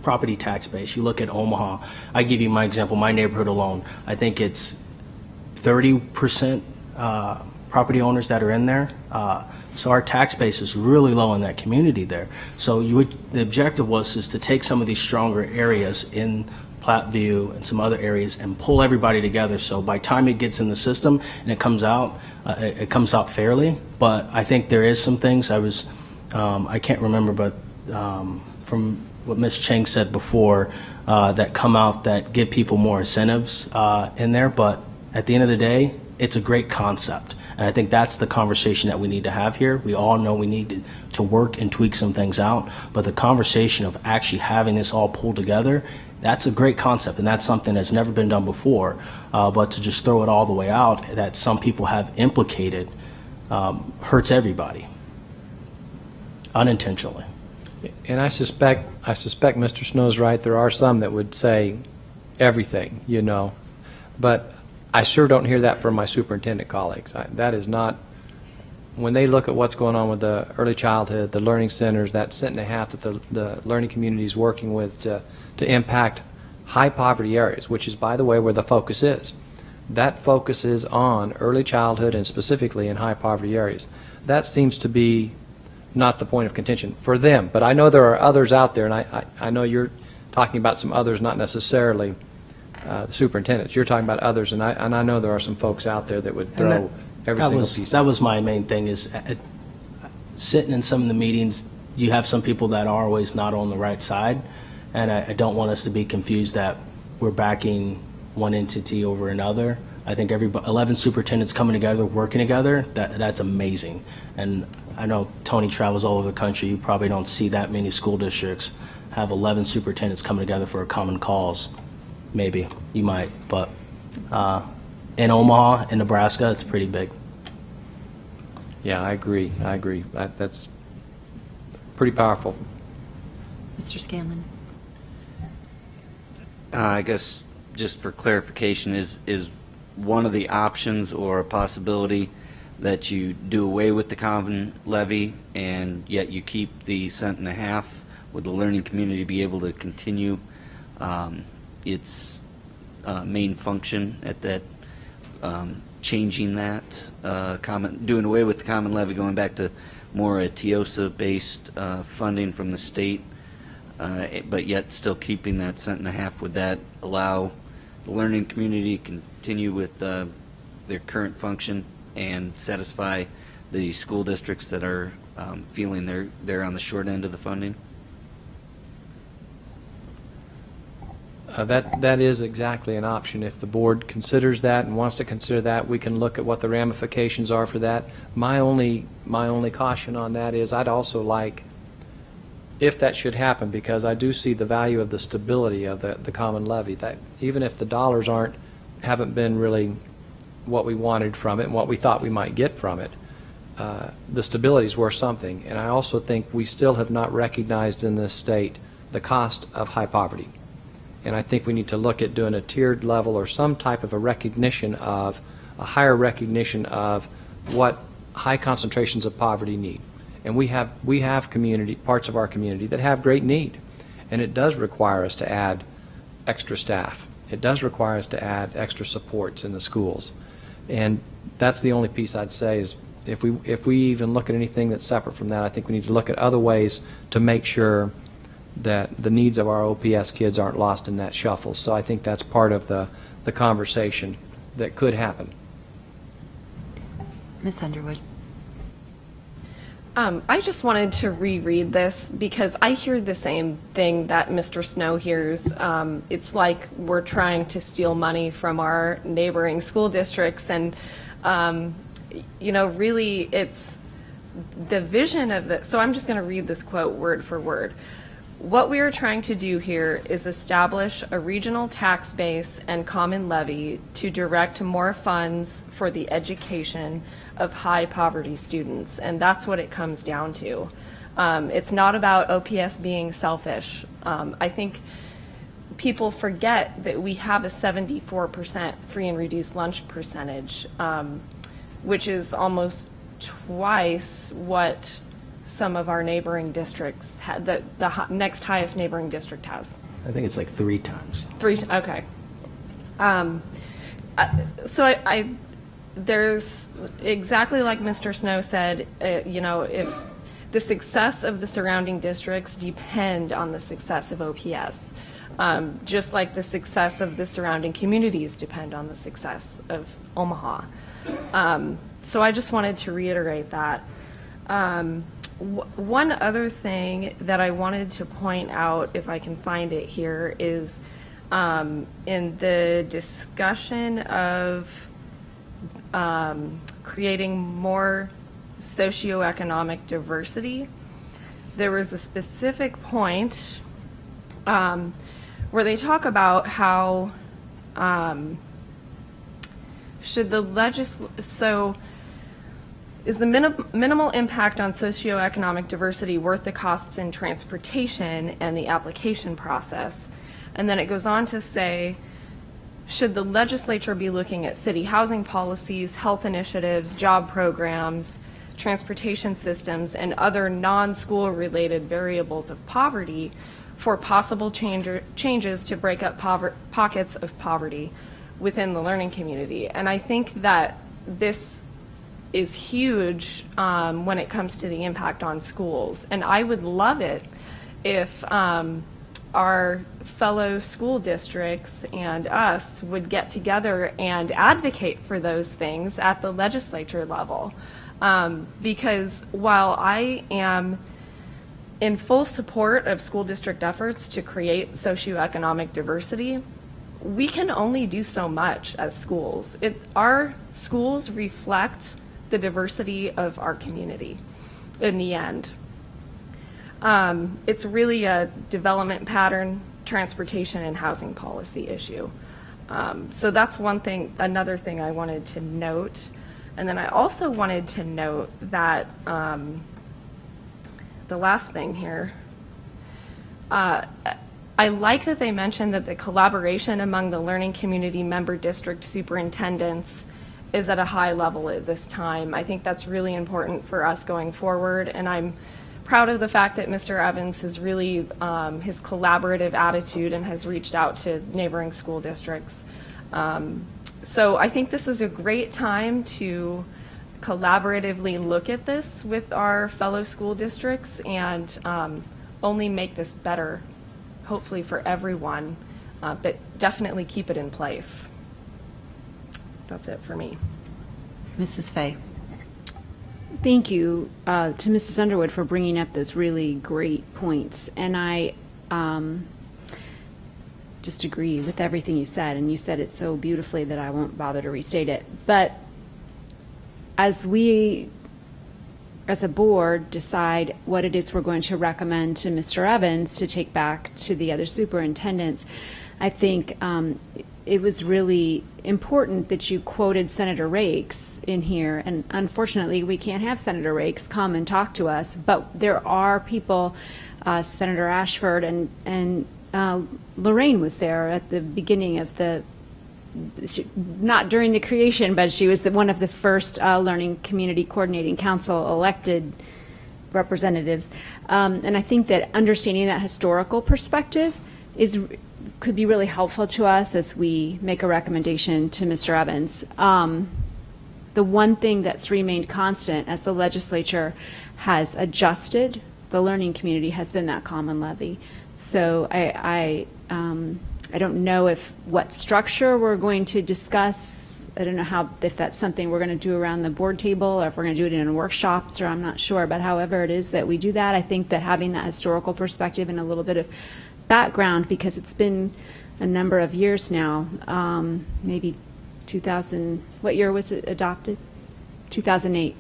property tax base, you look at Omaha. I give you my example, my neighborhood alone. I think it's 30% property owners that are in there. So our tax base is really low in that community there. So the objective is to take some of these stronger areas in Platteview and some other areas and pull everybody together. So by the time it gets in the system and it comes out fairly. But I think there is some things I can't remember, but from what Ms. Chang said before, that come out that give people more incentives in there. But at the end of the day, it's a great concept. And I think that's the conversation that we need to have here. We all know we need to work and tweak some things out, but the conversation of actually having this all pulled together, that's a great concept, and that's something that's never been done before. But to just throw it all the way out, that some people have implicated, hurts everybody, unintentionally. And I suspect Mr. Snow's right. There are some that would say everything, but I sure don't hear that from my superintendent colleagues. That is not, when they look at what's going on with the early childhood, the learning centers, that $1.50 that the learning community is working with to impact high poverty areas, which is, by the way, where the focus is. That focus is on early childhood and specifically in high poverty areas. That seems to be not the point of contention for them. But I know there are others out there, and I know you're talking about some others, not necessarily the superintendents. You're talking about others, and I know there are some folks out there that would throw every single piece. That was my main thing, is sitting in some of the meetings, you have some people that are always not on the right side, and I don't want us to be confused that we're backing one entity over another. I think 11 superintendents coming together, working together, that's amazing. And I know Tony travels all over the country. You probably don't see that many school districts have 11 superintendents coming together for a common cause. Maybe you might, but in Omaha, in Nebraska, it's pretty big. Yeah, I agree. That's pretty powerful. Mr. Scanlon. I guess just for clarification, is one of the options or a possibility that you do away with the common levy and yet you keep the $1.50? Would the learning community be able to continue its main function at that, changing that, doing away with the common levy, going back to more a TIOSA-based funding from the state, but yet still keeping that $1.50? Would that allow the learning community to continue with their current function and satisfy the school districts that are feeling they're on the short end of the funding? That is exactly an option. If the board considers that and wants to consider that, we can look at what the ramifications are for that. My only caution on that is I'd also like, if that should happen, because I do see the value of the stability of the common levy, that even if the dollars haven't been really what we wanted from it and what we thought we might get from it, the stability is worth something. And I also think we still have not recognized in this state the cost of high poverty. And I think we need to look at doing a tiered level or some type of a higher recognition of what high concentrations of poverty need. And we have parts of our community that have great need. And it does require us to add extra staff. It does require us to add extra supports in the schools. And that's the only piece I'd say is if we even look at anything that's separate from that, I think we need to look at other ways to make sure that the needs of our OPS kids aren't lost in that shuffle. So I think that's part of the conversation that could happen. Ms. Underwood. I just wanted to reread this because I hear the same thing that Mr. Snow hears. It's like we're trying to steal money from our neighboring school districts, and really it's the vision of this. So I'm just going to read this quote word for word. What we are trying to do here is establish a regional tax base and common levy to direct more funds for the education of high poverty students, and that's what it comes down to. It's not about OPS being selfish. I think people forget that we have a 74% free and reduced lunch percentage, which is almost twice what some of our neighboring districts, the next highest neighboring district has. I think it's like 3 times. Okay. So there's exactly like Mr. Snow said, if the success of the surrounding districts depend on the success of OPS, just like the success of the surrounding communities depend on the success of Omaha. So I just wanted to reiterate that. One other thing that I wanted to point out, if I can find it here, is in the discussion of creating more socioeconomic diversity, there was a specific point where they talk about how is the minimal impact on socioeconomic diversity worth the costs in transportation and the application process? And then it goes on to say, should the legislature be looking at city housing policies, health initiatives, job programs, transportation systems, and other non-school related variables of poverty for possible changes to break up pockets of poverty within the learning community? And I think that this is huge when it comes to the impact on schools. And I would love it if our fellow school districts and us would get together and advocate for those things at the legislature level. Because while I am in full support of school district efforts to create socioeconomic diversity, we can only do so much as schools. Our schools reflect the diversity of our community in the end. It's really a development pattern, transportation, and housing policy issue. So that's another thing I wanted to note. And then I also wanted to note that the last thing here, I like that they mentioned that the collaboration among the learning community member district superintendents is at a high level at this time. I think that's really important for us going forward, and I'm proud of the fact that Mr. Evans has really, his collaborative attitude and has reached out to neighboring school districts. So I think this is a great time to collaboratively look at this with our fellow school districts and only make this better, hopefully for everyone, but definitely keep it in place. That's it for me. Mrs. Fay. Thank you to Mrs. Underwood for bringing up those really great points. And I just agree with everything you said, and you said it so beautifully that I won't bother to restate it. But as we, as a board, decide what it is we're going to recommend to Mr. Evans to take back to the other superintendents, I think it was really important that you quoted Senator Rakes in here, and unfortunately we can't have Senator Rakes come and talk to us, but there are people, Senator Ashford and Lorraine was there at the beginning of not during the creation, but she was one of the first Learning Community Coordinating Council elected representatives. And I think that understanding that historical perspective could be really helpful to us as we make a recommendation to Mr. Evans. The one thing that's remained constant as the legislature has adjusted the learning community has been that common levy. So I don't know what structure we're going to discuss. I don't know if that's something we're going to do around the board table, or if we're going to do it in workshops, or I'm not sure. But however it is that we do that, I think that having that historical perspective and a little bit of background, because it's been a number of years now, maybe 2000, what year was it adopted? 2008.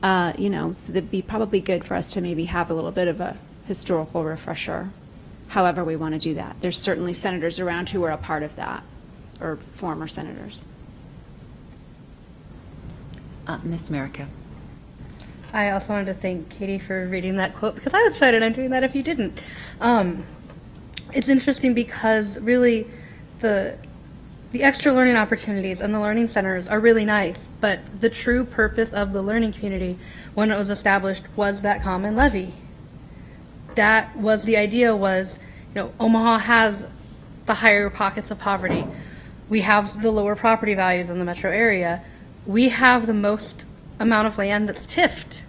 So that'd be probably good for us to maybe have a little bit of a historical refresher, however we want to do that. There's certainly senators around who are a part of that, or former senators. Ms. Merica. I also wanted to thank Katie for reading that quote, because I was planning on doing that if you didn't. It's interesting because really the extra learning opportunities and the learning centers are really nice, but the true purpose of the learning community when it was established was that common levy. That was the idea was, Omaha has the higher pockets of poverty. We have the lower property values in the metro area. We have the most amount of land that's TIFed.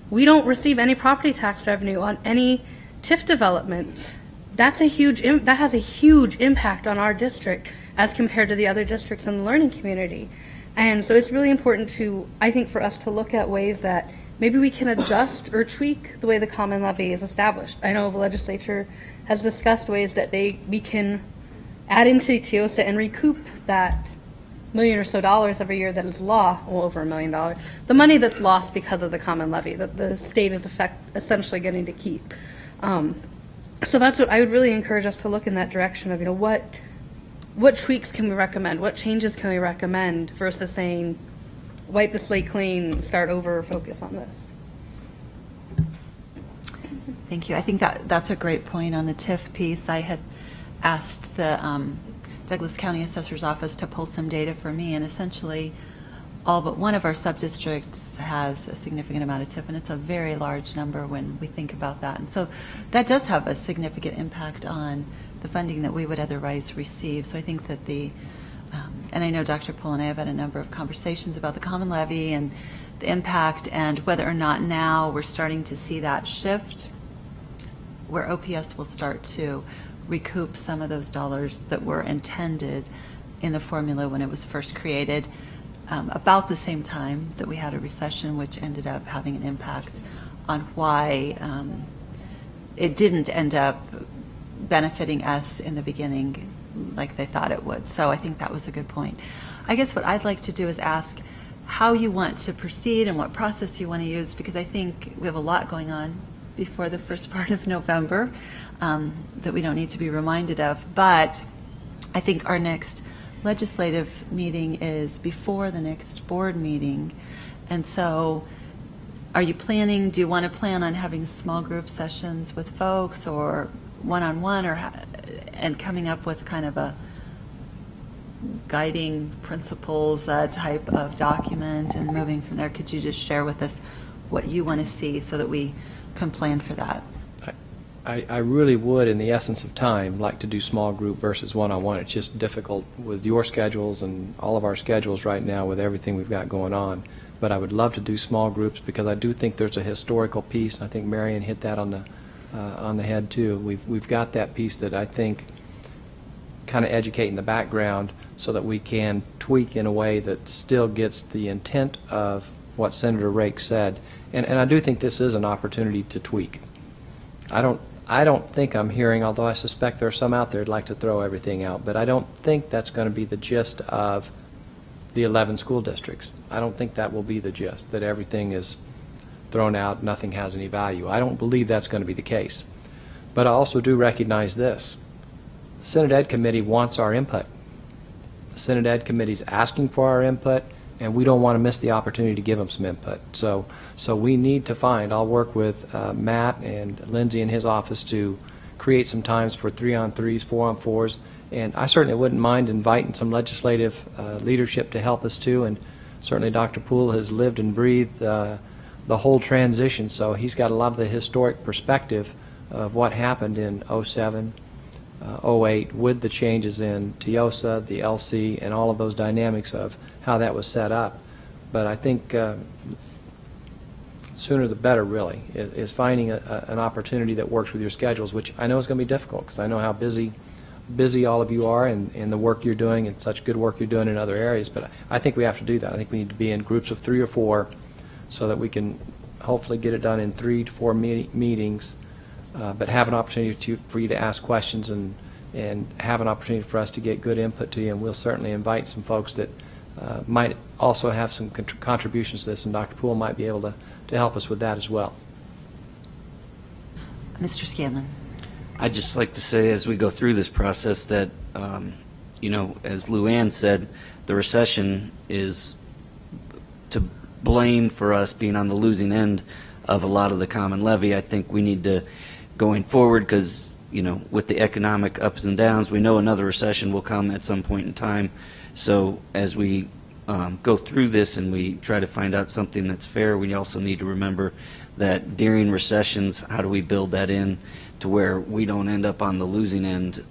We don't receive any property tax revenue on any TIF developments. That has a huge impact on our district as compared to the other districts in the learning community. And so it's really important I think, for us to look at ways that maybe we can adjust or tweak the way the common levy is established. I know the legislature has discussed ways that we can add into TIOSA and recoup that $1 million or so every year that is over $1 million, the money that's lost because of the common levy that the state is essentially getting to keep. So that's what I would really encourage us to look in that direction of, what tweaks can we recommend? What changes can we recommend versus saying, wipe the slate clean, start over, focus on this? Thank you. I think that's a great point on the TIF piece. I had asked the Douglas County Assessor's Office to pull some data for me, and essentially all but one of our sub-districts has a significant amount of TIF, and it's a very large number when we think about that. And so that does have a significant impact on the funding that we would otherwise receive. So I think that and I know Dr. Pohl and I have had a number of conversations about the common levy and the impact, and whether or not now we're starting to see that shift where OPS will start to recoup some of those dollars that were intended in the formula when it was first created, about the same time that we had a recession, which ended up having an impact on why it didn't end up benefiting us in the beginning like they thought it would. So I think that was a good point. I guess what I'd like to do is ask how you want to proceed and what process you want to use, because I think we have a lot going on before the first part of November that we don't need to be reminded of. But I think our next legislative meeting is before the next board meeting. And so do you want to plan on having small group sessions with folks, or one-on-one, and coming up with kind of a guiding principles type of document and moving from there? Could you just share with us what you want to see so that we can plan for that? I really would, in the essence of time, like to do small group versus one-on-one. It's just difficult with your schedules and all of our schedules right now with everything we've got going on. But I would love to do small groups because I do think there's a historical piece. I think Marion hit that on the head too. We've got that piece that I think kind of educate in the background so that we can tweak in a way that still gets the intent of what Senator Rake said. And I do think this is an opportunity to tweak. I don't think I'm hearing, although I suspect there are some out there who'd like to throw everything out, but I don't think that's going to be the gist of the 11 school districts. I don't think that will be the gist, that everything is thrown out, nothing has any value. I don't believe that's going to be the case. But I also do recognize this. The Senate Ed Committee wants our input. The Senate Ed Committee is asking for our input, and we don't want to miss the opportunity to give them some input. So we need to find, I'll work with Matt and Lindsay in his office to create some times for 3-on-3s, 4-on-4s, and I certainly wouldn't mind inviting some legislative leadership to help us too, and certainly Dr. Poole has lived and breathed the whole transition, so he's got a lot of the historic perspective of what happened in 07, 08 with the changes in TIOSA, the LC, and all of those dynamics of how that was set up. But I think sooner the better, really, is finding an opportunity that works with your schedules, which I know is going to be difficult because I know how busy all of you are and the work you're doing and such good work you're doing in other areas. But I think we have to do that. I think we need to be in groups of 3 or 4 so that we can hopefully get it done in 3 to 4 meetings, but have an opportunity for you to ask questions and have an opportunity for us to get good input to you. And we'll certainly invite some folks that might also have some contributions to this, and Dr. Poole might be able to help us with that as well. Mr. Scanlon. I'd just like to say as we go through this process that, you know, as Lou Ann said, the recession is to blame for us being on the losing end of a lot of the common levy. I think we need to, going forward, because, you know, with the economic ups and downs, we know another recession will come at some point in time. So as we go through this and we try to find out something that's fair, we also need to remember that during recessions, how do we build that in to where we don't end up on the losing end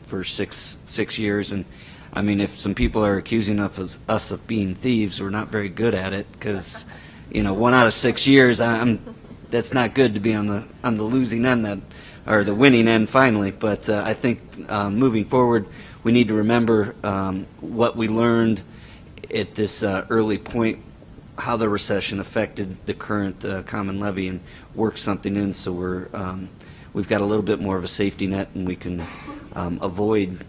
for six years. And I mean, if some people are accusing us of being thieves, we're not very good at it, because, you know, 1 out of 6 years, that's not good to be on the losing end, or the winning end finally. But I think moving forward, we need to remember what we learned at this early point, how the recession affected the current common levy, and work something in so we've got a little bit more of a safety net, and we can avoid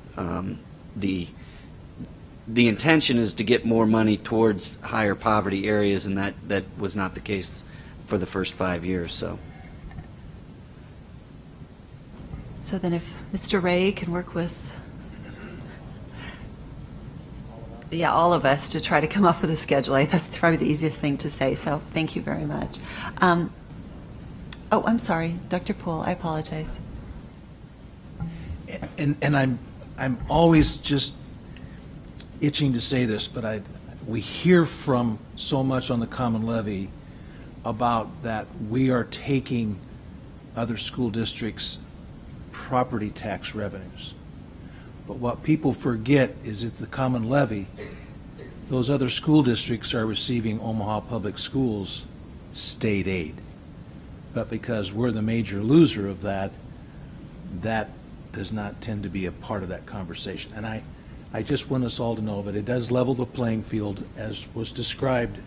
the intention is to get more money towards higher poverty areas, and that was not the case for the first 5 years. So then if Mr. Ray can work with all of us to try to come up with a schedule. That's probably the easiest thing to say, so thank you very much. Oh, I'm sorry, Dr. Poole, I apologize. And I'm always just itching to say this, but we hear from so much on the common levy about that we are taking other school districts' property tax revenues. But what people forget is that the common levy, those other school districts are receiving Omaha Public Schools state aid. But because we're the major loser of that, that does not tend to be a part of that conversation. And I just want us all to know that it does level the playing field as was described,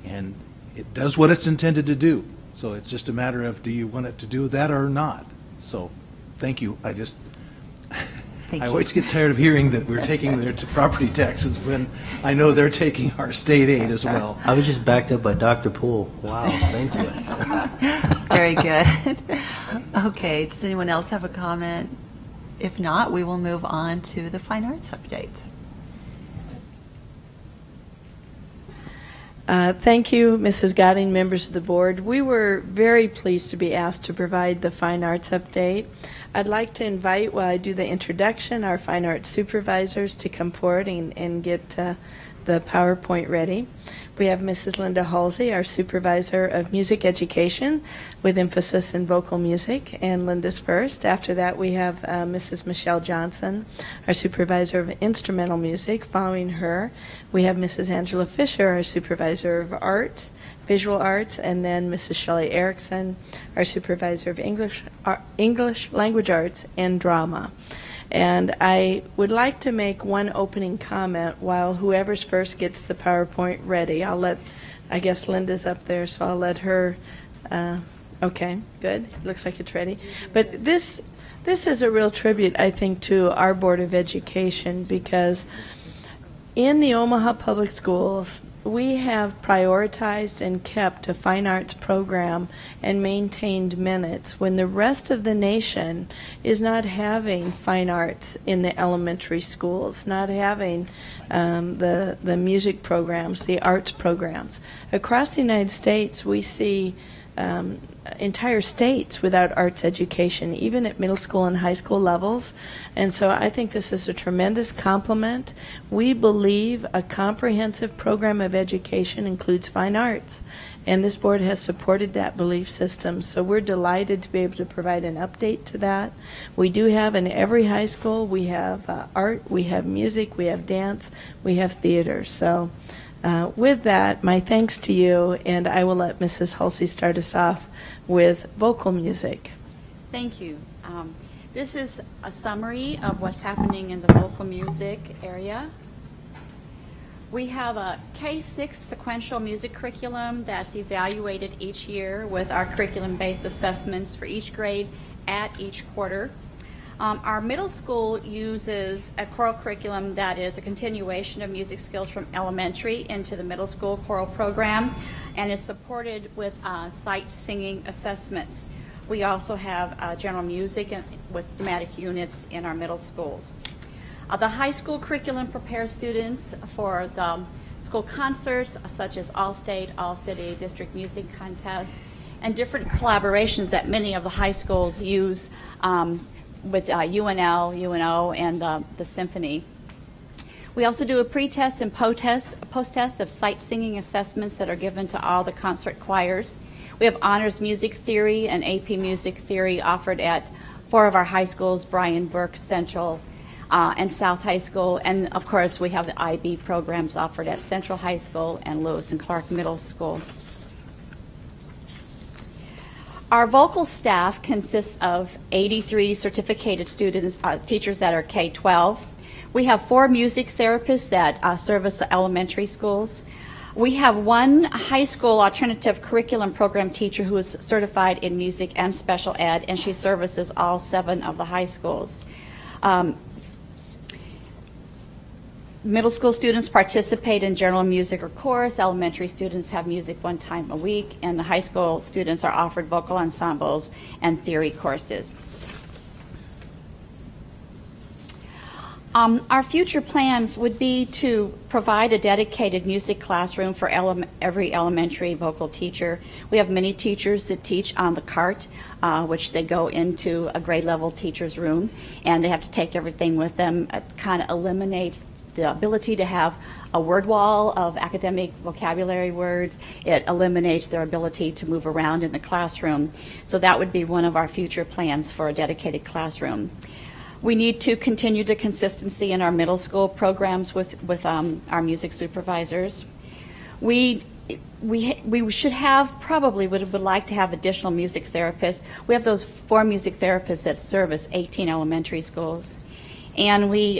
and it does what it's intended to do. So it's just a matter of, do you want it to do that or not? So thank you. I always get tired of hearing that we're taking their property taxes when I know they're taking our state aid as well. I was just backed up by Dr. Poole. Wow, thank you. Very good. Okay, does anyone else have a comment? If not, we will move on to the fine arts update. Thank you, Mrs. Gotting, members of the board. We were very pleased to be asked to provide the fine arts update. I'd like to invite, while I do the introduction, our fine arts supervisors to come forward and get the PowerPoint ready. We have Mrs. Linda Halsey, our supervisor of music education, with emphasis in vocal music, and Linda's first. After that, we have Mrs. Michelle Johnson, our supervisor of instrumental music. Following her, we have Mrs. Angela Fisher, our supervisor of art, visual arts, and then Mrs. Shelley Erickson, our supervisor of English language arts and drama. And I would like to make one opening comment while whoever's first gets the PowerPoint ready. I guess Linda's up there, so I'll let her Okay, good. Looks like it's ready. But this is a real tribute, I think, to our Board of Education, because in the Omaha Public Schools, we have prioritized and kept a fine arts program and maintained minutes when the rest of the nation is not having fine arts in the elementary schools, not having the music programs, the arts programs. Across the United States, we see entire states without arts education, even at middle school and high school levels. And so I think this is a tremendous compliment. We believe a comprehensive program of education includes fine arts, and this board has supported that belief system. So we're delighted to be able to provide an update to that. We do have in every high school, we have art, we have music, we have dance, we have theater. So with that, my thanks to you, and I will let Mrs. Halsey start us off with vocal music. Thank you. This is a summary of what's happening in the vocal music area. We have a K-6 sequential music curriculum that's evaluated each year with our curriculum-based assessments for each grade at each quarter. Our middle school uses a choral curriculum that is a continuation of music skills from elementary into the middle school choral program and is supported with sight singing assessments. We also have general music with thematic units in our middle schools. The high school curriculum prepares students for the school concerts such as All-State, All-City, District Music Contest, and different collaborations that many of the high schools use with UNL, UNO, and the symphony. We also do a pre-test and post-test of sight singing assessments that are given to all the concert choirs. We have honors music theory and AP music theory offered at 4 of our high schools, Bryan, Burke, Central, and South High School. And of course, we have the IB programs offered at Central High School and Lewis and Clark Middle School. Our vocal staff consists of 83 certificated students, teachers that are K-12. We have 4 music therapists that service the elementary schools. We have 1 high school alternative curriculum program teacher who is certified in music and special ed, and she services all 7 of the high schools. Middle school students participate in general music or chorus. Elementary students have music 1 time a week, and the high school students are offered vocal ensembles and theory courses. Our future plans would be to provide a dedicated music classroom for every elementary vocal teacher. We have many teachers that teach on the cart, which they go into a grade level teacher's room, and they have to take everything with them. It kind of eliminates the ability to have a word wall of academic vocabulary words. It eliminates their ability to move around in the classroom. So that would be one of our future plans for a dedicated classroom. We need to continue the consistency in our middle school programs with our music supervisors. We should have, probably would like to have additional music therapists. We have those 4 music therapists that service 18 elementary schools. And we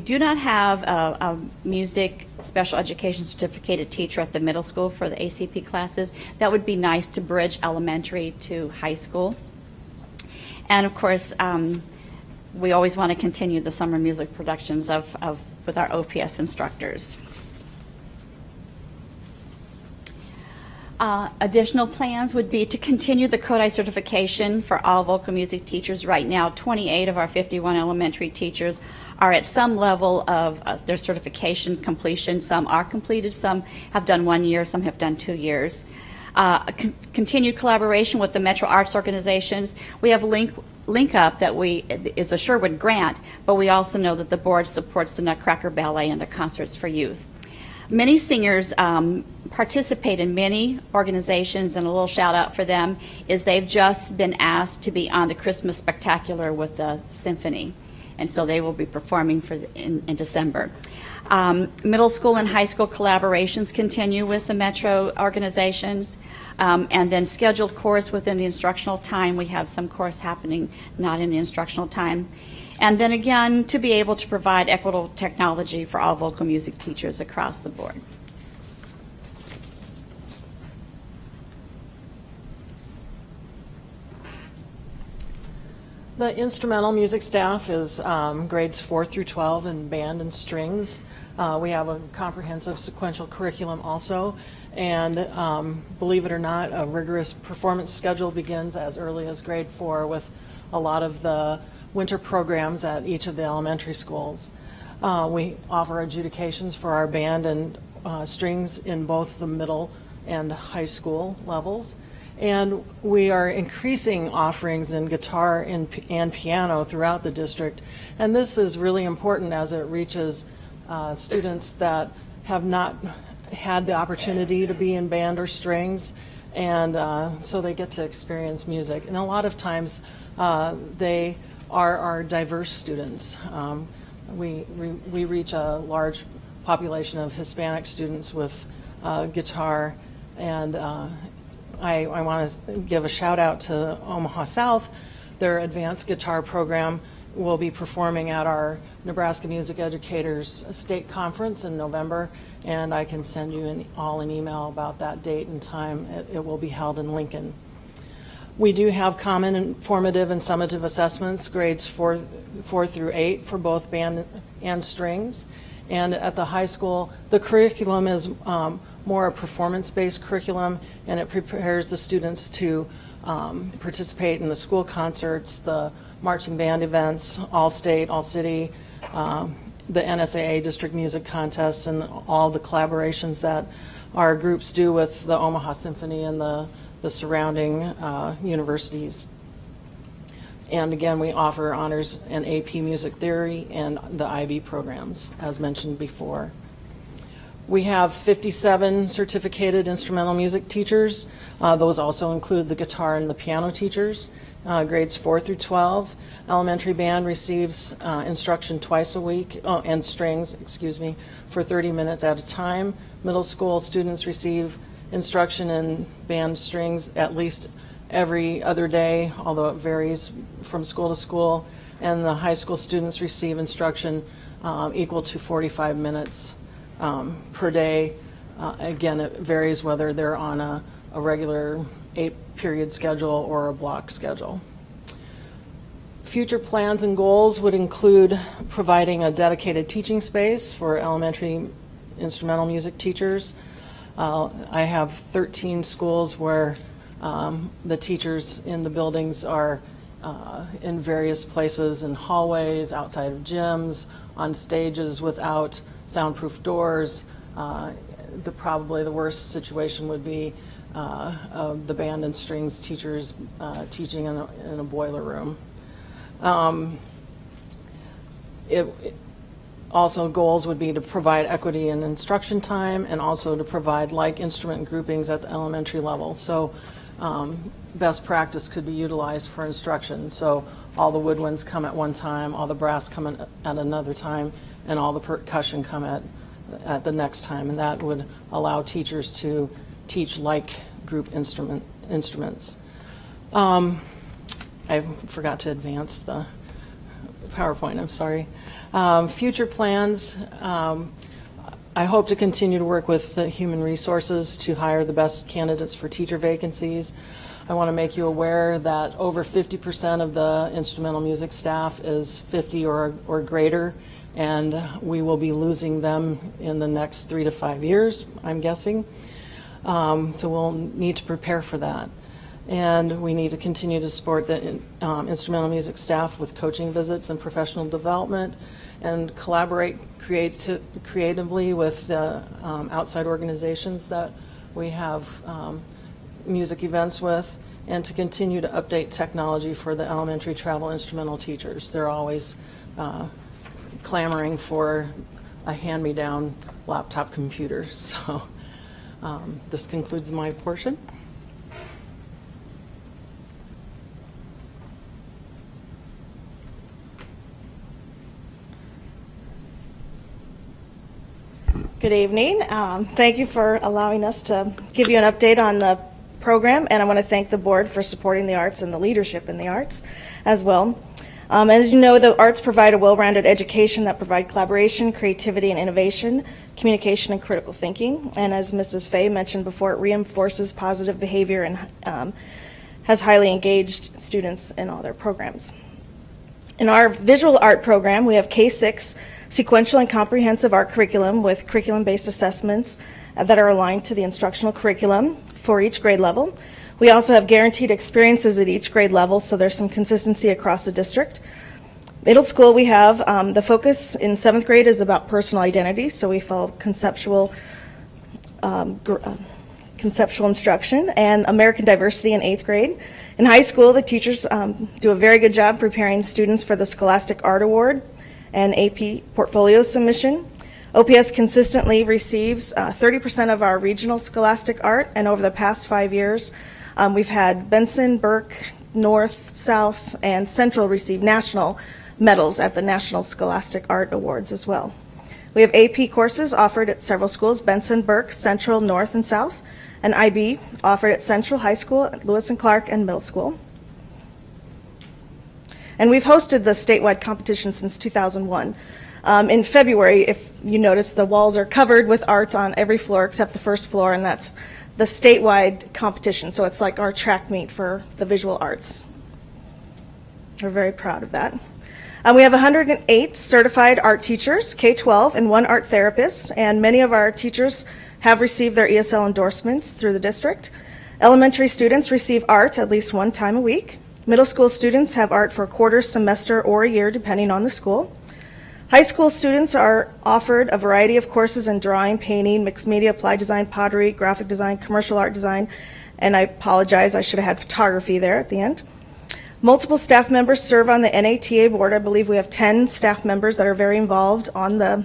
do not have a music special education certificated teacher at the middle school for the ACP classes. That would be nice to bridge elementary to high school. And of course, we always want to continue the summer music productions with our OPS instructors. Additional plans would be to continue the Kodai certification for all vocal music teachers. Right now, 28 of our 51 elementary teachers are at some level of their certification completion. Some are completed, some have done 1 year, some have done 2 years. Continued collaboration with the Metro Arts organizations. We have Link Up that is a Sherwood grant, but we also know that the board supports the Nutcracker Ballet and the Concerts for Youth. Many singers participate in many organizations, and a little shout out for them is they've just been asked to be on the Christmas Spectacular with the symphony, and so they will be performing in December. Middle school and high school collaborations continue with the Metro organizations, and then scheduled course within the instructional time. We have some course happening not in the instructional time. And then again, to be able to provide equitable technology for all vocal music teachers across the board. The instrumental music staff is grades 4 through 12 in band and strings. We have a comprehensive sequential curriculum also, and believe it or not, a rigorous performance schedule begins as early as grade 4 with a lot of the winter programs at each of the elementary schools. We offer adjudications for our band and strings in both the middle and high school levels. And we are increasing offerings in guitar and piano throughout the district. And this is really important as it reaches students that have not had the opportunity to be in band or strings. And so they get to experience music. And a lot of times they are our diverse students. We reach a large population of Hispanic students with guitar, and I want to give a shout out to Omaha South. Their advanced guitar program will be performing at our Nebraska Music Educators State Conference in November, and I can send you all an email about that date and time. It will be held in Lincoln. We do have common and formative and summative assessments, grades 4 through 8 for both band and strings. And at the high school, the curriculum is more a performance-based curriculum, and it prepares the students to participate in the school concerts, the marching band events, all-state, all-city, the NSAA district music contests, and all the collaborations that our groups do with the Omaha Symphony and the surrounding universities. And again, we offer honors and AP music theory and the IB programs, as mentioned before. We have 57 certificated instrumental music teachers. Those also include the guitar and the piano teachers, grades 4 through 12. Elementary band receives instruction twice a week, and strings, for 30 minutes at a time. Middle school students receive instruction in band strings at least every other day, although it varies from school to school. And the high school students receive instruction equal to 45 minutes per day. Again, it varies whether they're on a regular 8-period schedule or a block schedule. Future plans and goals would include providing a dedicated teaching space for elementary instrumental music teachers. I have 13 schools where the teachers in the buildings are in various places, in hallways, outside of gyms, on stages without soundproof doors. Probably the worst situation would be the band and strings teachers teaching in a boiler room. Also, goals would be to provide equity in instruction time and also to provide like instrument groupings at the elementary level. So best practice could be utilized for instruction. So all the woodwinds come at one time, all the brass come at another time, and all the percussion come at the next time. And that would allow teachers to teach like group instruments. I forgot to advance the PowerPoint, I'm sorry. Future plans, I hope to continue to work with the human resources to hire the best candidates for teacher vacancies. I want to make you aware that over 50% of the instrumental music staff is 50 or greater, and we will be losing them in the next 3 to 5 years, I'm guessing. So we'll need to prepare for that. And we need to continue to support the instrumental music staff with coaching visits and professional development, and collaborate creatively with the outside organizations that we have music events with, and to continue to update technology for the elementary travel instrumental teachers. They're always clamoring for a hand-me-down laptop computer. So this concludes my portion. Good evening. Thank you for allowing us to give you an update on the program, and I want to thank the board for supporting the arts and the leadership in the arts as well. As you know, the arts provide a well-rounded education that provide collaboration, creativity, and innovation, communication, and critical thinking. And as Mrs. Fay mentioned before, it reinforces positive behavior and has highly engaged students in all their programs. In our visual art program, we have K-6 sequential and comprehensive art curriculum with curriculum-based assessments that are aligned to the instructional curriculum for each grade level. We also have guaranteed experiences at each grade level, so there's some consistency across the district. Middle school, we have the focus in 7th grade is about personal identity, so we follow conceptual instruction, and American diversity in 8th grade. In high school, the teachers do a very good job preparing students for the Scholastic Art Award and AP portfolio submission. OPS consistently receives 30% of our regional scholastic art, and over the past 5 years, we've had Benson, Burke, North, South, and Central receive national medals at the National Scholastic Art Awards as well. We have AP courses offered at several schools: Benson, Burke, Central, North, and South, and IB offered at Central High School, Lewis and Clark, and Middle School. And we've hosted the statewide competition since 2001. In February, if you notice, the walls are covered with art on every floor except the first floor, and that's the statewide competition. So it's like our track meet for the visual arts. We're very proud of that. We have 108 certified art teachers, K-12, and 1 art therapist, and many of our teachers have received their ESL endorsements through the district. Elementary students receive art at least 1 time a week. Middle school students have art for a quarter, semester, or a year, depending on the school. High school students are offered a variety of courses in drawing, painting, mixed media, applied design, pottery, graphic design, commercial art design, and I apologize, I should have had photography there at the end. Multiple staff members serve on the NATA board. I believe we have 10 staff members that are very involved on the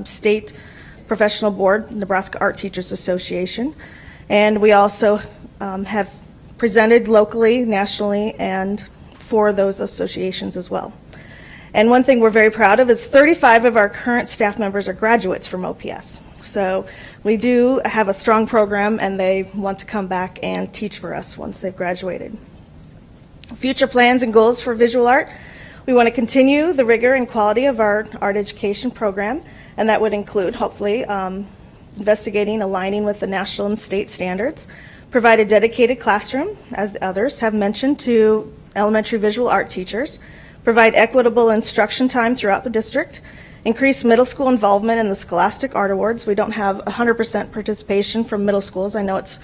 state professional board, Nebraska Art Teachers Association. And we also have presented locally, nationally, and for those associations as well. And one thing we're very proud of is 35 of our current staff members are graduates from OPS. So we do have a strong program, and they want to come back and teach for us once they've graduated. Future plans and goals for visual art. We want to continue the rigor and quality of our art education program, and that would include, hopefully, investigating, aligning with the national and state standards, provide a dedicated classroom, as others have mentioned, to elementary visual art teachers, provide equitable instruction time throughout the district, increase middle school involvement in the Scholastic Art Awards. We don't have 100% participation from middle schools. I know it's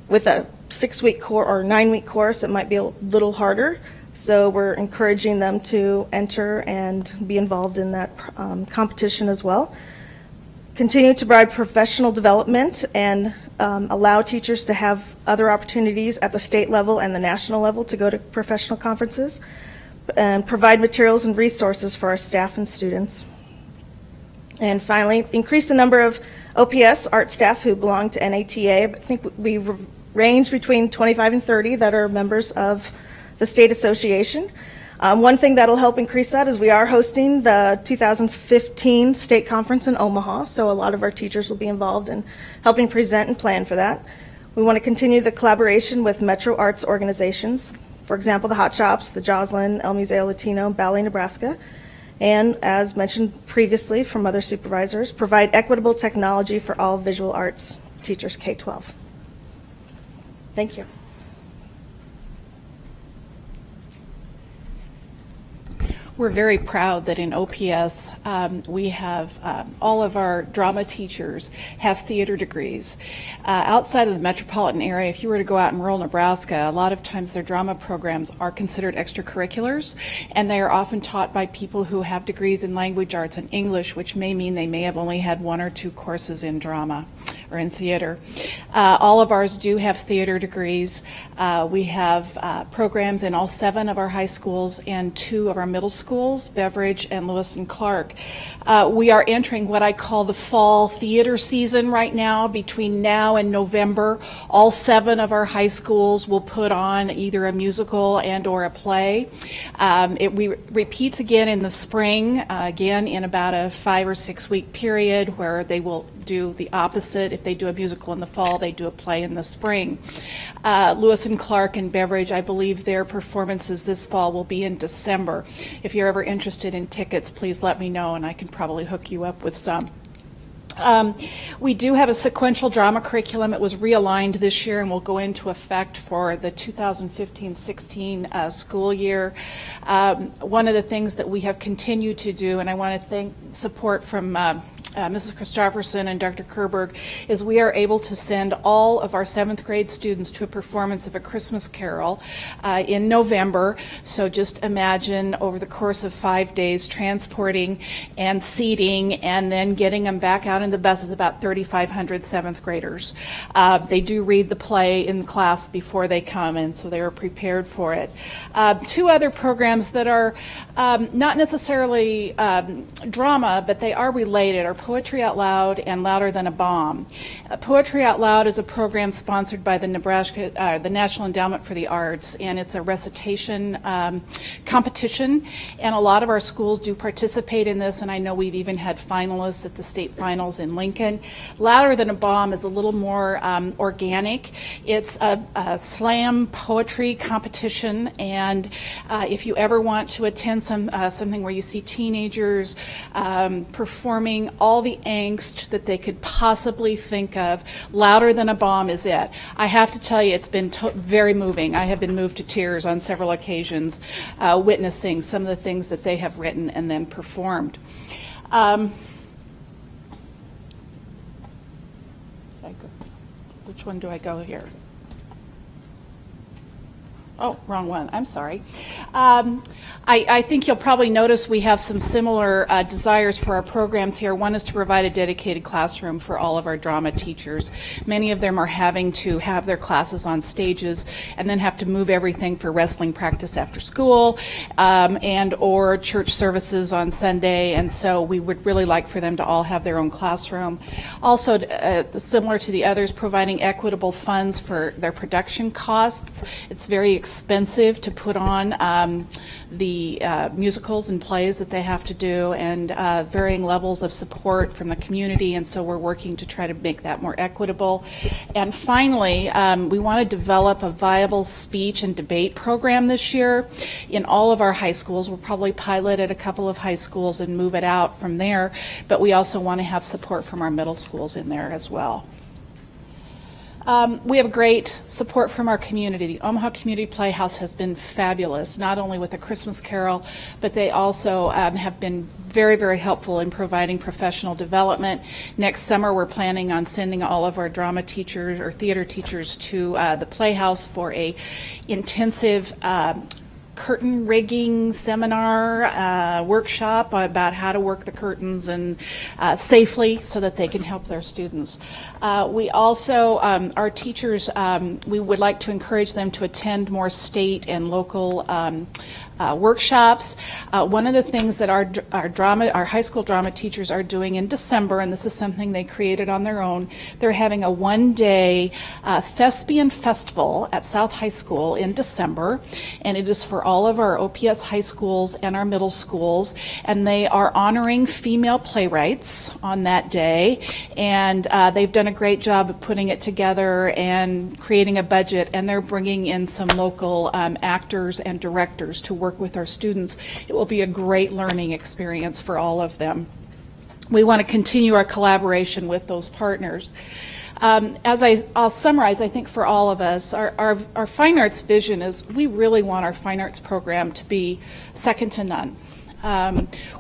with a 6-week course or 9-week course, it might be a little harder. So we're encouraging them to enter and be involved in that competition as well. Continue to provide professional development and allow teachers to have other opportunities at the state level and the national level to go to professional conferences, and provide materials and resources for our staff and students. And finally, increase the number of OPS art staff who belong to NATA. I think we range between 25 and 30 that are members of the state association. One thing that will help increase that is we are hosting the 2015 state conference in Omaha, so a lot of our teachers will be involved in helping present and plan for that. We want to continue the collaboration with Metro Arts organizations, for example, the Hot Shops, the Joslin, El Museo Latino, Ballet, Nebraska, and as mentioned previously from other supervisors, provide equitable technology for all visual arts teachers K-12. Thank you. We're very proud that in OPS we have all of our drama teachers have theater degrees. Outside of the metropolitan area, if you were to go out in rural Nebraska, a lot of times their drama programs are considered extracurriculars, and they are often taught by people who have degrees in language arts and English, which may mean they may have only had 1 or 2 courses in drama or in theater. All of ours do have theater degrees. We have programs in all 7 of our high schools and 2 of our middle schools, Beveridge and Lewis and Clark. We are entering what I call the fall theater season right now. Between now and November, all 7 of our high schools will put on either a musical and or a play. It repeats again in the spring, again in about a 5 or 6 week period where they will do the opposite. If they do a musical in the fall, they do a play in the spring. Lewis and Clark and Beveridge, I believe their performances this fall will be in December. If you're ever interested in tickets, please let me know and I can probably hook you up with some. We do have a sequential drama curriculum. It was realigned this year and will go into effect for the 2015-16 school year. One of the things that we have continued to do, and I want to thank support from Mrs. Christofferson and Dr. Kerberg, is we are able to send all of our 7th grade students to a performance of A Christmas Carol in November. So just imagine over the course of 5 days transporting and seating and then getting them back out in the buses, about 3,500 7th graders. They do read the play in class before they come, and so they are prepared for it. 2 other programs that are not necessarily drama, but they are related, are Poetry Out Loud and Louder Than a Bomb. Poetry Out Loud is a program sponsored by the the National Endowment for the Arts, and it's a recitation competition, and a lot of our schools do participate in this, and I know we've even had finalists at the state finals in Lincoln. Louder Than a Bomb is a little more organic. It's a slam poetry competition, and if you ever want to attend something where you see teenagers performing all the angst that they could possibly think of, Louder Than a Bomb is it. I have to tell you, it's been very moving. I have been moved to tears on several occasions witnessing some of the things that they have written and then performed. Which one do I go here? Oh, wrong one. I'm sorry. I think you'll probably notice we have some similar desires for our programs here. One is to provide a dedicated classroom for all of our drama teachers. Many of them are having to have their classes on stages and then have to move everything for wrestling practice after school and or church services on Sunday, and so we would really like for them to all have their own classroom. Also, similar to the others, providing equitable funds for their production costs. It's very expensive to put on the musicals and plays that they have to do, and varying levels of support from the community, and so we're working to try to make that more equitable. And finally, we want to develop a viable speech and debate program this year in all of our high schools. We'll probably pilot at a couple of high schools and move it out from there, but we also want to have support from our middle schools in there as well. We have great support from our community. The Omaha Community Playhouse has been fabulous, not only with A Christmas Carol, but they also have been very, very helpful in providing professional development. Next summer, we're planning on sending all of our drama teachers or theater teachers to the Playhouse for a intensive curtain rigging seminar workshop about how to work the curtains and safely so that they can help their students. We also, our teachers, we would like to encourage them to attend more state and local workshops. One of the things that our high school drama teachers are doing in December, and this is something they created on their own, they're having a one-day thespian festival at South High School in December, and it is for all of our OPS high schools and our middle schools, and they are honoring female playwrights on that day, and they've done a great job of putting it together and creating a budget, and they're bringing in some local actors and directors to work with our students. It will be a great learning experience for all of them. We want to continue our collaboration with those partners. I'll summarize, I think for all of us, our fine arts vision is we really want our fine arts program to be second to none.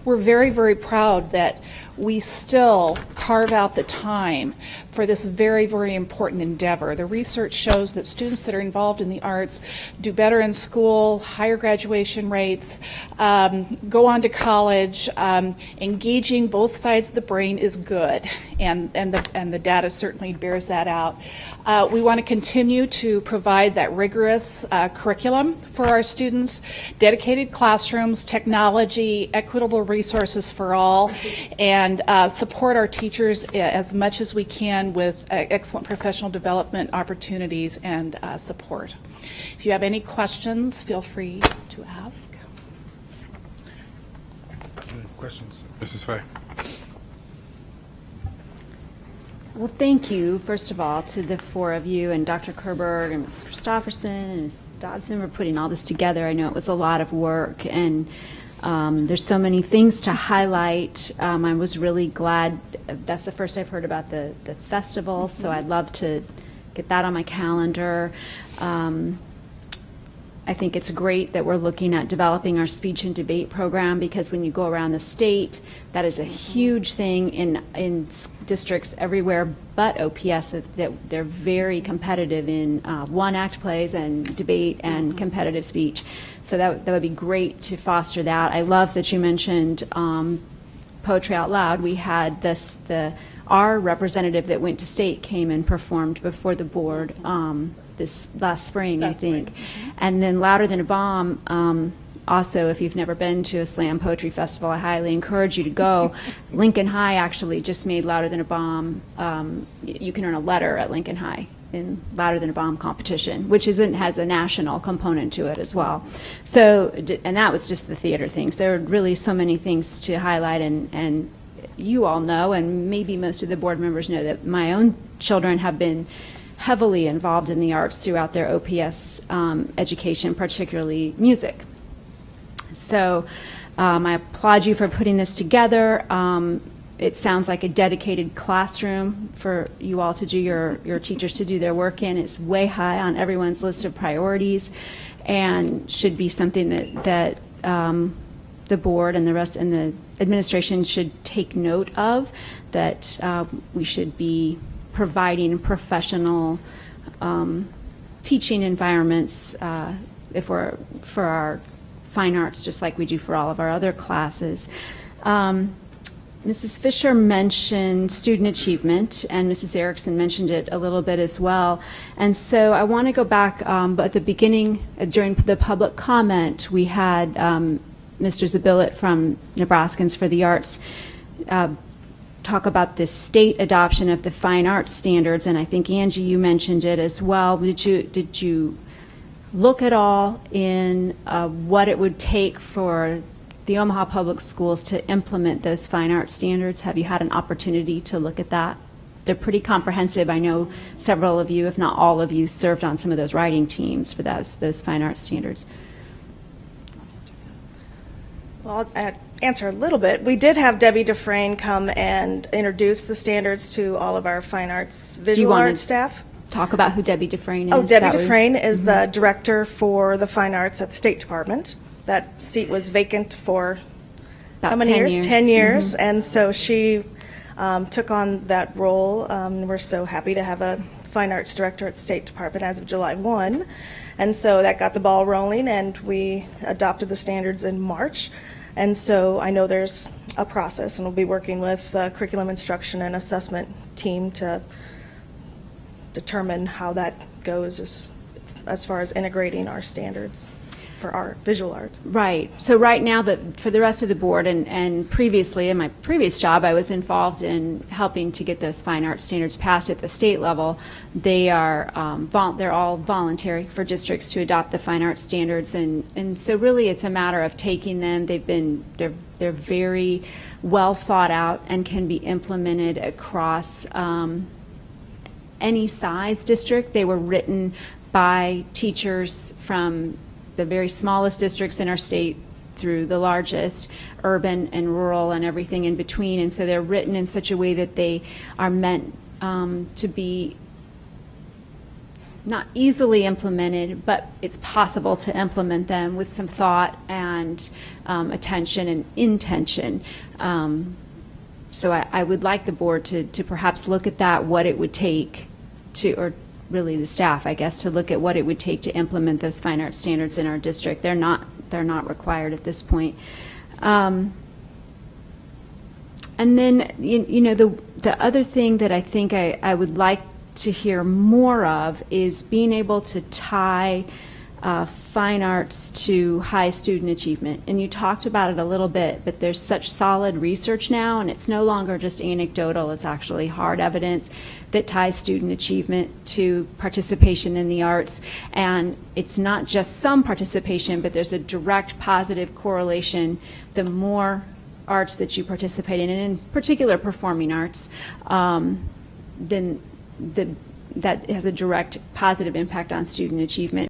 We're very, very proud that we still carve out the time for this very, very important endeavor. The research shows that students that are involved in the arts do better in school, higher graduation rates, go on to college. Engaging both sides of the brain is good, and the data certainly bears that out. We want to continue to provide that rigorous curriculum for our students, dedicated classrooms, technology, equitable resources for all, and support our teachers as much as we can with excellent professional development opportunities and support. If you have any questions, feel free to ask. Questions? Mrs. Fay. Well, thank you, first of all, to the four of you and Dr. Kerberg and Ms. Christofferson and Ms. Dodson for putting all this together. I know it was a lot of work, and There's so many things to highlight. I was really glad, that's the first I've heard about the festival, so I'd love to get that on my calendar. I think it's great that we're looking at developing our speech and debate program, because when you go around the state, that is a huge thing in districts everywhere but OPS, that they're very competitive in one-act plays and debate and competitive speech. So that would be great to foster that. I love that you mentioned Poetry Out Loud. We had our representative that went to state came and performed before the board this last spring, I think. And then Louder Than a Bomb, also, if you've never been to a slam poetry festival, I highly encourage you to go. Lincoln High actually just made Louder Than a Bomb. You can earn a letter at Lincoln High in Louder Than a Bomb competition, which has a national component to it as well. So, and that was just the theater things. There are really so many things to highlight, and you all know, and maybe most of the board members know, that my own children have been heavily involved in the arts throughout their OPS education, particularly music. So I applaud you for putting this together. It sounds like a dedicated classroom for you all to do your teachers to do their work in. It's way high on everyone's list of priorities, and should be something that the board and the rest and the administration should take note of, that we should be providing professional teaching environments for our fine arts, just like we do for all of our other classes. Mrs. Fisher mentioned student achievement, and Mrs. Erickson mentioned it a little bit as well. And so I want to go back, but at the beginning, during the public comment, we had Mr. Zabillet from Nebraskans for the Arts talk about the state adoption of the fine arts standards, and I think, Angie, you mentioned it as well. Did you look at all in what it would take for the Omaha Public Schools to implement those fine arts standards? Have you had an opportunity to look at that? They're pretty comprehensive. I know several of you, if not all of you, served on some of those writing teams for those fine arts standards. Well, I'll answer a little bit. We did have Debbie Dufresne come and introduce the standards to all of our fine arts, visual arts staff. Talk about who Debbie Dufresne is. Oh, Debbie Dufresne is the director for the fine arts at the State Department. That seat was vacant for how many years? 10 years. And so she took on that role. We're so happy to have a fine arts director at the State Department as of July 1. And so that got the ball rolling, and we adopted the standards in March. And so I know there's a process, and we'll be working with the curriculum instruction and assessment team to determine how that goes as far as integrating our standards for our visual art. Right. So right now, for the rest of the board, and previously in my previous job, I was involved in helping to get those fine arts standards passed at the state level. They are they're all voluntary for districts to adopt the fine arts standards, and so really it's a matter of taking them. They're very well thought out and can be implemented across any size district. They were written by teachers from the very smallest districts in our state through the largest, urban and rural and everything in between. And so they're written in such a way that they are meant to be not easily implemented, but it's possible to implement them with some thought and attention and intention. So I would like the board to perhaps look at that, what it would take to, or really the staff, I guess, to look at what it would take to implement those fine arts standards in our district. They're not required at this point. And then, the other thing that I think I would like to hear more of is being able to tie fine arts to high student achievement. And you talked about it a little bit, but there's such solid research now, and it's no longer just anecdotal, it's actually hard evidence that ties student achievement to participation in the arts. And it's not just some participation, but there's a direct positive correlation. The more arts that you participate in, and in particular performing arts, then that has a direct positive impact on student achievement.